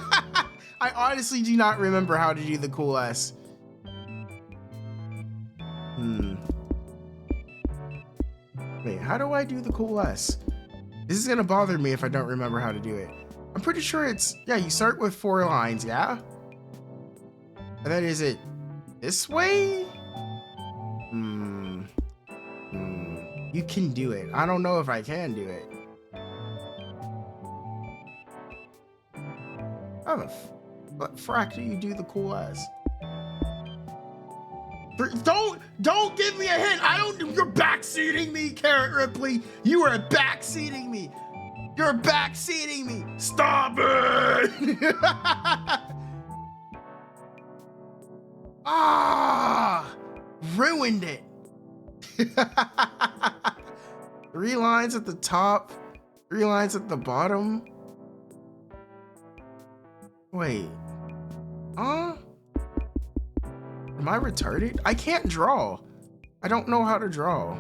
I honestly do not remember how to do the cool S. Wait, how do I do the cool S? This is gonna bother me if I don't remember how to do it. I'm pretty sure it's, yeah, you start with 4 lines, yeah? And then is it this way? You can do it. I don't know if I can do it. How the what frack do you do the cool S? Don't give me a hint. You're backseating me, Carrot Ripley. You are backseating me. You're backseating me. Stop it. Ruined it. 3 lines at the top, 3 lines at the bottom. Wait. Am I retarded? I can't draw. I don't know how to draw.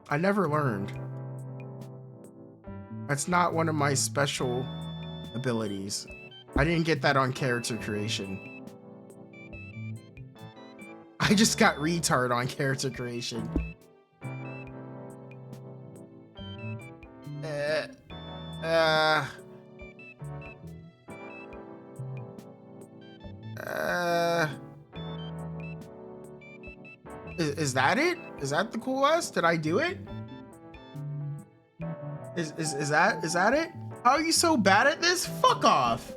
I never learned. That's not one of my special abilities. I didn't get that on character creation. I just got retard on character creation. Is that it? Is that the cool S? Did I do it? Is that it? How are you so bad at this? Fuck off.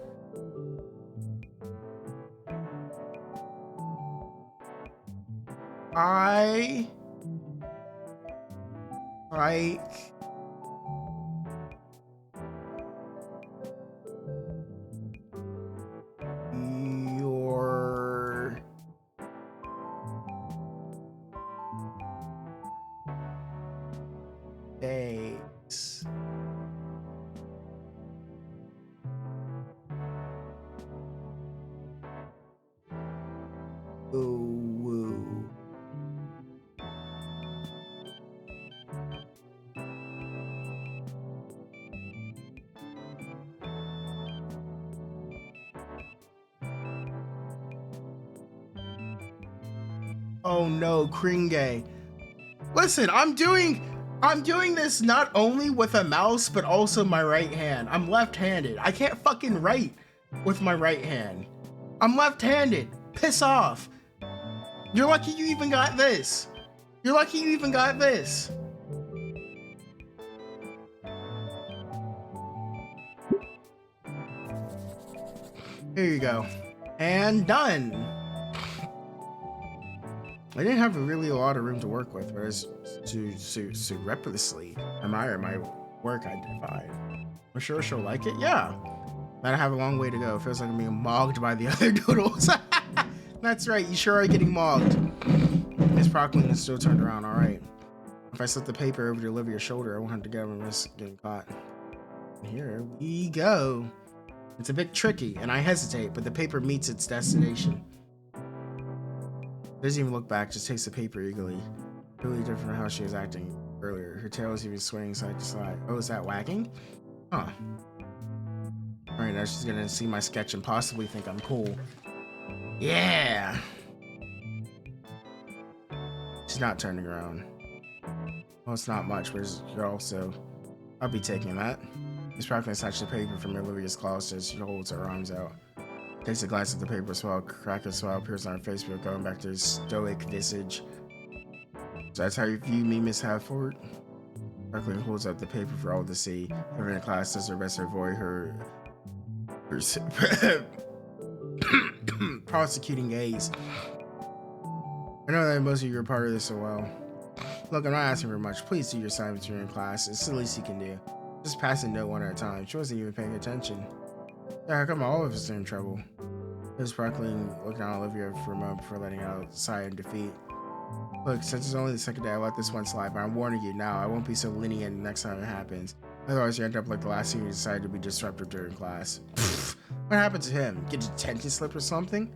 I like your days. Ooh, woo. Oh no, Kringe. Listen, I'm doing this not only with a mouse, but also my right hand. I'm left-handed. I can't fucking write with my right hand. I'm left-handed. Piss off. You're lucky you even got this. You're lucky you even got this. Here you go. And done. I didn't have really a lot of room to work with, whereas to surreptitiously admire my work I divide. I'm sure she'll like it. Yeah. But I have a long way to go. It feels like I'm being mogged by the other doodles. That's right. You sure are getting mogged. Miss Procklin is still turned around. All right. If I slip the paper over to Olivia's shoulder, I won't have to get up and risk getting caught. Here we go. It's a bit tricky, and I hesitate, but the paper meets its destination. Doesn't even look back, just takes the paper eagerly. Really different from how she was acting earlier. Her tail is even swaying side to side. Oh, is that wagging? Huh. Alright, now she's gonna see my sketch and possibly think I'm cool. Yeah! She's not turning around. Well, it's not much, but you're also... I'll be taking that. Miss Procklin snatched the paper from Olivia's claws as she holds her arms out. Takes a glance at the paper, swallow, crack a smile appears on her face, but going back to his stoic visage. So that's how you view me, Miss Halford? Procklin holds up the paper for all to see. Everyone in class does her best to avoid her prosecuting gaze. I know that most of you are part of this so well. Look, I'm not asking for much. Please do your assignments when you're in class. It's the least you can do. Just pass a note one at a time. She wasn't even paying attention. Yeah, how come all of us are in trouble? Miss Procklin looked at Olivia for a moment before letting out a sigh in defeat. Look, since it's only the second day, I let this one slide, but I'm warning you now, I won't be so lenient next time it happens. Otherwise, you end up like the last thing you decided to be disruptive during class. What happened to him? Get a detention slip or something?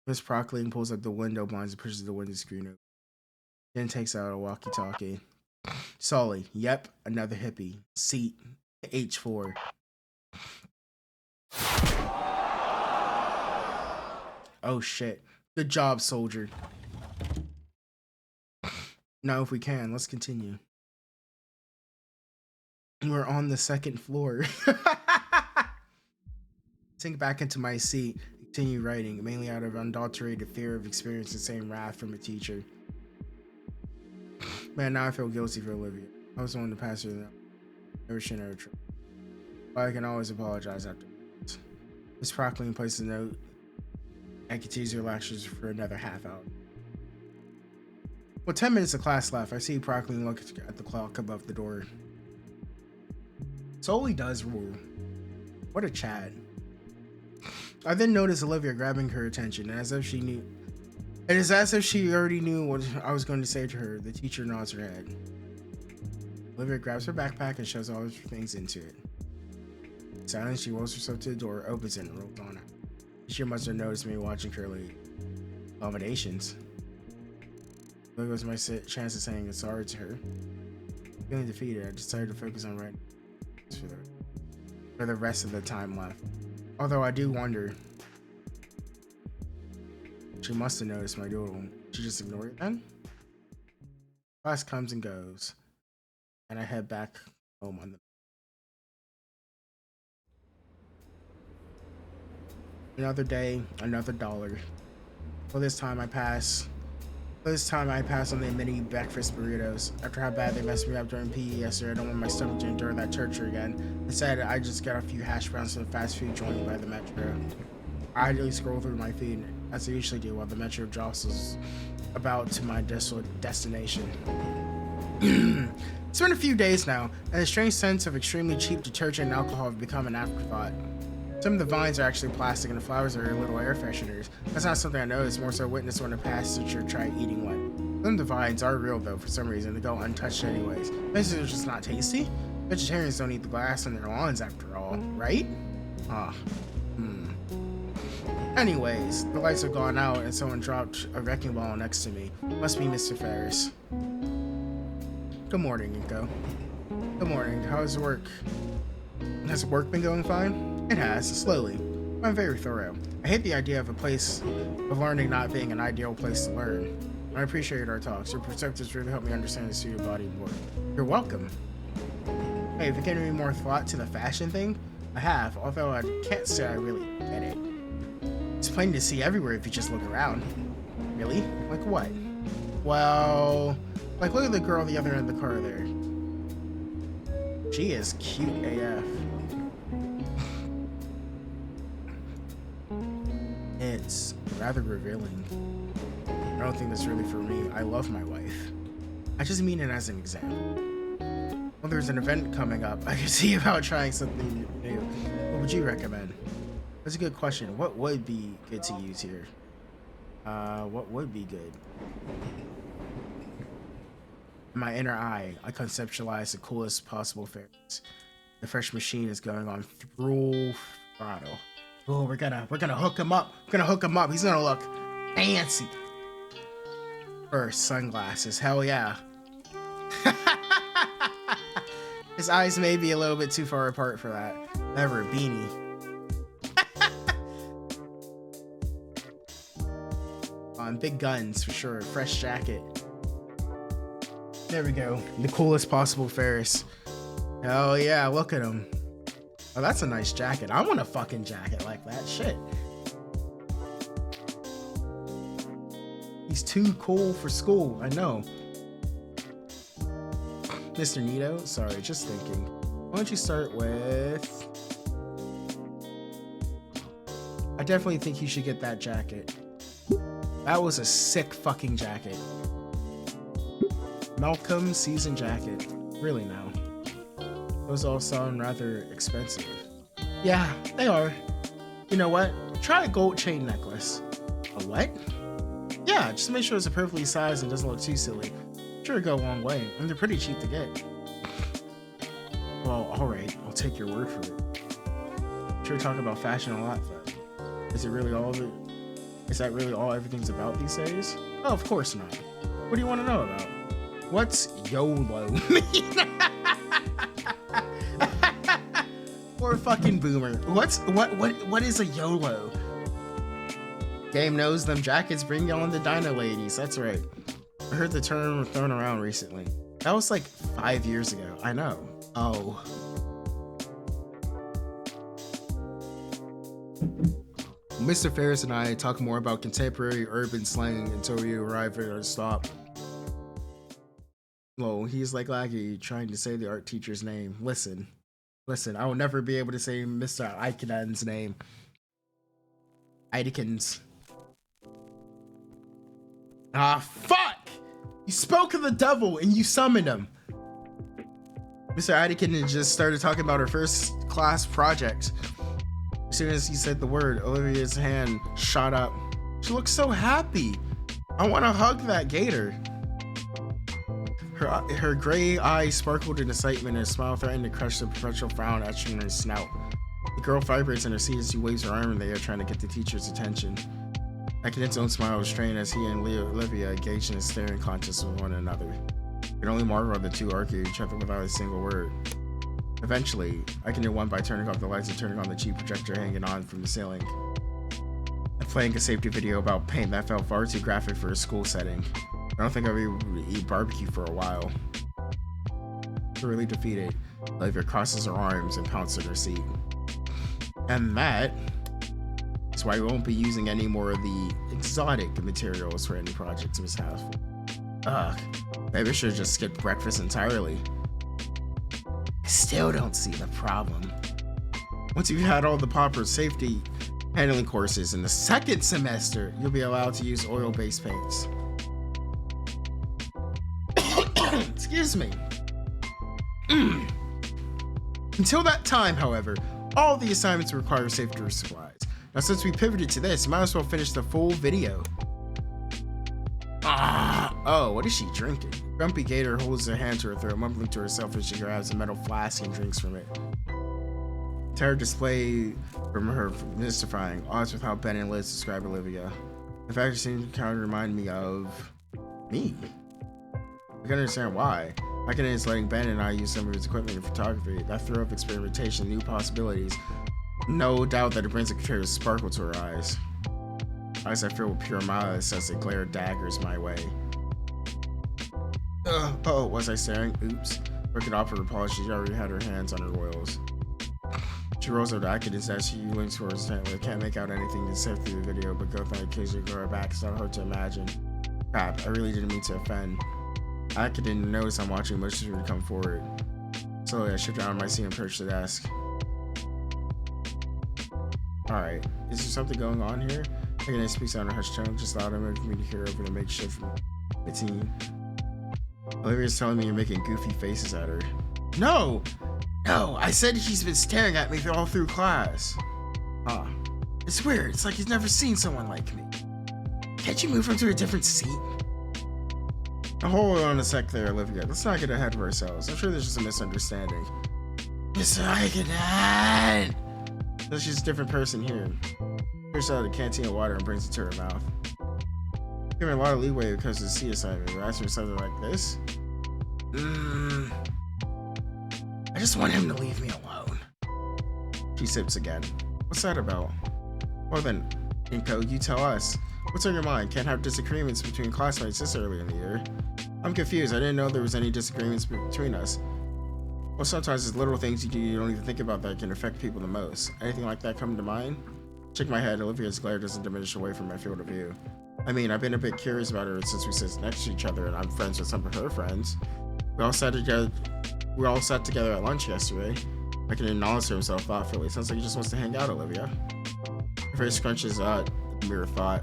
Miss Procklin pulls up the window blinds and pushes the window screen open. Then takes out a walkie-talkie. Sully, yep, another hippie. Seat, H4. Oh shit. Good job, soldier. Now if we can, let's continue. We're on the second floor. Sink back into my seat, continue writing, mainly out of unadulterated fear of experiencing the same wrath from a teacher. Man, now I feel guilty for Olivia. I was the one to pass her that. Never should never try. But I can always apologize afterwards. Miss Procklin placed a note. I could tease your lectures for another half hour. Well, 10 minutes of class left. I see Procklin look at the clock above the door. Solely does rule. What a Chad. I then noticed Olivia grabbing her attention, as if she knew. It is as if she already knew what I was going to say to her. The teacher nods her head. Olivia grabs her backpack and shoves all her things into it. Silently, she rolls herself to the door, opens it, and rolls on out. The teacher must have noticed me watching her leave. Accommodations. Olivia was my chance of saying sorry to her. Feeling defeated, I decided to focus on writing for the rest of the time left. Although I do wonder. She must have noticed my doodle. She just ignored it then? Class comes and goes. And I head back home on the... Another day, another dollar. Well, this time I pass This time I pass on the mini breakfast burritos. After how bad they messed me up during PE yesterday, I don't want my stomach to endure that torture again. Instead, I just got a few hash browns from the fast food joint by the metro. I idly scroll through my feed, as I usually do, while the metro jostles about to my desolate destination. It's been a few days now, and the strange sense of extremely cheap detergent and alcohol have become an afterthought. Some of the vines are actually plastic and the flowers are little air fresheners. That's not something I noticed, more so witness when I passage or try eating one. Some of the vines are real though, for some reason. They go untouched anyways. Maybe they're just not tasty? Vegetarians don't eat the grass on their lawns after all, right? Anyways, the lights have gone out and someone dropped a wrecking ball next to me. Must be Mr. Ferris. Good morning, Nico. Good morning. How's work? Has work been going fine? It has, slowly. I'm very thorough. I hate the idea of a place of learning not being an ideal place to learn. I appreciate our talks. Your perspectives really help me understand the student body more. You're welcome. Hey, have you given me more thought to the fashion thing? I have, although I can't say I really get it. It's plain to see everywhere if you just look around. Really? Like what? Well, like look at the girl at the other end of the car there. She is cute AF. It's rather revealing. I don't think that's really for me. I love my wife. I just mean it as an example. Well, there's an event coming up. I could see about trying something new. What would you recommend? That's a good question. What would be good to use here? What would be good? In my inner eye, I conceptualize the coolest possible fairies. The fresh machine is going on full throttle. Oh, we're gonna hook him up. We're gonna hook him up. He's gonna look fancy. First, sunglasses. Hell yeah. His eyes may be a little bit too far apart for that. Never a beanie. Big guns for sure. Fresh jacket. There we go. The coolest possible Ferris. Hell yeah, look at him. Oh, that's a nice jacket. I want a fucking jacket like that. Shit. He's too cool for school. I know. Mr. Nito? Sorry, just thinking. Why don't you start with... I definitely think you should get that jacket. That was a sick fucking jacket. Malcolm season jacket. Really now. Those all sound rather expensive. Yeah, they are. You know what? Try a gold chain necklace. A what? Yeah, just make sure it's a perfectly sized and doesn't look too silly. Sure, go a long way, and they're pretty cheap to get. Well, alright, I'll take your word for it. Sure talk about fashion a lot, though. Is it really all of it? Is that really all everything's about these days? Oh, of course not. What do you want to know about? What's YOLO mean? Poor fucking boomer. What is a YOLO? Game knows them jackets bring on the Dino ladies. That's right. I heard the term thrown around recently. That was like 5 years ago. I know. Oh. Mr. Ferris and I talk more about contemporary urban slang until we arrive at our stop. Well, he's like Laggy trying to say the art teacher's name. Listen, I will never be able to say Mr. Eiken's name. Eidekens. Ah, fuck! You spoke of the devil and you summoned him. Mr. Eideken just started talking about her first class project. As soon as he said the word, Olivia's hand shot up. She looks so happy. I want to hug that gator. Her gray eyes sparkled in excitement and a smile threatened to crush the perpetual frown etched in her snout. The girl vibrates in her seat as she waves her arm in the air trying to get the teacher's attention. Eidken's own smile was strained as he and Olivia engaged in a staring contest with one another. You can only marvel at the two argue each other without a single word. Eventually, Eiken won by turning off the lights and turning on the cheap projector hanging on from the ceiling. And playing a safety video about paint that felt far too graphic for a school setting. I don't think I'll be able to eat barbecue for a while. Thoroughly defeated, Olivia crosses her arms and pounces at her seat. And that That's why we won't be using any more of the exotic materials for any projects, Miss House. Ugh, maybe I should have just skipped breakfast entirely. I still don't see the problem. Once you've had all the proper safety handling courses in the second semester, you'll be allowed to use oil-based paints. Excuse me. Until that time, however, all the assignments require safety supplies. Now, since we pivoted to this, might as well finish the full video. Oh, what is she drinking? Grumpy Gator holds her hand to her throat, mumbling to herself as she grabs a metal flask and drinks from it. Terror display from her mystifying, odds with how Ben and Liz describe Olivia. In fact, it seems to kind of remind me of me. I can understand why. Akinen is letting Ben and I use some of his equipment in photography. That thrill of experimentation, new possibilities. No doubt that it brings a curious sparkle to her eyes. Eyes I fill with pure malice as they glare daggers my way. Oh, was I staring? Oops. Breaking off her apology, she already had her hands on her royals. She rolls over to Akine's as she leans towards the tent. I can't make out anything to say through the video, but Gotham occasionally go her back. It's not hard to imagine. Crap, I really didn't mean to offend. Akinen knows I'm watching, much as we come forward. Slowly, I shift down my seat and approach the desk. Alright, is there something going on here? Akinen speaks on a hushed tone, just loud enough for me to hear over the makeshift routine. Olivia's telling me you're making goofy faces at her. No! No, I said he's been staring at me all through class. It's weird. It's like he's never seen someone like me. Can't you move him to a different seat? Now hold on a sec there, Olivia. Let's not get ahead of ourselves. I'm sure there's just a misunderstanding. Mr. Aikinen! So she's a different person here. Pushes out a canteen of water and brings it to her mouth. Give her a lot of leeway because of the C assignment. But ask her something like this. I just want him to leave me alone. She sips again. What's that about? Well then, Inko, you tell us. What's on your mind? Can't have disagreements between classmates this early in the year. I'm confused. I didn't know there was any disagreements between us. Well, sometimes it's little things you do you don't even think about that can affect people the most. Anything like that come to mind? Shake my head. Olivia's glare doesn't diminish away from my field of view. I mean, I've been a bit curious about her since we sit next to each other and I'm friends with some of her friends. We all sat together at lunch yesterday. I can acknowledge to himself thoughtfully. Sounds like he just wants to hang out, Olivia. Her face scrunches the mere thought.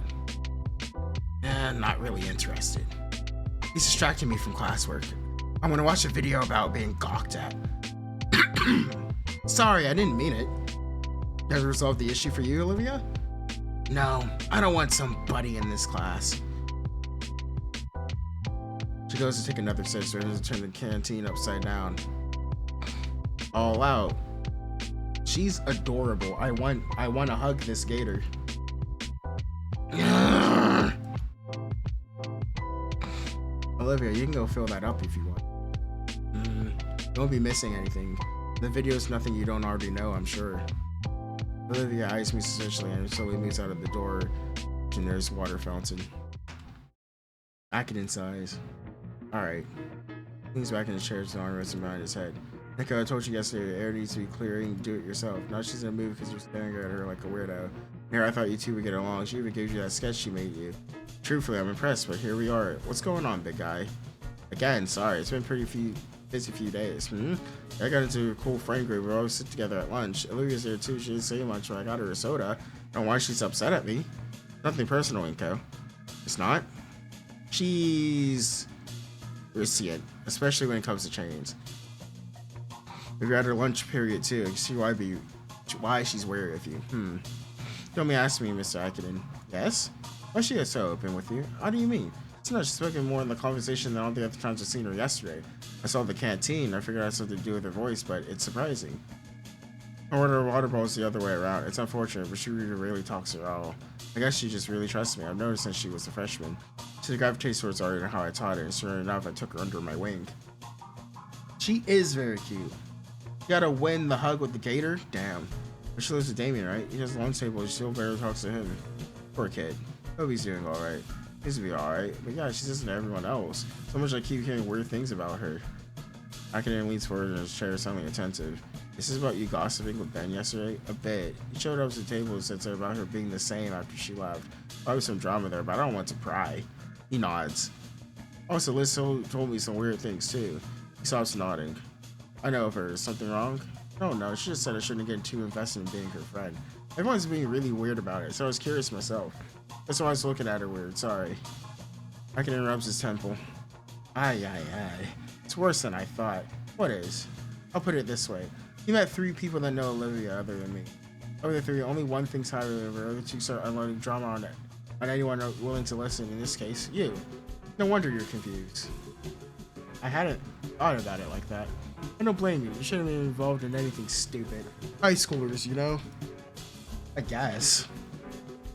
Not really interested. He's distracting me from classwork. I want to watch a video about being gawked at. Sorry, I didn't mean it. Has it resolved the issue for you, Olivia? No, I don't want some buddy in this class. She goes to take another sip, so to turn the canteen upside down. All out. She's adorable. I want to hug this gator. Olivia, you can go fill that up if you want. Don't be missing anything. The video's nothing you don't already know, I'm sure. Olivia eyes me suspiciously and slowly moves out of the door to nearest water fountain. Akinen sighs. Alright. Leans back in his chair, his arm resting behind his head. Nico, I told you yesterday, the air needs to be clearing, do it yourself. Now she's in a mood because you're staring at her like a weirdo. Here, I thought you two would get along. She even gave you that sketch she made you. Truthfully, I'm impressed, but here we are. What's going on, big guy? Again, sorry, it's been busy few days. I got into a cool friend group. We always sit together at lunch. Olivia's there too. She didn't say much when I got her a soda. I don't know why she's upset at me. Nothing personal, Inko. It's not. She's recient, especially when it comes to chains. We were at her lunch period too. You see why she's wary of you. Don't be asking me, Mr. Akinen. Yes? Why is she so open with you? How do you mean? It's not she's spoken more in the conversation than all the other times I've seen her yesterday. I saw the canteen. I figured it had something to do with her voice, but it's surprising. I ordered her water bottles the other way around. It's unfortunate, but she really talks at all. I guess she just really trusts me. I've noticed since she was a freshman. She gravitates towards art and how I taught her, and sure enough, I took her under my wing. She is very cute. You gotta win the hug with the gator? Damn. But she lives with Damien, right? He has a lunch table. She still barely talks to him. Poor kid. Hope he's doing alright. He's gonna be alright. But yeah, she's listening to everyone else. So much I keep hearing weird things about her. Akinen leans forward in his chair, suddenly attentive. This is about you gossiping with Ben yesterday? A bit. He showed up to the table and said something about her being the same after she left. Probably some drama there, but I don't want to pry. He nods. Also, Liz told me some weird things too. He stops nodding. I know of her. Is something wrong? No. She just said I shouldn't get too invested in being her friend. Everyone's being really weird about it, so I was curious myself. That's why I was looking at her weird. Sorry. Akinen rubs his temple. Aye. It's worse than I thought. What is? I'll put it this way. You met 3 people that know Olivia other than me. Of the 3, only one thinks highly of her. The other 2 start unloading drama on anyone willing to listen. In this case, you. No wonder you're confused. I hadn't thought about it like that. I don't blame you. You shouldn't have been involved in anything stupid. High schoolers, you know? I guess.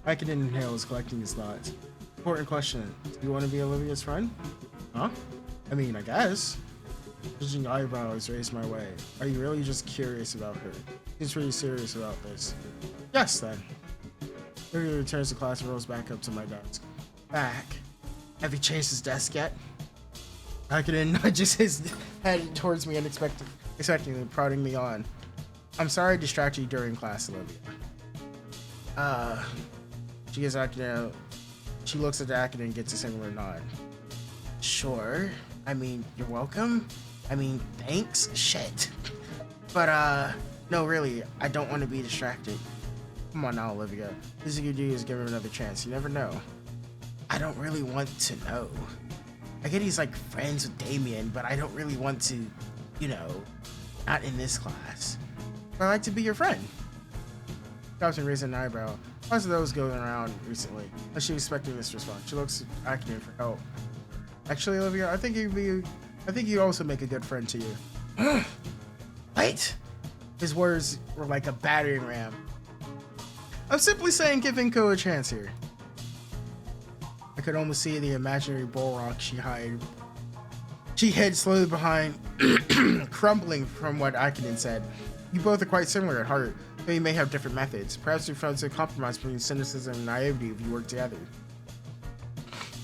Akinen inhales, collecting his thoughts. Important question. Do you want to be Olivia's friend? Huh? I mean, I guess. Judging eyebrows raised my way. Are you really just curious about her? He's really serious about this. Yes, then. Olivia returns to class and rolls back up to my desk. Back. Have you changed his desk yet? Akinen nudges his head towards me expectingly, prodding me on. I'm sorry I distracted you during class, Olivia. She gives Akinen. She looks at Akinen and gets a similar nod. Sure. I mean, you're welcome. I mean, thanks. Shit. But, no, really, I don't want to be distracted. Come on now, Olivia. This you do is give him another chance. You never know. I don't really want to know. I get he's like friends with Damien, but I don't really want to, you know, not in this class. But I'd like to be your friend. Dobson raised an eyebrow. Lots of those going around recently. As she was expecting this response, she looks at Akinen for help. Actually, Olivia, I think you also make a good friend to you. What? His words were like a battering ram. I'm simply saying give Inko a chance here. I could almost see the imaginary bulwark she hid slowly behind, crumbling from what Akinen said. You both are quite similar at heart, though you may have different methods. Perhaps you found a compromise between cynicism and naivety if you work together.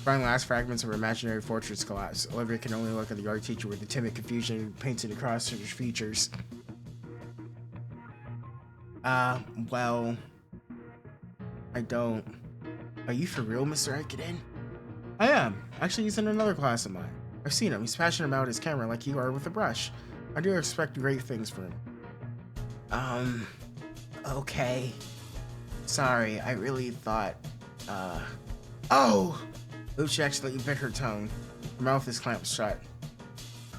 Finally, last fragments of her imaginary fortress collapse. Olivia can only look at the art teacher with the timid confusion painted across her features. Well, I don't. Are you for real, Mr. Akinen? I am. Actually, he's in another class of mine. I've seen him. He's passionate about his camera like you are with a brush. I do expect great things from him. Okay. Sorry, I really thought, Oh! Oops, she actually bit her tongue. Her mouth is clamped shut.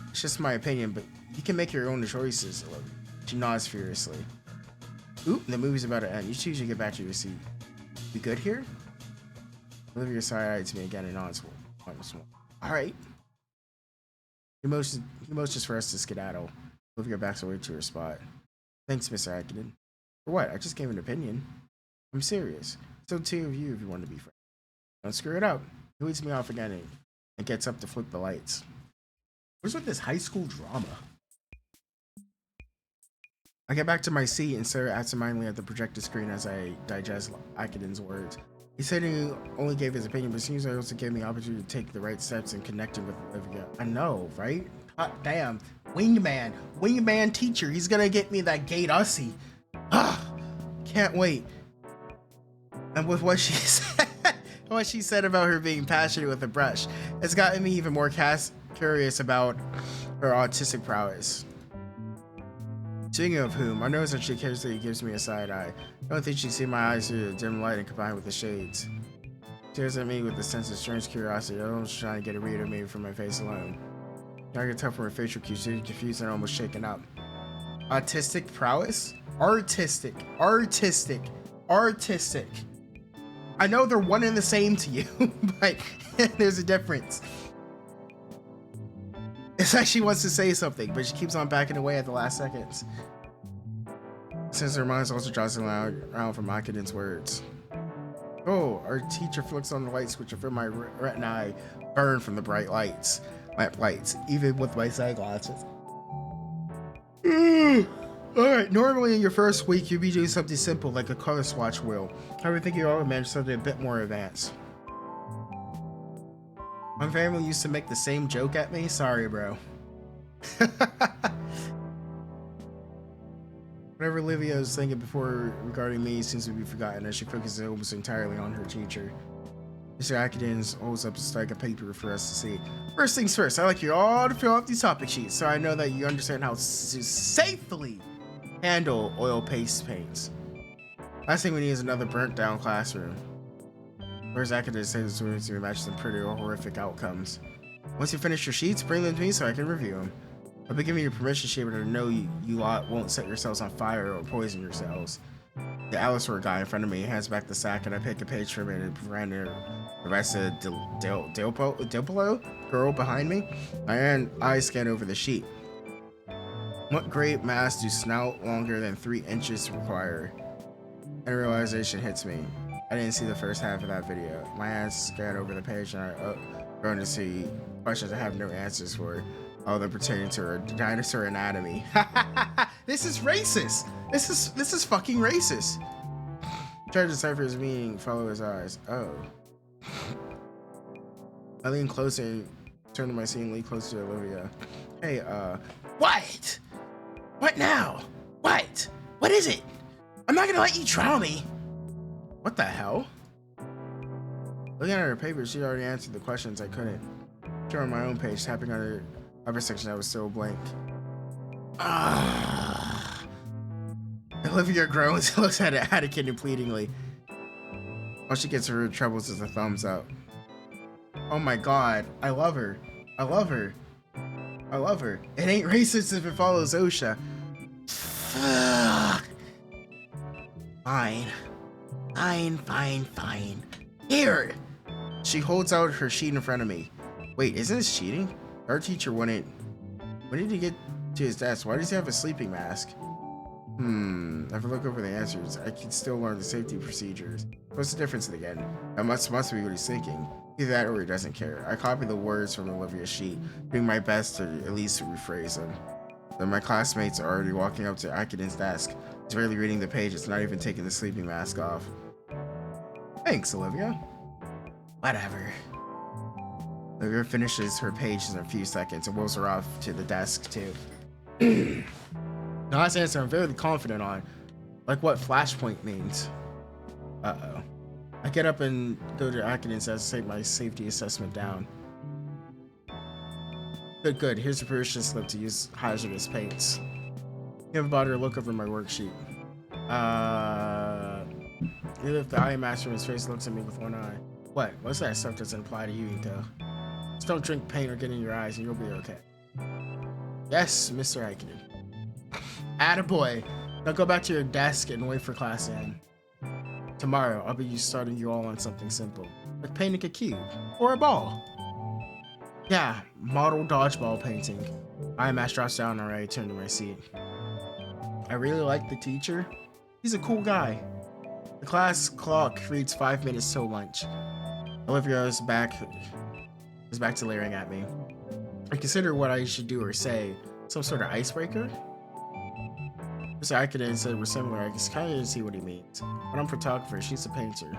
It's just my opinion, but you can make your own choices, Olivia. She nods furiously. Oop, the movie's about to end. You two should get back to your seat. You good here? Olivia side-eyed to me again and nods. Alright. He motions for us to skedaddle. Olivia backs away to her spot. Thanks, Mr. Akinen. For what? I just gave an opinion. I'm serious. So two of you if you want to be friends. Don't screw it up. He leads me off again and gets up to flip the lights. What's with this high school drama? I get back to my seat and stare absentmindedly at the projector screen as I digest Akinen's words. He said he only gave his opinion, but seems like he also gave me the opportunity to take the right steps in connecting with Olivia. I know, right? God damn. Wingman teacher. He's gonna get me that gate ussy. Can't wait. And with what she said about her being passionate with a brush, it's gotten me even more curious about her autistic prowess. Speaking of whom, I notice that she occasionally gives me a side eye. I don't think she'd see my eyes through the dim light and combined with the shades. She stares at me with a sense of strange curiosity. I was trying to get a read of me from my face alone. I can tell from her facial cues she's confused and almost shaken up. Autistic prowess? Artistic. I know they're one and the same to you, but there's a difference. It's like she wants to say something, but she keeps on backing away at the last seconds. Since her mind's also jostling around from Akinen's words. Oh, our teacher flicks on the light switch and feel my retina burn from the bright lamp lights, even with my sunglasses. Alright, normally in your first week, you'd be doing something simple like a color swatch wheel. I would think you ought to manage something a bit more advanced. My family used to make the same joke at me. Sorry, bro. Whatever Olivia was thinking before regarding me seems to be forgotten as she focuses almost entirely on her teacher. Mr. Akadins holds up a stack of paper for us to see. First things first, I'd like you all to fill out these topic sheets so I know that you understand how to safely handle oil paste paints. Last thing we need is another burnt down classroom. Where's Akadins say the students to match some pretty horrific outcomes. Once you finish your sheets, bring them to me so I can review them. I'll be giving you permission sheet to know you lot won't set yourselves on fire or poison yourselves. The Allosaur guy in front of me hands back the sack and I pick a page from it and ran the rest of the Dilpolo girl behind me. My eyes scan over the sheet. What great mass do snout longer than 3 inches require? And realization hits me. I didn't see the first half of that video. My hands scan over the page and I going to see questions I have no answers for. All them pertaining to her dinosaur anatomy. This is racist. This is fucking racist. Try to decipher his meaning, follow his eyes. Oh. I lean closer and turn to my seat and lean close to Olivia. Hey, what? What now? What? What is it? I'm not gonna let you draw me. What the hell? Looking at her paper, she already answered the questions I couldn't. Turn on my own page, tapping on her upper section that was still blank. Olivia groans and looks at Anakin pleadingly. All she gets for her troubles is a thumbs up. Oh my god, I love her. I love her. I love her. It ain't racist if it follows OSHA. Fuck. Fine. Fine. Here! She holds out her sheet in front of me. Wait, isn't this cheating? Our teacher wouldn't. When did he get to his desk? Why does he have a sleeping mask? If I look over the answers, I can still learn the safety procedures. What's the difference again? That must be what he's thinking. Either that or he doesn't care. I copy the words from Olivia's sheet, doing my best to at least rephrase them. Then my classmates are already walking up to Akadin's desk. He's barely reading the pages, not even taking the sleeping mask off. Thanks, Olivia. Whatever. Olivia finishes her pages in a few seconds and wheels her off to the desk too. The last answer I'm very confident on, like what flashpoint means. Uh-oh. I get up and go to Akadin's desk to take my safety assessment down. Good. Here's the permission slip to use hazardous paints. You haven't bothered to look over my worksheet. You lift the eye mask from his face, looks at me with one eye. What? What's that stuff doesn't apply to you, Ito? Just don't drink paint or get in your eyes and you'll be okay. Yes, Mr. Akadin. Attaboy. Now go back to your desk and wait for class to end. Tomorrow, I'll be starting you all on something simple, like painting a cube or a ball. Yeah, model dodgeball painting. Eye mask drops down and I turn to my seat. I really like the teacher. He's a cool guy. The class clock reads 5 minutes till lunch. Olivia is back to leering at me. I consider what I should do or say some sort of icebreaker. Mr. Akadin said we're similar. I just kind of see what he means. But I'm a photographer. She's a painter.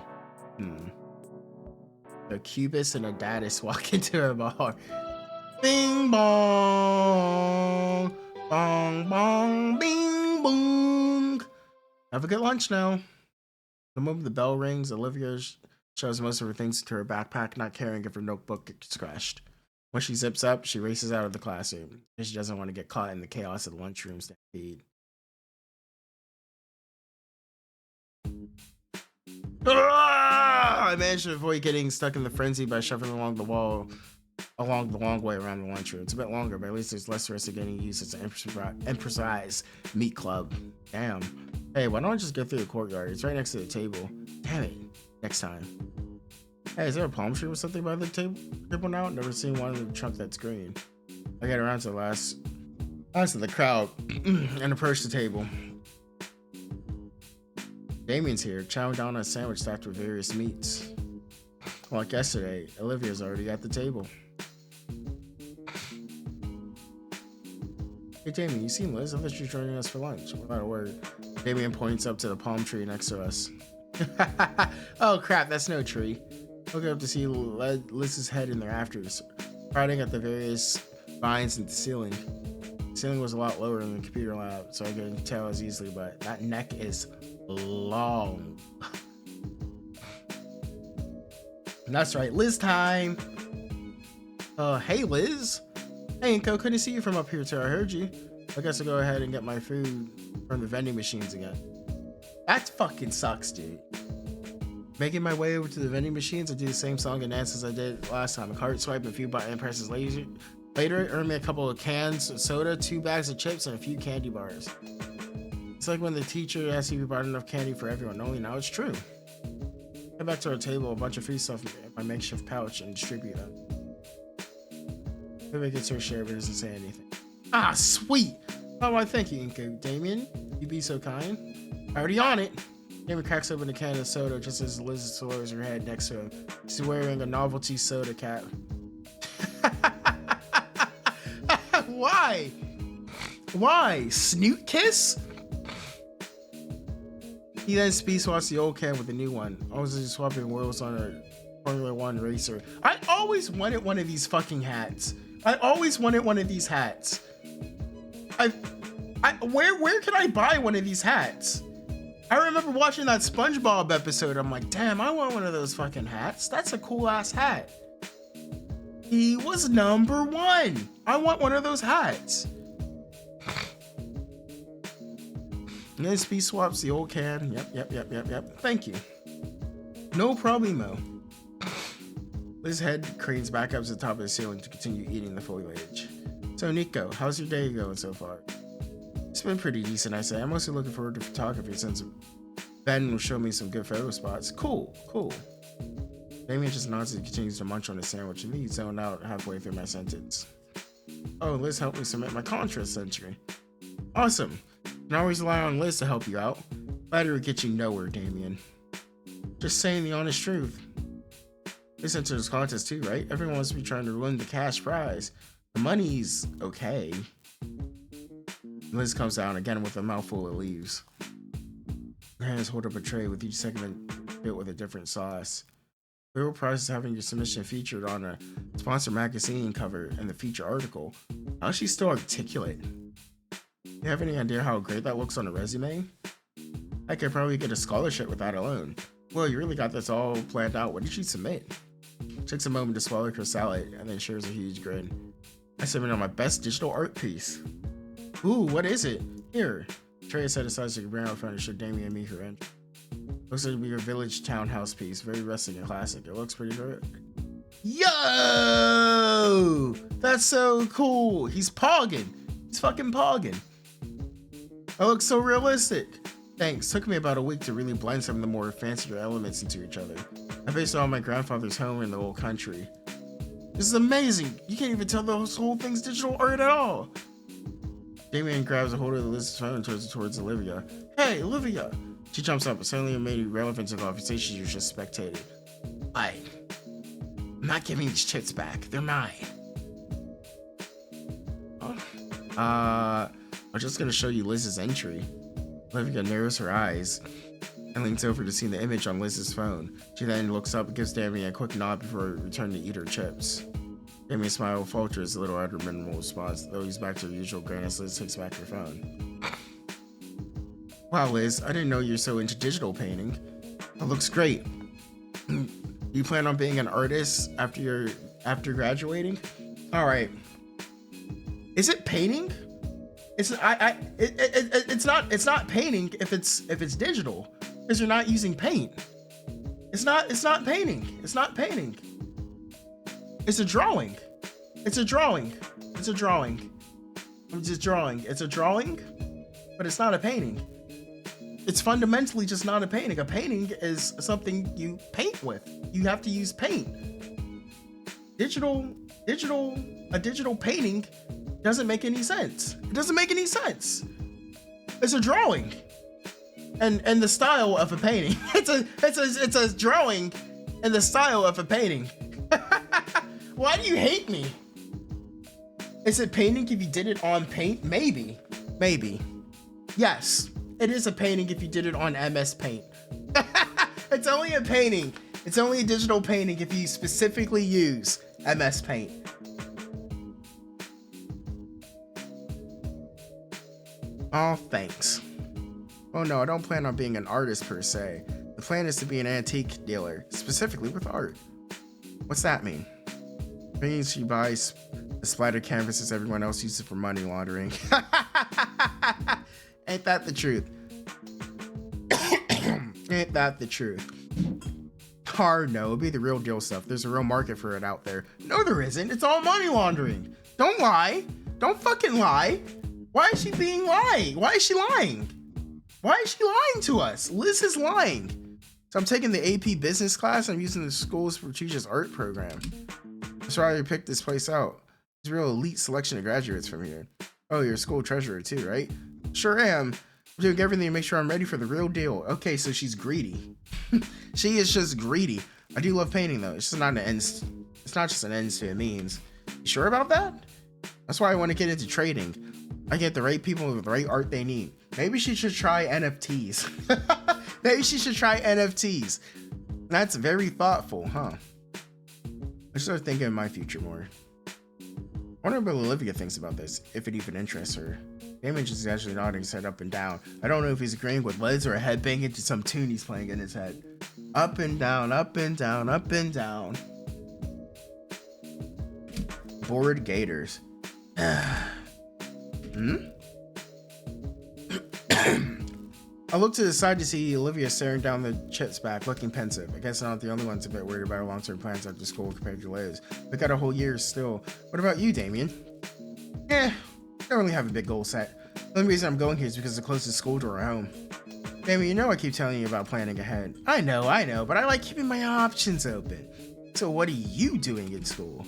A cubist and a dadist walk into a bar. Bing bong, bong bong, bing bong. Have a good lunch now. The moment the bell rings, Olivia shoves most of her things into her backpack, not caring if her notebook gets scratched. When she zips up, she races out of the classroom. She doesn't want to get caught in the chaos of the lunchroom stampede. I managed to avoid getting stuck in the frenzy by shuffling along the long way around the lunchroom. It's a bit longer, but at least there's less risk of getting used as an improvised meat club. Damn. Hey, why don't I just go through the courtyard? It's right next to the table. Damn it. Next time. Hey, is there a palm tree or something by the table now? Never seen one in the trunk that's green. I get around to the last of the crowd and approach the table. Damien's here, chowing down on a sandwich stacked with various meats. Like yesterday, Olivia's already at the table. Hey Damien, you seen Liz? I thought she was joining us for lunch. Without a word, Damien points up to the palm tree next to us. Oh crap, that's no tree. Looking up to see Liz's head in the rafters, riding at the various vines in the ceiling. Ceiling was a lot lower in the computer lab, so I couldn't tell as easily, but that neck is long. That's right, Liz time. Hey Liz. Hey Inko, couldn't see you from up here till I heard you. I guess I'll go ahead and get my food from the vending machines again. That fucking sucks, dude. Making my way over to the vending machines, I do the same song and dance as I did last time. A cart swipe, a few button presses later, it earned me a couple of cans of soda, 2 bags of chips, and a few candy bars. It's like when the teacher asks if you brought enough candy for everyone. Only now it's true. Head back to our table, a bunch of free stuff in my makeshift pouch, and distribute them. Maybe gets her share, but doesn't say anything. Ah, sweet! Oh, well, thank you, Inko. Damien, you'd be so kind. Already on it. Damien cracks open a can of soda just as Liz lowers her head next to him. She's wearing a novelty soda cap. Why? Why? Snoot kiss? He then speed swaps the old can with the new one. I was just swapping wheels on a Formula One racer. I always wanted one of these fucking hats. I always wanted one of these hats. Where can I buy one of these hats? I remember watching that SpongeBob episode. I'm like, damn, I want one of those fucking hats. That's a cool ass hat. He was number 1. I want one of those hats. And then speed swaps the old can. Yep. Thank you. No problemo. His head cranes back up to the top of the ceiling to continue eating the foliage. So Nico, how's your day going so far? It's been pretty decent, I say. I'm mostly looking forward to photography since Ben will show me some good photo spots. Cool. Damien just nods and continues to munch on his sandwich, and he zoned out halfway through my sentence. Oh, Liz helped me submit my contrast entry. Awesome. You can always rely on Liz to help you out. Glad will get you nowhere, Damien. Just saying the honest truth. Liz entered this contest too, right? Everyone wants to be trying to win the cash prize. The money's okay. Liz comes down again with a mouthful of leaves. Her hands hold up a tray with each segment filled with a different sauce. The real prize is having your submission featured on a sponsored magazine cover in the feature article. How's she still articulate? You have any idea how great that looks on a resume? I could probably get a scholarship with that alone. Well, you really got this all planned out. What did you submit? Takes a moment to swallow her salad and then shares a huge grin. I submitted on my best digital art piece. Ooh, what is it? Here. Trey set aside some ground furniture show Damien and me her entry. Looks like to be a village townhouse piece. Very rustic and classic. It looks pretty good. Yo! That's so cool. He's pogging. He's fucking pogging. It looks so realistic. Thanks. Took me about a week to really blend some of the more fancier elements into each other. I based it on my grandfather's home in the old country. This is amazing. You can't even tell this whole thing's digital art at all. Damien grabs a hold of Liz's phone and turns it towards Olivia. Hey, Olivia! She jumps up, but suddenly it made relevant to the conversation you just spectated. I'm not giving these chips back. They're mine. I'm just gonna show you Liz's entry. Olivia narrows her eyes and leans over to see the image on Liz's phone. She then looks up and gives Damien a quick nod before returning to eat her chips. Damien's smile falters a little at her minimal response, though he's back to the usual grin as Liz takes back her phone. Wow, Liz, I didn't know you're so into digital painting. It looks great. You plan on being an artist after graduating? All right. Is it painting? It's not painting if it's digital, because you're not using paint. It's not painting. It's not painting. It's a drawing. It's a drawing. It's a drawing. I'm just drawing. It's a drawing, but it's not a painting. It's fundamentally just not a painting. A painting is something you paint with. You have to use paint. A digital painting doesn't make any sense. It doesn't make any sense. It's a drawing. And the style of a painting. It's a drawing in the style of a painting. Why do you hate me? Is it painting if you did it on paint? Maybe. Yes, it is a painting if you did it on MS Paint. It's only a painting. It's only a digital painting if you specifically use MS Paint. Oh, thanks. Oh no, I don't plan on being an artist per se. The plan is to be an antique dealer, specifically with art. What's that mean? It means she buys the splattered canvases everyone else uses for money laundering. Ain't that the truth? Ain't that the truth? Hard no, it'll be the real deal stuff. There's a real market for it out there. No, there isn't. It's all money laundering. Don't lie. Don't fucking lie. Why is she being lying? Why is she lying? Why is she lying to us? Liz is lying. So I'm taking the AP business class. I'm using the school's prestigious art program. That's why I picked this place out. It's a real elite selection of graduates from here. Oh, you're a school treasurer too, right? Sure am. I'm doing everything to make sure I'm ready for the real deal. Okay, so she's greedy. She is just greedy. I do love painting though. It's just not an ends. It's not just an ends to a means. You sure about that? That's why I want to get into trading. I get the right people with the right art they need. Maybe she should try NFTs. Maybe she should try NFTs. That's very thoughtful, huh? I should start thinking of my future more. I wonder what Olivia thinks about this, if it even interests her. Damon just actually nodding his head up and down. I don't know if he's agreeing with Liz or a head banging to some tune he's playing in his head. Up and down, up and down, up and down. Bored gators. I look to the side to see Olivia staring down the chip's back, looking pensive. I guess I'm not the only one's a bit worried about her long-term plans after school compared to Liz. We got a whole year still. What about you, Damien? I don't really have a big goal set. The only reason I'm going here is because it's the closest school to our home. Damien, you know I keep telling you about planning ahead. I know, but I like keeping my options open. So what are you doing in school?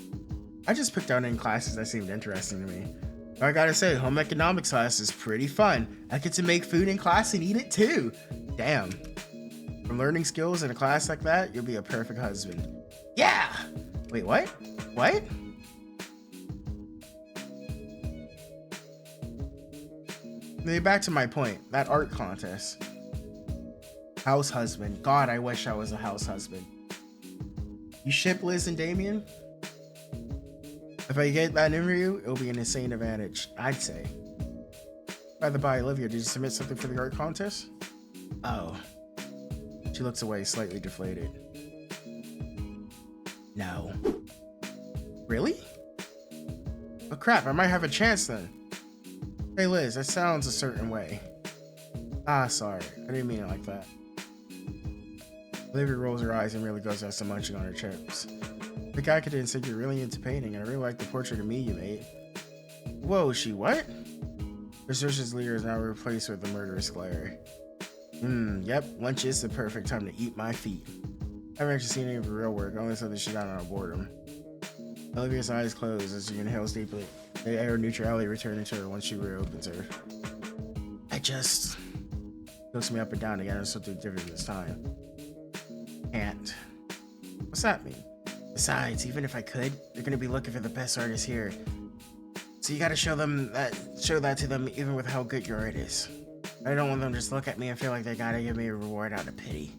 I just picked out any classes that seemed interesting to me. I gotta say, home economics class is pretty fun. I get to make food in class and eat it too. Damn. From learning skills in a class like that, you'll be a perfect husband. Yeah! Wait, what? What? Maybe back to my point, that art contest. House husband. God, I wish I was a house husband. You ship Liz and Damien? If I get that interview, it'll be an insane advantage, I'd say. By the by, Olivia, did you submit something for the art contest? Oh. She looks away, slightly deflated. No. Really? Oh crap, I might have a chance then. Hey Liz, that sounds a certain way. Ah, sorry. I didn't mean it like that. Olivia rolls her eyes and really goes out some munching on her chips. The guy could said you're really into painting, and I really like the portrait of me you made. Whoa, she what? Her suspicious leer is now replaced with a murderous glare. Yep, lunch is the perfect time to eat my feet. I haven't actually seen any of her real work, only something she got out of boredom. Olivia's eyes close as she inhales deeply. The air of neutrality returning to her once she reopens her. I just... looks me up and down again, it's something different this time. Can't. What's that mean? Besides, even if I could, they're gonna be looking for the best artists here. So you gotta show that to them even with how good your art is. I don't want them to just look at me and feel like they gotta give me a reward out of pity.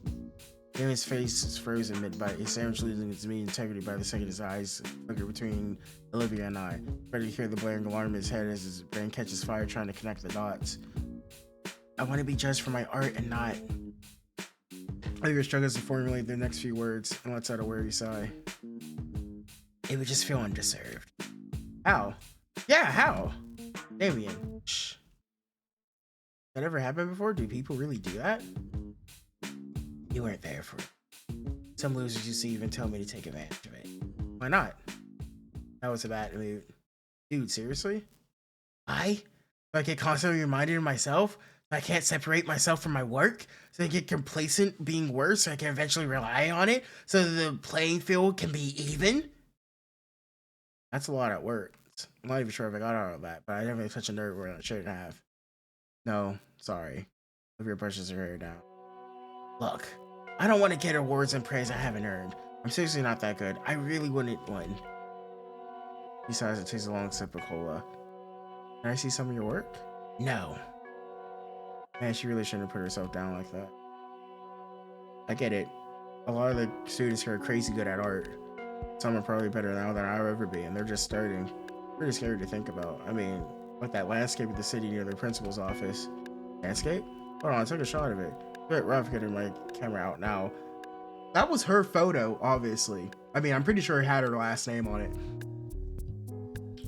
Damon's face is frozen mid-bite. His sandwich losing its meat integrity by the second his eyes flicker between Olivia and I. Ready to hear the blaring alarm in his head as his brain catches fire trying to connect the dots. I want to be judged for my art and not... Olivia struggles to formulate the next few words and lets out a weary sigh. It would just feel undeserved. How? Yeah, how? Damien, shh. That ever happened before? Do people really do that? You weren't there for it. Some losers you see even tell me to take advantage of it. Why not? That was a bad mood. Dude, seriously? I get constantly reminded of myself? I can't separate myself from my work? So I get complacent being worse so I can eventually rely on it? So the playing field can be even? That's a lot at work. I'm not even sure if I got all of that, but I never touched a nerve where I shouldn't have. No, sorry. Olivia brushes her hair down. Look, I don't want to get awards and praise I haven't earned. I'm seriously not that good. I really wouldn't win. Besides, it takes a long sip of cola. Can I see some of your work? No. Man, she really shouldn't have put herself down like that. I get it. A lot of the students here are crazy good at art. Some are probably better now than I'll ever be, and they're just starting. Pretty scary to think about. I mean, Like that landscape of the city near the principal's office. Landscape? Hold on, I took a shot of it. A bit rough getting my camera out now. That was her photo, obviously. I mean, I'm pretty sure it had her last name on it.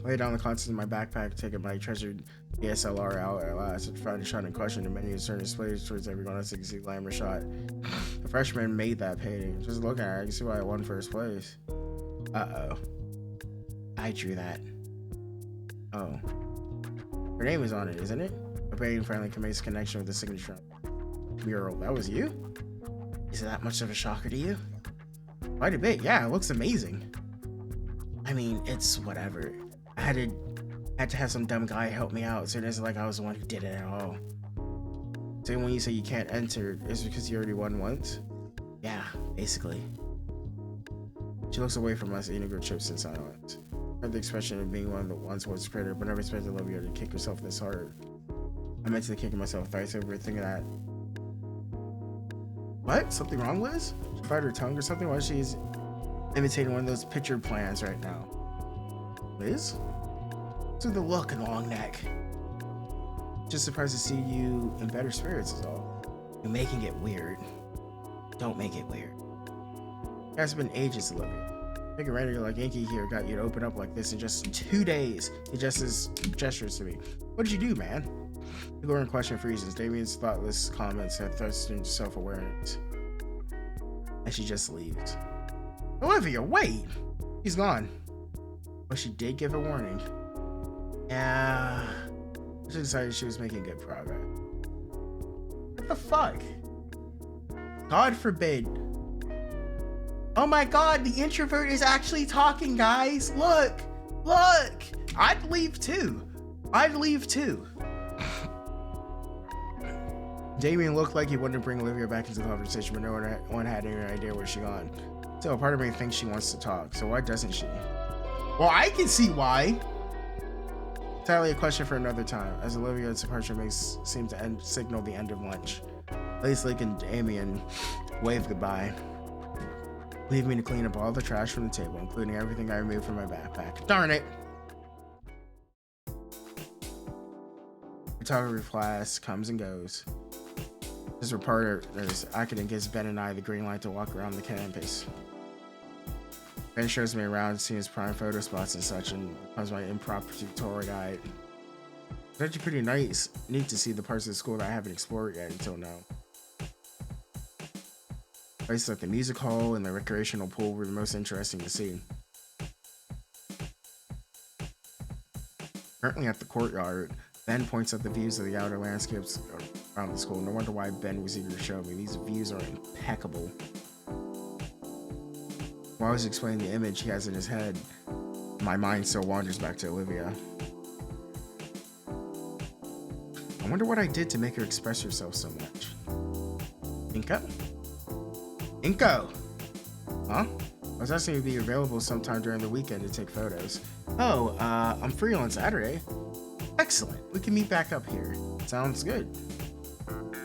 Lay down the contents of my backpack, taking my treasured DSLR out at last. I found a shot in question. The menu is turning displays towards everyone else. You can see glamour shot. The freshman made that painting. Just looking at it, I can see why I won first place. Uh-oh. I drew that. Oh. Her name is on it, isn't it? A painting finally can make a connection with the signature mural. That was you? Is it that much of a shocker to you? Quite a bit, yeah, it looks amazing. I mean, it's whatever. I had to have some dumb guy help me out, so it isn't like I was the one who did it at all. So when you say you can't enter, is it because you already won once? Yeah, basically. She looks away from us, eating her chips in silence. I have the expression of being one of the ones who was critter, but never expected Olivia to kick herself this hard. I mentally kicking myself thrice over thinking that. What? Something wrong, Liz? She bite her tongue or something while she's imitating one of those picture plans right now. Liz? What's with the look and long neck? Just surprised to see you in better spirits is all. You're making it weird. Don't make it weird. It has been ages, Olivia. Big Randy like Yankee here got you to open up like this in just 2 days. He gestures to me. What did you do, man? The girl in question freezes. Damien's thoughtless comments have thrust into self-awareness. And she just leaves. Olivia, wait! She's gone. But she did give a warning. Yeah. She decided she was making good progress. What the fuck? God forbid. Oh my god, the introvert is actually talking, guys. Look! Look! I'd leave too. I'd leave too. Damien looked like he wanted to bring Olivia back into the conversation, but no one had any idea where she gone. So part of me thinks she wants to talk, so why doesn't she? Well, I can see why. Entirely a question for another time, as Olivia's departure seem to signal the end of lunch. Lake and Damien wave goodbye, leaving me to clean up all the trash from the table, including everything I removed from my backpack. Darn it! Photography class comes and goes. As reporters, Akinen gives Ben and I the green light to walk around the campus. Ben shows me around, seeing his prime photo spots and such, and becomes my impromptu tour guide. It's actually pretty nice. Neat to see the parts of the school that I haven't explored yet until now. Places like the music hall and the recreational pool were the most interesting to see. Currently at the courtyard, Ben points out the views of the outer landscapes around the school. No wonder why Ben was eager to show me. These views are impeccable. While I was explaining the image he has in his head, my mind still wanders back to Olivia. I wonder what I did to make her express herself so much. Inko? Inko! Huh? I was asking you to be available sometime during the weekend to take photos. Oh, I'm free on Saturday. Excellent. We can meet back up here. Sounds good.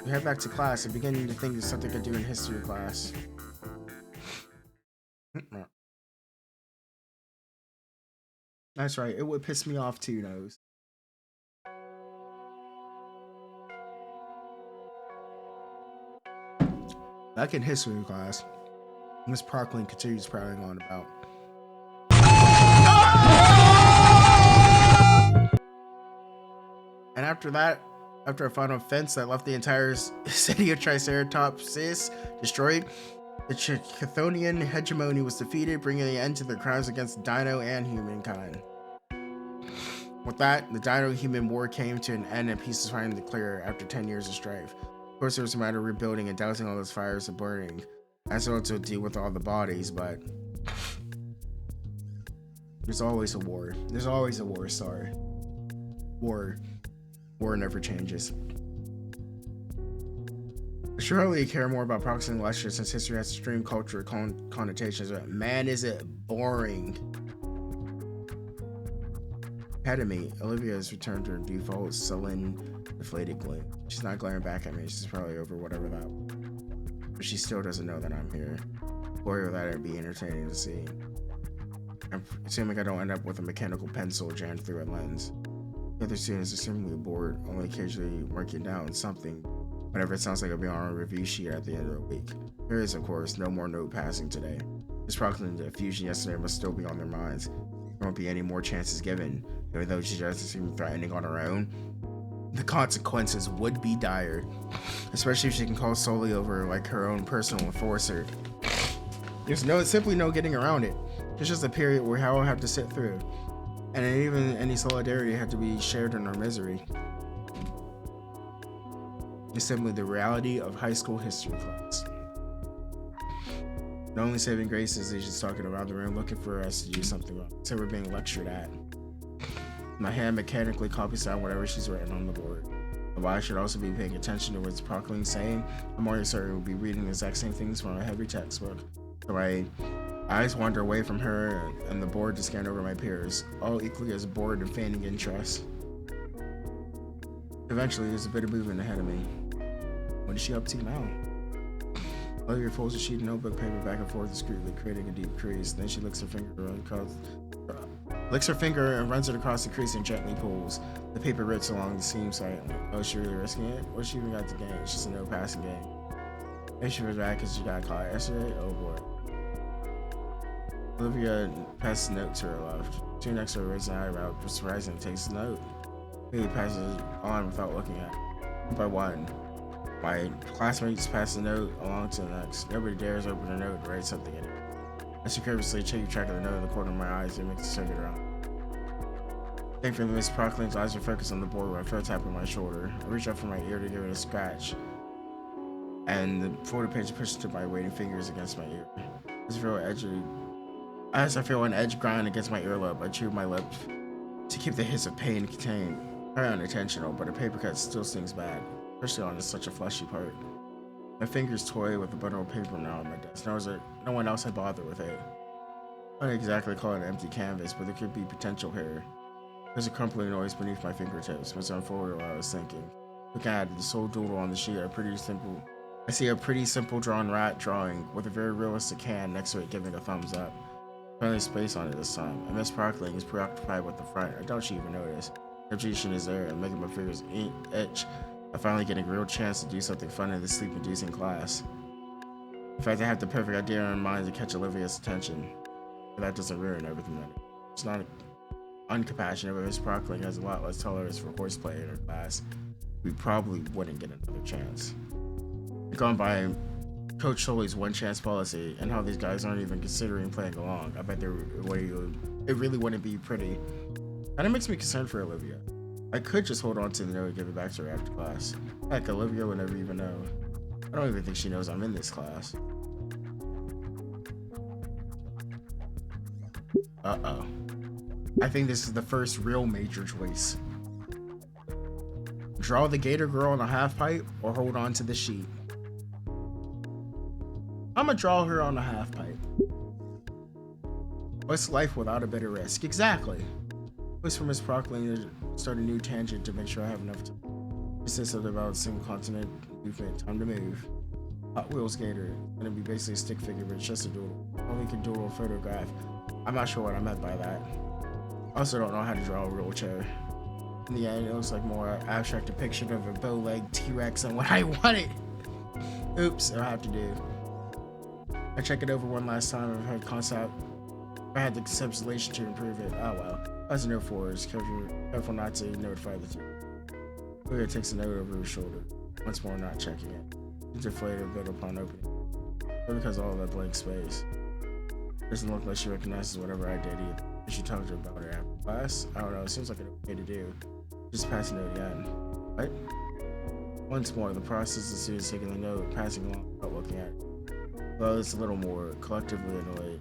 We head back to class. I'm beginning to think there's something I could do in history class. That's right. It would piss me off too, Nose. Back in history class, Miss Parkland continues prattling on about. And after that, after a final fence that left the entire city of Triceratopsis destroyed, the Chthonian hegemony was defeated, bringing an end to their crimes against Dino and humankind. With that, the Dino-Human War came to an end and peace was finally declared after 10 years of strife. Of course, there was a matter of rebuilding and dousing all those fires of burning. That's what to deal with all the bodies, but there's always a war. There's always a war, sorry. War never changes. I surely care more about practicing lectures since history has extreme cultural connotations, but man, is it boring. Ahead of me, Olivia has returned to her default sullen, deflated glare. She's not glaring back at me. She's probably over whatever that was. But she still doesn't know that I'm here. Boy, would that be entertaining to see. I'm assuming I don't end up with a mechanical pencil jammed through a lens. The other students are seemingly bored, only occasionally marking down something whenever it sounds like it'll be on a review sheet at the end of the week. There is, of course, no more note passing today. This proclamation of fusion yesterday must still be on their minds. There won't be any more chances given, even though she doesn't seem threatening on her own. The consequences would be dire, especially if she can call solely over like her own personal enforcer. There's simply no getting around it. It's just a period where Hal will have to sit through, and even any solidarity had to be shared in our misery. It's simply the reality of high school history class. The only saving grace is he's just talking around the room looking for us to do something wrong. So we're being lectured at. My hand mechanically copies out whatever she's written on the board. But I should also be paying attention to what's Proclaim saying. I'm more certain we'll be reading the exact same things from a heavy textbook. So my eyes wander away from her and the board to scan over my peers, all equally as bored and feigning interest. Eventually, there's a bit of movement ahead of me. What is she up to now? Olivia folds a sheet of notebook paper back and forth discreetly, creating a deep crease. Then she licks her finger and runs it across the crease and gently pulls. The paper rips along the seam silently. Oh, is she really risking it? What's she even got to gain? It's just a no passing game. Maybe she was back because she got caught yesterday? Oh boy. Olivia passes the note to her left. Two next to her raises an eyebrow, surprising and takes the note. Maybe passes it on without looking at it. One by one. My classmates pass the note along to the next. Nobody dares open a note and write something in it. I securely take track of the note in the corner of my eyes and makes a circuit around. Thankfully, Miss Proclaim's eyes are focused on the board where I feel a tap on my shoulder. I reach up for my ear to give it a scratch, and the folded page pushes to my waiting fingers against my ear. As I feel an edge grind against my earlobe, I chew my lips to keep the hiss of pain contained. Very unintentional, but a paper cut still stings bad, especially on such a fleshy part. My fingers toy with the bundle of paper now on my desk. No one else had bothered with it. I wouldn't exactly call it an empty canvas, but there could be potential here. There's a crumpling noise beneath my fingertips, which unfolded while I was thinking. Looking at the sole doodle on the sheet, I see a pretty simple drawn rat drawing with a very realistic hand next to it giving a thumbs up. Finally space on it this time, and Miss Proclaim is preoccupied with the front. I doubt she even noticed. Repetition is there and making my fingers itch. I'm finally getting a real chance to do something fun in this sleep-inducing class. In fact, I have the perfect idea in mind to catch Olivia's attention. But that doesn't ruin everything. It's not uncompassionate, but Miss Proclaim has a lot less tolerance for horseplay in her class. We probably wouldn't get another chance. Gone by Coach Tully's one chance policy and how these guys aren't even considering playing along. I bet it really wouldn't be pretty. And it makes me concerned for Olivia. I could just hold on to the note and give it back to her after class. Heck, Olivia would never even know. I don't even think she knows I'm in this class. Uh-oh. I think this is the first real major choice. Draw the gator girl on a half pipe or hold on to the sheet. I'm gonna draw her on a half pipe. What's life without a bit of risk? Exactly. What's for Miss Proclaim to start a new tangent to make sure I have enough time. It says something about a single continent movement. Time to move. Hot Wheels Gator. It's gonna be basically a stick figure, but it's just a doodle. Only can doodle a photograph. I'm not sure what I meant by that. I also don't know how to draw a real chair. In the end, it looks like more abstract depiction of a bow-legged T-Rex than what I wanted. Oops, I'll have to do. I check it over one last time. I've had concept. I had the conceptualization to improve it. Oh well. As a note for is careful not to notify the team. Olivia takes the note over her shoulder. Once more, not checking it. She's deflated a bit upon opening. Because of all that blank space. Doesn't look like she recognizes whatever I did either. She talked to her about it after class. I don't know. It seems like an okay to do. Just pass the note again. Right? Once more, the process of students taking the note, passing along without looking at it. Well, it's a little more collectively annoyed.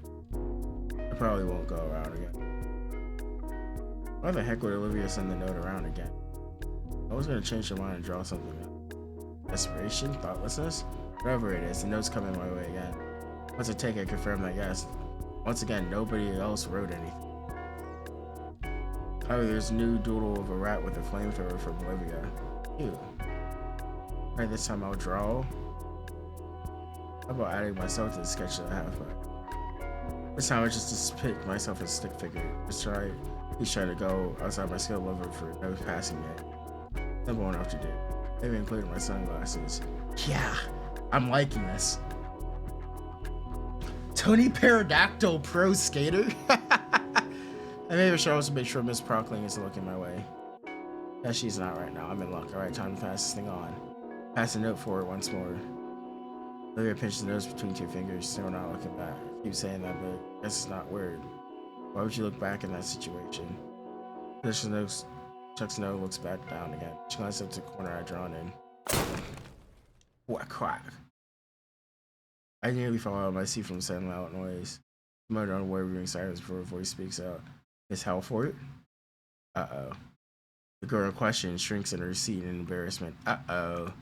It probably won't go around again. Why the heck would Olivia send the note around again? I was gonna change her mind and draw something up. Desperation? Thoughtlessness? Whatever it is, the note's coming my way again. Once I take it, confirm my guess. Once again, nobody else wrote anything. However, there's a new doodle of a rat with a flamethrower from Olivia. Ew. Alright, this time I'll draw. How about adding myself to the sketch that I have? This time I just pick myself a stick figure. Let's try He's trying to go outside my skill level for no passing yet. Simple enough to do. Maybe including my sunglasses. Yeah, I'm liking this. Tony Pterodactyl Pro Skater? I maybe should also make sure Miss Prockling is looking my way. Yeah, she's not right now. I'm in luck. Alright, time to pass this thing on. Pass the note forward once more. Olivia pinched the nose between two fingers, still not looking back. I keep saying that, but I guess it's not weird. Why would you look back in that situation? Chuck's nose looks back down again. She glances up to the corner I'd drawn in. What crack? I nearly fell out of my seat from the sudden loud noise. Muttered on wavering silence before a voice speaks out. Miss Halford? Uh-oh. The girl in question shrinks in her seat in embarrassment. Uh-oh.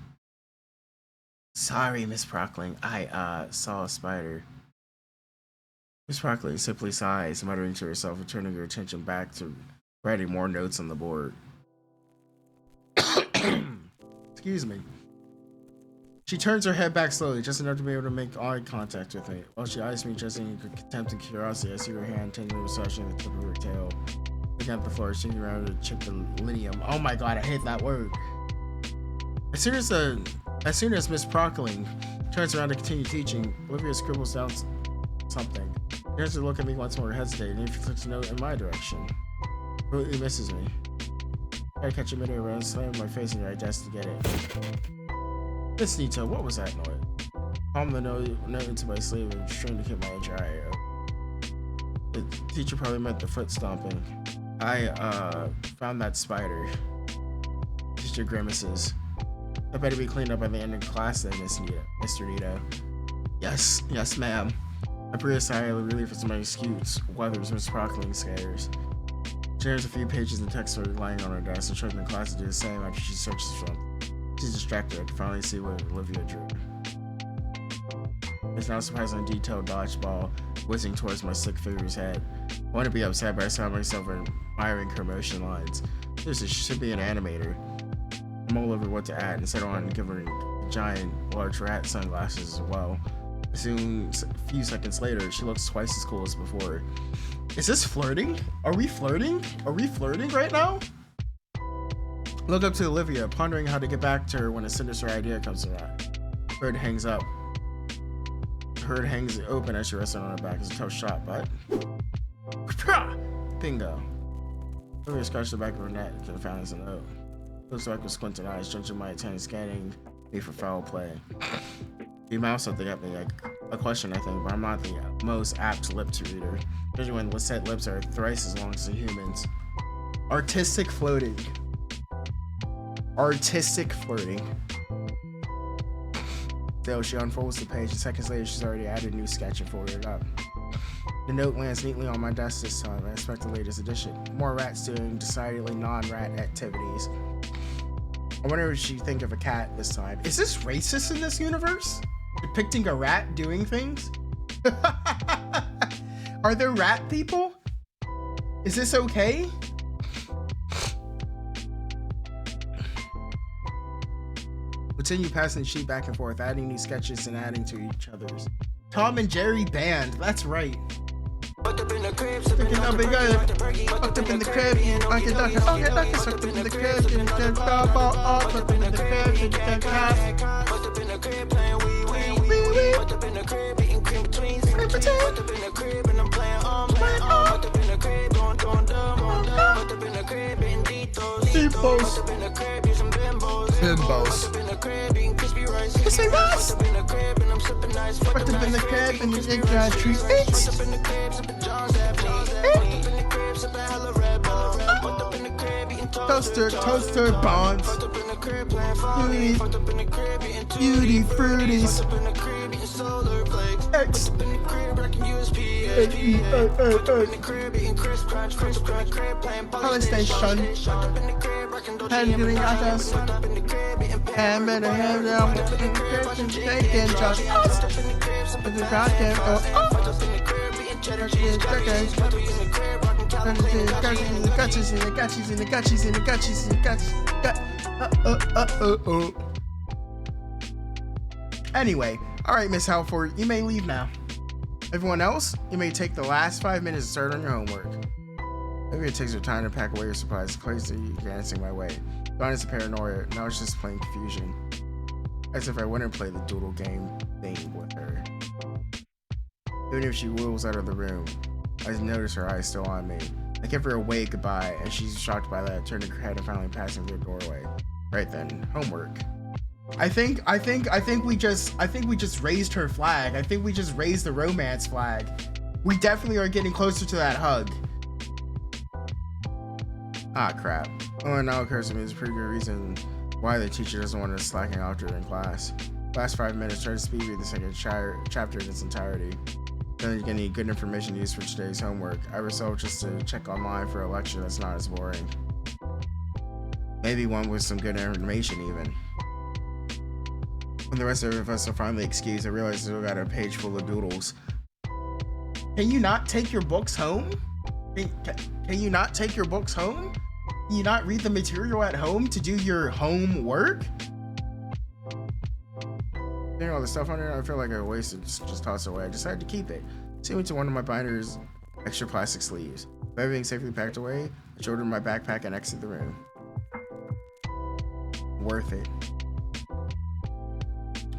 Sorry, Miss Prockling. I, saw a spider. Miss Prockling simply sighs, muttering to herself and turning her attention back to writing more notes on the board. Excuse me. She turns her head back slowly, just enough to be able to make eye contact with me. While she eyes me just in contempt and curiosity, I see her hand tenderly massaging the tip of her tail. Looking at the floor, shaking around to check the linium. Oh my god, I hate that word. As soon as Miss Prockling turns around to continue teaching, Olivia scribbles down something. She turns to look at me once more, hesitating, and she flicks a note in my direction. Completely misses me. I try to catch a midair around, slamming my face into her desk to get it. Miss Nito, what was that noise? Palm the note into my sleeve and strained to keep my edge eye. The teacher probably meant the foot stomping. I found that spider. Teacher grimaces. I better be cleaned up by the end of class then, Mr. Nito. Yes, ma'am. I breathe a sigh of relief as my excuse weathers Miss Prockling scares. She tears a few pages of text lying on her desk and shrugging the class to do the same after she searches for them. She's distracted. I can finally see what Olivia drew. It's not surprisingly detailed dodgeball whizzing towards my slick figure's head. I want to be upset, but I saw myself admiring her motion lines. This should be an animator. I'm all over what to add and settle on giving her giant, large rat sunglasses as well. A few seconds later, she looks twice as cool as before. Is this flirting? Are we flirting? Are we flirting right now? Look up to Olivia, pondering how to get back to her when a sinister idea comes around. Herd hangs up. Herd hangs open as she rests on her back. It's a tough shot, but bingo. Olivia scratched the back of her neck and found as a note. Looks like with squinting eyes, judging my attention, scanning me for foul play. He mouthed something at me, like a question, I think, but I'm not the most apt lip to reader, especially when Lisette lips are thrice as long as the humans. Artistic floating. Artistic flirting. So she unfolds the page, and seconds later she's already added a new sketch and folded it up. The note lands neatly on my desk this time. I expect the latest edition. More rats doing decidedly non-rat activities. I wonder if she'd think of a cat this time. Is this racist in this universe? Depicting a rat doing things? Are there rat people? Is this okay? Continue passing the sheet back and forth, adding new sketches and adding to each other's. Tom and Jerry band, that's right. Fucked up in the crib, fucked up in the crib, Uncle Duck, fucked up in the crib, and then fucked up in the crib, and then fucked up in the crib, playing wee, fucked up in the crib, eating cream between, fucked up in the crib, and I'm playing fucked up in the crib, going dumb, fucked up in the crib, eating Doritos, fucked up in the crib, using bimbos, fucked up in the crib, eating crispy rice, fucked up in the crib, and I'm sipping nice, fucked up in the crib, and you think I treat fucked up in the crib, sipping John's at me, fucked up in the crib, sipping hella Red Bull, fucked up in the crib, eating toaster bonds, fucked up in the crib, playing Folly, fucked up in the crib, eating Tutti Fruities, fucked up in the crib, eating Solar Flakes, fucked up in the crib, rocking USP, fucked up in the crib, eating Crisp Crunch, fucked up in the crib, playing PlayStation, fucked up in the crib, rocking handling others, fucked up in the crib, eating Pam and a ham down, fucked up in the crib, watching Jake and Josh, fucked up in the crib, sipping the goddamn, fucked up in the crib, eating cheddar cheese, crackers, fucked up in the crib, rocking California, Anyway, alright, Miss Halford, you may leave now. Everyone else, you may take the last 5 minutes to start on your homework. Maybe it takes her time to pack away her supplies, crazy dancing my way. Gone is paranoia, now it's just plain confusion. As if I wouldn't play the doodle game thing with her. Even if she wheels out of the room, I notice her eyes still on me. I give her a wave goodbye, and she's shocked by that, turning her head and finally passing through the doorway. Right then, homework. I think we just raised her flag. I think we just raised the romance flag. We definitely are getting closer to that hug. Ah, crap. Oh, and now occurs to me is a pretty good reason why the teacher doesn't want us slacking off during class. Last 5 minutes, try to speed read the second chapter in its entirety. Then get any good information to use for today's homework. I resolved just to check online for a lecture that's not as boring. Maybe one with some good information even. When the rest of us are finally excused, I realized we got a page full of doodles. Can you not take your books home? Can you not take your books home? Can you not read the material at home to do your homework? Seeing all the stuff on it, I feel like I wasted, just toss it away. I decided to keep it. Sent me to one of my binder's extra plastic sleeves. With everything safely packed away, I shouldered my backpack and exited the room. Worth it.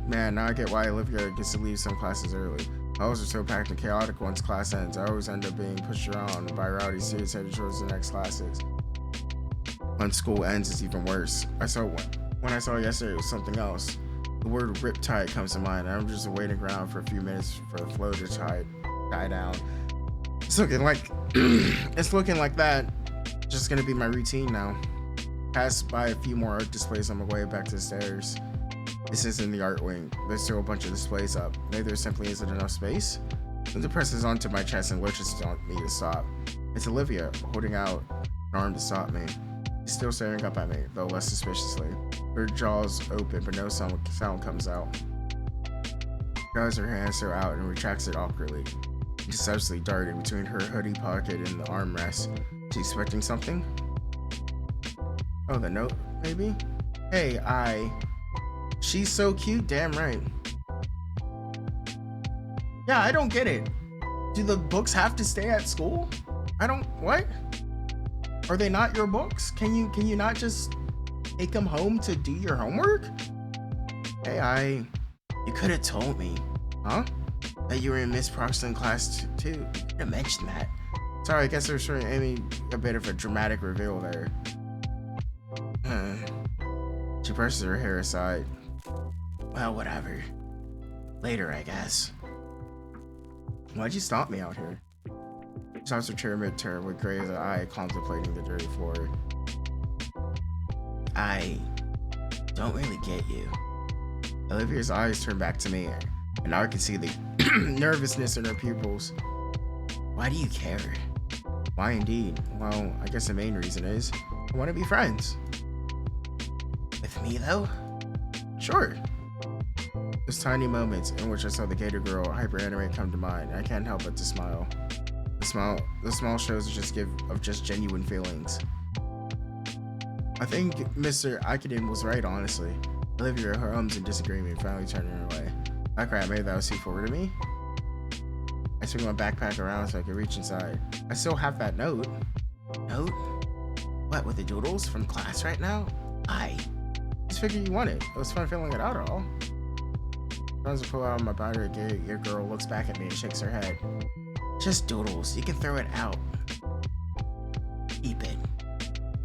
Man, now I get why Olivia gets to leave some classes early. Halls are so packed and chaotic once class ends. I always end up being pushed around by rowdy students headed towards the next classes. When school ends, it's even worse. When I saw yesterday, it was something else. The word riptide comes to mind, and I'm just waiting around for a few minutes for the flow to die down. It's looking like that. Just gonna be my routine now. Pass by a few more art displays on my way back to the stairs. This isn't the art wing. There's still a bunch of displays up. Maybe there simply isn't enough space. Linda presses onto my chest and lurches on me to stop. It's Olivia, holding out an arm to stop me. She's still staring up at me, though less suspiciously. Her jaws open, but no sound comes out. She draws her hand so out and retracts it awkwardly, decisively darting between her hoodie pocket and the armrest. She's expecting something? Oh, the note, maybe? Hey, she's so cute, damn right. Yeah, I don't get it. Do the books have to stay at school? What? Are they not your books? Can you not just take them home to do your homework? Hey, you could have told me, huh? That you were in Miss Proxton class too. You could have mentioned that. Sorry, I guess they're showing Amy a bit of a dramatic reveal there. She brushes her hair aside. Well, whatever. Later, I guess. Why'd you stop me out here? She stops her chair mid-turn with gray as an eye contemplating the dirty floor. I don't really get you. Olivia's eyes turn back to me, and now I can see the nervousness in her pupils. Why do you care? Why indeed? Well, I guess the main reason is I want to be friends. With me, though? Sure. There's tiny moments in which I saw the gator girl hyper-animate come to mind, and I can't help but to smile. The small shows just genuine feelings. I think Mr. Akiden was right, honestly. Olivia hums in disagreement, finally turning her away. Oh crap, maybe that was too forward of me? I swing my backpack around so I can reach inside. I still have that note. Note? What, with the doodles from class right now? I just figured you wanted. It was fun filling it out at all. Tries to pull out my binder. Your girl looks back at me and shakes her head. Just doodles. You can throw it out. Keep it.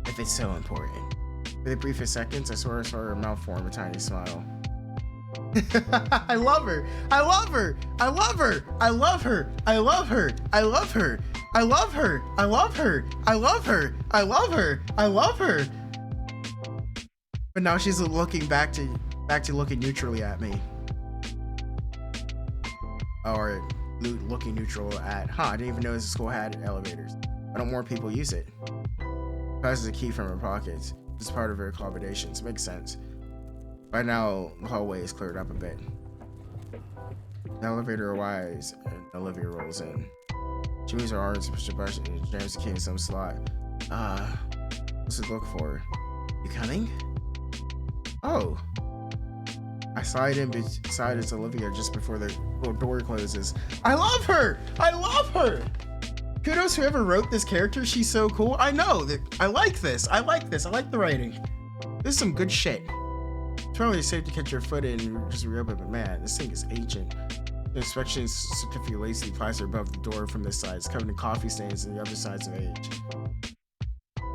If it's so important. For the briefest seconds, I saw her mouth form a tiny smile. I love her. I love her. I love her. I love her. I love her. I love her. I love her. I love her. I love her. I love her. I love her. But now she's looking back to looking neutrally at me. Or looking neutral at, I didn't even know this school had elevators. I don't more people use it. Passes a key from her pockets. This is part of her accommodations. Makes sense. By now, the hallway is cleared up a bit. The elevator arrives, and Olivia rolls in. She moves her arms to push the button and jams the key in some slot. What's it look for? You coming? Oh. I slide in beside Olivia just before the door closes. I love her! I love her! kudos whoever wrote this character. She's so cool. I know that I like this. I like this. I like the writing. This is some good shit. It's probably safe to catch your foot in and just reopen, but man, this thing is ancient. The inspection certificate lacy plaster above the door from this side. It's covered in coffee stains and the other sides of age.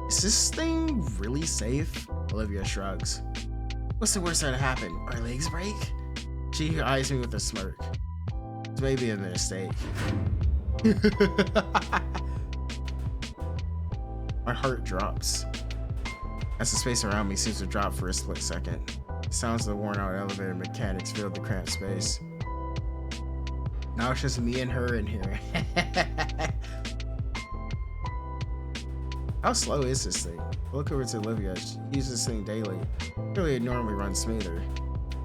Is this thing really safe? Olivia shrugs. What's the worst that happen? Our legs break? She eyes me with a smirk. It's maybe a mistake. My heart drops. As the space around me seems to drop for a split second. The sounds of the worn out elevator mechanics fill the cramped space. Now it's just me and her in here. How slow is this thing? Look over to Olivia. She uses this thing daily. Really, it normally runs smoother.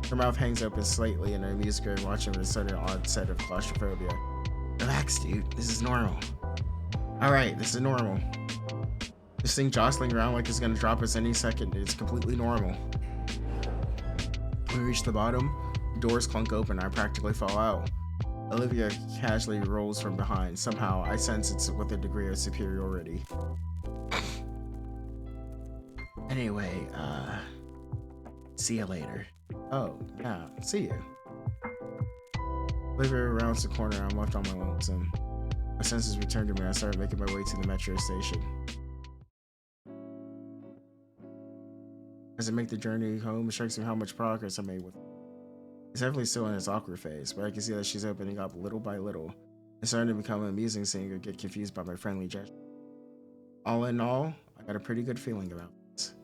Her mouth hangs open slightly and her music is watching with a sudden onset of claustrophobia. Relax, dude. This is normal. Alright, this is normal. This thing jostling around like it's gonna drop us any second. It's completely normal. When we reach the bottom, the doors clunk open and I practically fall out. Olivia casually rolls from behind. Somehow, I sense it's with a degree of superiority. Anyway, see you later. Oh, yeah, see you. Olivia rounds the corner, I'm left on my lonesome. My senses return to me, I start making my way to the metro station. As I make the journey home, it strikes me how much progress I made with it. It's definitely still in its awkward phase, but I can see that she's opening up little by little. It's starting to become amusing seeing her get confused by my friendly gesture. All in all, I got a pretty good feeling about this.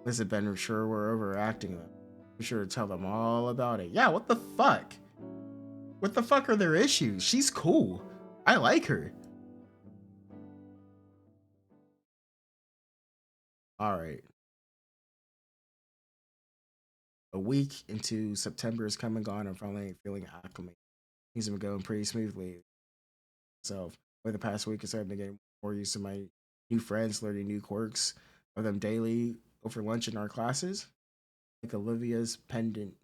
Listen, Ben, sure we're overacting them. Be sure to tell them all about it. Yeah, what the fuck? What the fuck are their issues? She's cool. I like her. Alright. A week into September is come and gone. I'm finally feeling acclimated. Things have been going pretty smoothly. So, over the past week, I'm starting to get more used to my new friends, learning new quirks of them daily over lunch in our classes. Like Olivia's penchant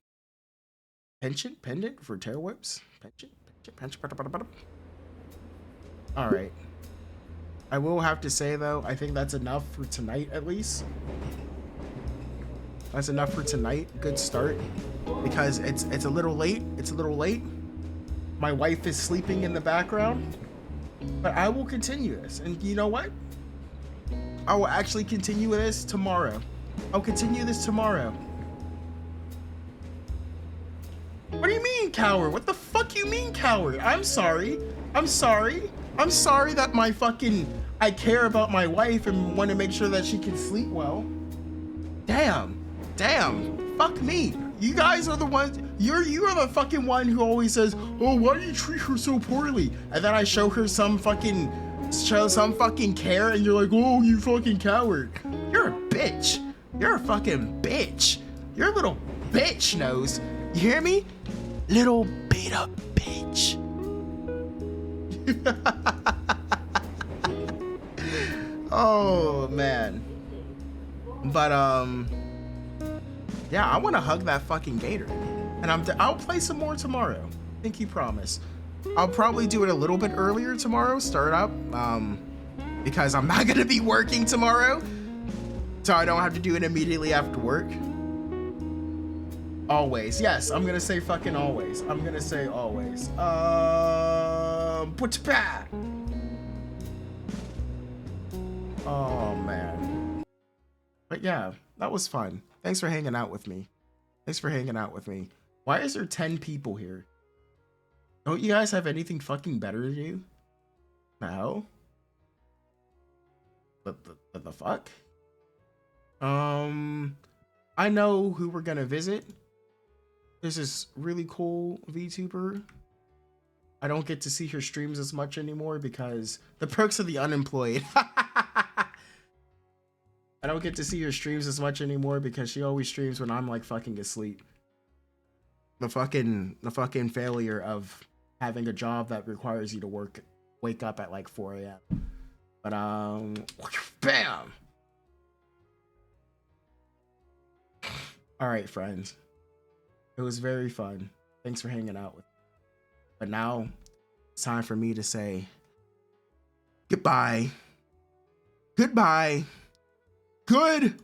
for tail whips. Penchant. All right. I will have to say though, I think that's enough for tonight at least. That's enough for tonight. Good start. Because it's a little late. It's a little late. My wife is sleeping in the background. But I will continue this. And you know what? I will actually continue this tomorrow. I'll continue this tomorrow. What do you mean, coward? What the fuck you mean, coward? I'm sorry. I'm sorry. I'm sorry that I care about my wife and want to make sure that she can sleep well. Damn. Fuck me. You guys are the ones, you are the fucking one who always says, oh, why do you treat her so poorly? And then I show her some fucking care and you're like, oh, you fucking coward. You're a bitch. You're a fucking bitch. You're a little bitch nose. You hear me? Little beat up bitch. Oh man. But yeah, I want to hug that fucking gator, and I'll play some more tomorrow. Pinky promise. I'll probably do it a little bit earlier tomorrow. Start up, because I'm not gonna be working tomorrow, so I don't have to do it immediately after work. Always, yes, I'm gonna say fucking always. I'm gonna say always. Put back. Oh man. But yeah, that was fun. Thanks for hanging out with me. Why is there 10 people here? Don't you guys have anything fucking better to do? No? But the fuck? I know who we're gonna visit. There's this really cool VTuber. I don't get to see her streams as much anymore because the perks of the unemployed. I don't get to see her streams as much anymore because she always streams when I'm like fucking asleep. The fucking failure of having a job that requires you to wake up at like 4 a.m. But bam. All right, friends. It was very fun. Thanks for hanging out with me. But now it's time for me to say Goodbye. Goodbye. Good